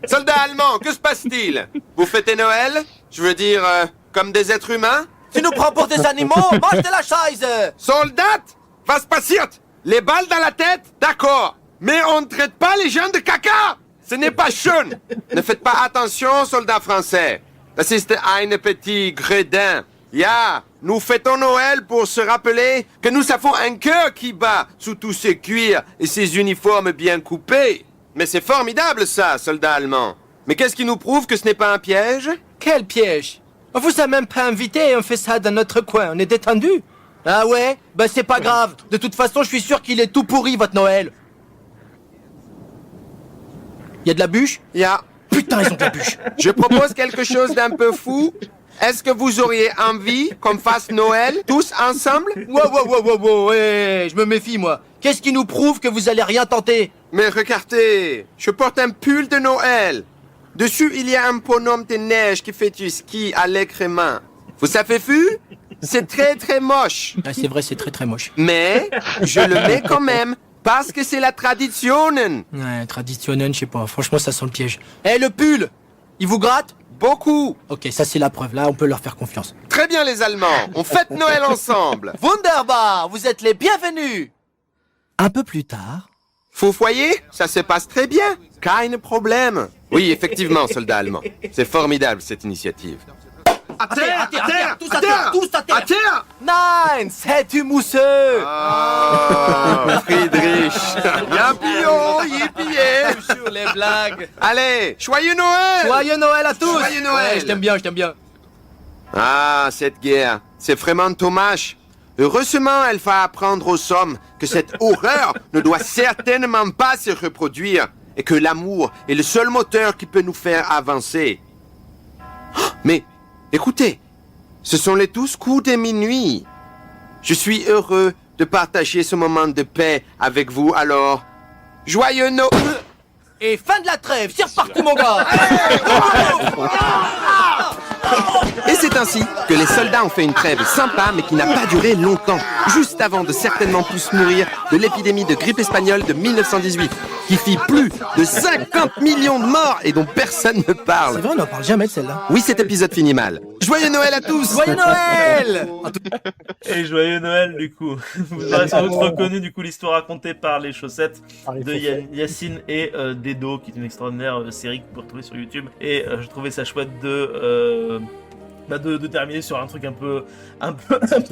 Speaker 8: Soldat allemand, que se passe-t-il? Vous fêtez Noël? Je veux dire, comme des êtres humains?
Speaker 9: Tu nous prends pour des animaux? Mange de la chaise!
Speaker 8: Soldat, was passiert? Les balles dans la tête? D'accord. Mais on ne traite pas les gens de caca! Ce n'est pas schön. Ne faites pas attention, soldats français. Das ist ein petit gredin. Ja, nous fêtons Noël pour se rappeler que nous avons un cœur qui bat sous tous ces cuirs et ces uniformes bien coupés. Mais c'est formidable ça, soldats allemands. Mais qu'est-ce qui nous prouve que ce n'est pas un piège?
Speaker 9: Quel piège? On vous a même pas invité et on fait ça dans notre coin, on est détendu. Ah ouais? Bah c'est pas grave. De toute façon, je suis sûr qu'il est tout pourri, votre Noël. Y a de la bûche?
Speaker 8: Ja.
Speaker 9: Putain, ils ont de la bûche.
Speaker 8: Je propose quelque chose d'un peu fou. Est-ce que vous auriez envie qu'on fasse Noël tous ensemble?
Speaker 9: Wow, ouais, je me méfie, moi. Qu'est-ce qui nous prouve que vous allez rien tenter?
Speaker 8: Mais regardez, je porte un pull de Noël. Dessus, il y a un bonhomme de neige qui fait du ski à l'agrément. Vous avez vu? C'est très très moche.
Speaker 9: Ah, c'est vrai, c'est très très moche.
Speaker 8: Mais je le mets quand même parce que c'est la tradition.
Speaker 9: Ouais, traditionnel, je sais pas. Franchement, ça sent le piège. Eh, le pull! Il vous gratte?
Speaker 8: Beaucoup.
Speaker 9: Ok, ça c'est la preuve. Là, on peut leur faire confiance.
Speaker 8: Très bien les Allemands, on fête Noël ensemble.
Speaker 9: Wunderbar! Vous êtes les bienvenus! Un peu plus tard...
Speaker 8: Vous voyez, ça se passe très bien. Kein problème. Oui, effectivement, soldats allemands. C'est formidable cette initiative.
Speaker 9: À terre, tous à terre, tous à terre!
Speaker 8: À terre!
Speaker 9: Nein, c'est du mousseux!
Speaker 8: Ah, Friedrich. Bien pio, yippie.
Speaker 9: Sur les blagues!
Speaker 8: Allez, joyeux Noël!
Speaker 9: Joyeux Noël à tous!
Speaker 8: Joyeux Noël!
Speaker 9: Ouais, je t'aime bien, je t'aime bien.
Speaker 8: Ah, cette guerre, c'est vraiment dommage. Heureusement, elle va apprendre aux hommes que cette horreur ne doit certainement pas se reproduire et que l'amour est le seul moteur qui peut nous faire avancer. Oh, mais, écoutez, ce sont les 12 coups de minuit. Je suis heureux de partager ce moment de paix avec vous, alors, joyeux Noël!
Speaker 9: Et fin de la trêve, c'est reparti mon gars!
Speaker 8: Et c'est ainsi que les soldats ont fait une trêve sympa mais qui n'a pas duré longtemps, juste avant de certainement tous mourir de l'épidémie de grippe espagnole de 1918, qui fit plus de 50 millions de morts et dont personne ne parle.
Speaker 9: C'est vrai, on n'en parle jamais de celle-là.
Speaker 8: Oui, cet épisode finit mal. Joyeux Noël à tous!
Speaker 9: Joyeux Noël!
Speaker 1: Et joyeux Noël du coup. Vous aurez sans doute reconnu du coup l'histoire racontée par les chaussettes de Yacine et Dedo, qui est une extraordinaire série que vous pouvez retrouver sur YouTube. Et je trouvais ça chouette de terminer sur un truc un peu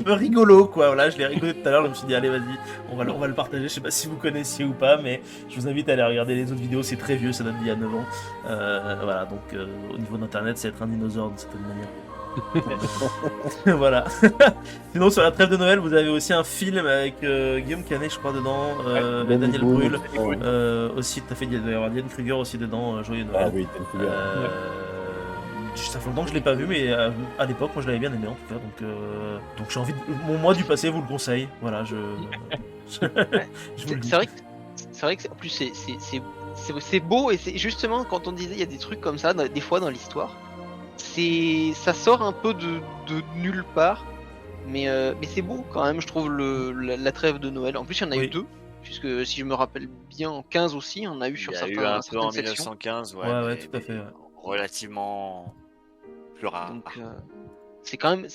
Speaker 1: rigolo quoi. Voilà, je l'ai rigolé tout à l'heure, je me suis dit allez vas-y, on va le partager. Je sais pas si vous connaissiez ou pas, mais je vous invite à aller regarder les autres vidéos, c'est très vieux, ça date d'il y a 9 ans. Voilà, donc au niveau d'internet, c'est être un dinosaure d'une certaine manière. Voilà. Sinon sur la trêve de Noël, vous avez aussi un film avec Guillaume Canet, je crois, dedans, Daniel Brühl, aussi tout à fait, il doit y avoir Diane Kruger aussi dedans, Joyeux Noël.
Speaker 6: Ah oui, Diane Kruger.
Speaker 1: Ça fait longtemps que je l'ai pas vu, mais à l'époque, moi je l'avais bien aimé en tout cas. Donc j'ai envie de... Mon mois du passé vous le conseille. Voilà, je vous le dis.
Speaker 2: C'est vrai que en plus c'est beau, et c'est justement quand on disait il y a des trucs comme ça des fois dans l'histoire, ça sort un peu de nulle part, mais c'est beau quand même, je trouve, la trêve de Noël. En plus il y en a eu deux, puisque si je me rappelle bien en 15 aussi on a eu sur certaines sections. Il y a eu un peu en
Speaker 4: 1915,
Speaker 1: ouais, tout à fait. Ouais.
Speaker 4: Relativement plus rare.
Speaker 2: Donc c'est quand même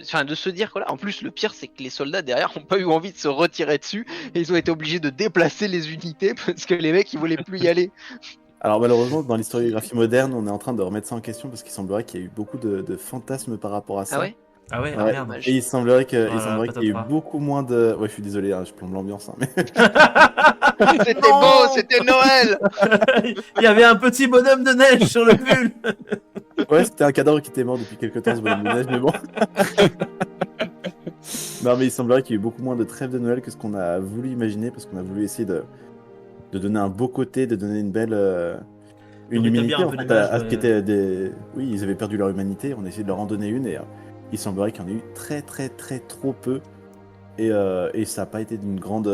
Speaker 2: enfin de se dire que là, en plus le pire c'est que les soldats derrière ont pas eu envie de se retirer dessus et ils ont été obligés de déplacer les unités parce que les mecs ils voulaient plus y aller.
Speaker 6: Alors malheureusement dans l'historiographie moderne on est en train de remettre ça en question parce qu'il semblerait qu'il y a eu beaucoup de fantasmes par rapport à ça.
Speaker 2: Ah ouais,
Speaker 1: merde.
Speaker 6: Et il semblerait qu'il y ait eu beaucoup moins de... Ouais, je suis désolé, hein, je plombe l'ambiance, hein, mais...
Speaker 2: C'était beau, c'était Noël.
Speaker 1: Il y avait un petit bonhomme de neige sur le pull.
Speaker 6: Ouais, c'était un cadavre qui était mort depuis quelques temps, ce bonhomme de neige, mais bon. Non, mais il semblerait qu'il y ait eu beaucoup moins de trêves de Noël que ce qu'on a voulu imaginer, parce qu'on a voulu essayer de de donner un beau côté, de donner une belle une
Speaker 1: rétablir
Speaker 6: humanité
Speaker 1: un
Speaker 6: en
Speaker 1: peu
Speaker 6: fait
Speaker 1: l'image,
Speaker 6: à ce
Speaker 1: ouais.
Speaker 6: qui était des. Oui, ils avaient perdu leur humanité. On a essayé de leur en donner une et il semblerait qu'il y en ait eu très très très trop peu et ça n'a pas été d'une grande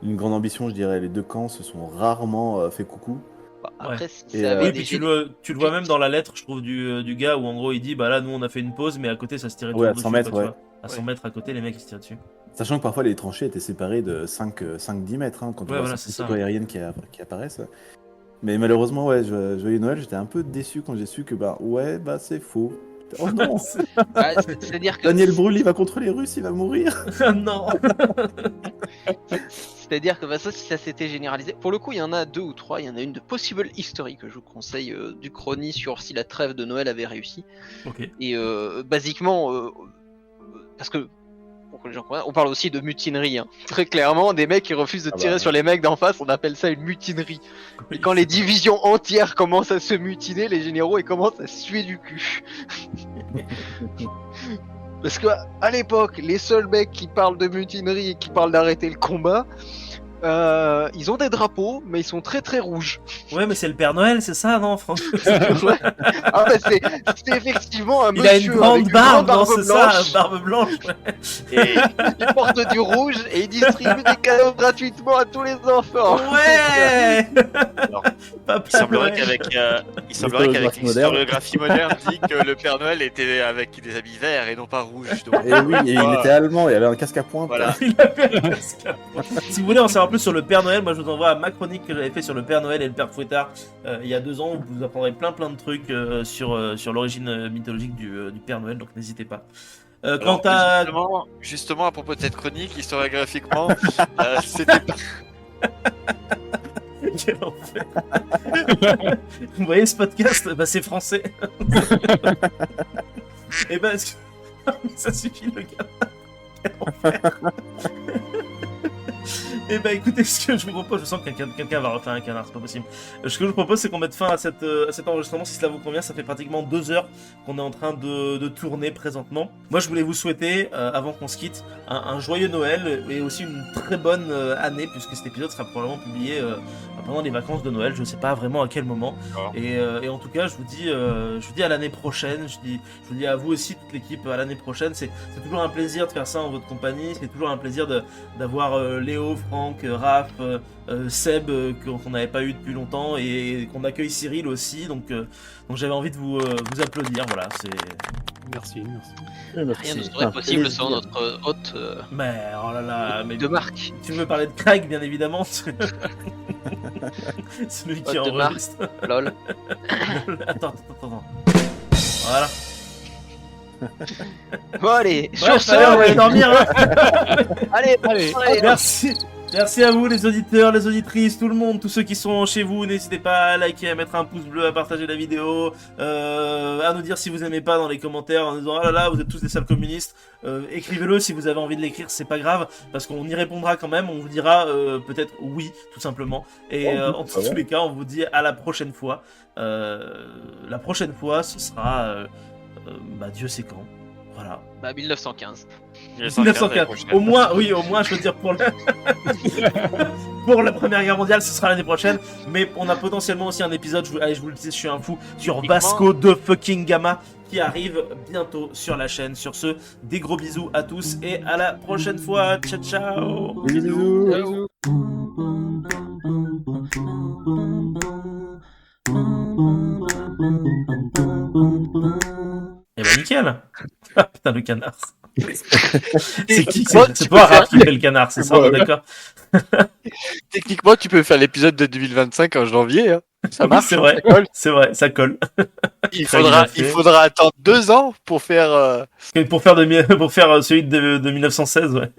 Speaker 6: ambition, je dirais. Les deux camps se sont rarement fait coucou.
Speaker 2: Bah, après,
Speaker 6: Et,
Speaker 2: ça avait
Speaker 1: Oui,
Speaker 2: des
Speaker 1: puis tu le vois même dans la lettre, je trouve, du gars où en gros il dit bah là nous on a fait une pause, mais à côté ça se tirait
Speaker 6: Ouais,
Speaker 1: toujours
Speaker 6: à 100
Speaker 1: dessus,
Speaker 6: mètres,
Speaker 1: quoi, tu
Speaker 6: ouais.
Speaker 1: vois. À 100 mètres à côté, les mecs ils se tirent dessus.
Speaker 6: Sachant que parfois les tranchées étaient séparées de 5-10 mètres quand on
Speaker 1: Ouais,
Speaker 6: voit
Speaker 1: voilà,
Speaker 6: certaines
Speaker 1: c'est ça.
Speaker 6: photos aériennes qui apparaissent. Mais malheureusement, ouais, Joyeux Noël, j'étais un peu déçu quand j'ai su que c'est faux. Oh non,
Speaker 2: Bah, c'est-à-dire que
Speaker 6: Daniel Brühl, il va contre les Russes, il va mourir.
Speaker 1: Ah non.
Speaker 2: C'est-à-dire que ça, si ça s'était généralisé, pour le coup, il y en a 2 ou 3. Il y en a une de Possible History que je vous conseille du Chrony sur si la trêve de Noël avait réussi.
Speaker 1: Ok.
Speaker 2: Et basiquement, parce que pour que les gens comprennent, on parle aussi de mutinerie. Hein. Très clairement, des mecs qui refusent de tirer sur les mecs d'en face, on appelle ça une mutinerie. Et quand les divisions entières commencent à se mutiner, les généraux ils commencent à suer du cul. Parce que à l'époque, les seuls mecs qui parlent de mutinerie et qui parlent d'arrêter le combat, ils ont des drapeaux, mais ils sont très très rouges.
Speaker 1: Ouais, mais c'est le Père Noël, c'est ça, non, Franck?
Speaker 2: Ouais. Ah bah c'est effectivement un
Speaker 1: Il a
Speaker 2: monsieur
Speaker 1: une grande
Speaker 2: avec une
Speaker 1: barbe,
Speaker 2: grande
Speaker 1: non,
Speaker 2: barbe
Speaker 1: c'est ça,
Speaker 2: blanche.
Speaker 1: barbe blanche. Ouais.
Speaker 2: Et il porte du rouge et il distribue des cadeaux gratuitement à tous les enfants.
Speaker 1: Ouais.
Speaker 4: Alors,
Speaker 1: Papa
Speaker 4: Il semblerait
Speaker 1: Noël.
Speaker 4: qu'avec l'historiographie moderne dit que le Père Noël était avec des habits verts et non pas rouges. Donc,
Speaker 6: Et oui, et il était allemand, il avait un casque à pointe.
Speaker 4: Voilà.
Speaker 1: Il avait un casque à pointe. Si vous voulez en savoir plus sur le Père Noël, moi je vous envoie à ma chronique que j'avais fait sur le Père Noël et le Père Fouettard il y a 2 ans, où vous apprendrez plein de trucs sur l'origine mythologique du Père Noël, donc n'hésitez pas. Quant à...
Speaker 4: justement, à propos de cette chronique, historiographiquement, c'était
Speaker 1: Quel enfer. Vous voyez ce podcast, bah, c'est français. Et ben, ça suffit le gars. Quel enfer. Et bah écoutez, ce que je vous propose, je sens que quelqu'un va refaire un canard, c'est pas possible. Ce que je vous propose, c'est qu'on mette fin à cet enregistrement, si cela vous convient. Ça fait pratiquement 2 heures qu'on est en train de tourner présentement. Moi, je voulais vous souhaiter, avant qu'on se quitte, un joyeux Noël et aussi une très bonne année, puisque cet épisode sera probablement publié pendant les vacances de Noël. Je sais pas vraiment à quel moment. Et en tout cas, je vous dis à l'année prochaine. Je vous dis à vous aussi, toute l'équipe, à l'année prochaine. C'est toujours un plaisir de faire ça en votre compagnie. C'est toujours un plaisir d'avoir Léo, Franck, Raph, Seb qu'on n'avait pas eu depuis longtemps et qu'on accueille Cyril aussi. Donc j'avais envie de vous applaudir. Voilà, c'est.
Speaker 3: Merci.
Speaker 2: Rien ne serait possible sans notre hôte
Speaker 1: Mais oh là là, mais
Speaker 2: de marque.
Speaker 1: tu veux parler de Craig, bien évidemment. Celui qui
Speaker 2: Hôte de marque.
Speaker 1: enregistre.
Speaker 2: Lol.
Speaker 1: Attends. Voilà.
Speaker 2: Bon allez,
Speaker 1: Ouais,
Speaker 2: sur ce,
Speaker 1: allez, on va aller dormir. Hein.
Speaker 2: allez,
Speaker 1: Merci à vous les auditeurs, les auditrices, tout le monde, tous ceux qui sont chez vous, n'hésitez pas à liker, à mettre un pouce bleu, à partager la vidéo, à nous dire si vous aimez pas dans les commentaires en disant oh là là vous êtes tous des sales communistes. Écrivez-le si vous avez envie de l'écrire, c'est pas grave parce qu'on y répondra quand même, on vous dira peut-être oui tout simplement. Et en tous les cas on vous dit à la prochaine fois. La prochaine fois ce sera Dieu sait quand. Voilà.
Speaker 2: 1915.
Speaker 1: 1904. Au moins, je veux dire, pour la Première Guerre mondiale, ce sera l'année prochaine. Mais on a potentiellement aussi un épisode, je vous le dis, je suis un fou, sur Vasco de fucking Gama qui arrive bientôt sur la chaîne. Sur ce, des gros bisous à tous et à la prochaine fois. Ciao, ciao.
Speaker 6: Bisous.
Speaker 1: Et bah nickel. Ah putain le canard. C'est qui c'est pas Raph qui fait le canard, c'est ça, on est d'accord.
Speaker 4: Techniquement, tu peux faire l'épisode de 2025 en janvier. Hein. Ça marche.
Speaker 1: C'est vrai,
Speaker 4: ça colle.
Speaker 1: c'est vrai, ça colle.
Speaker 4: Il faudra attendre 2 ans pour faire.
Speaker 1: Pour faire celui de 1916, ouais.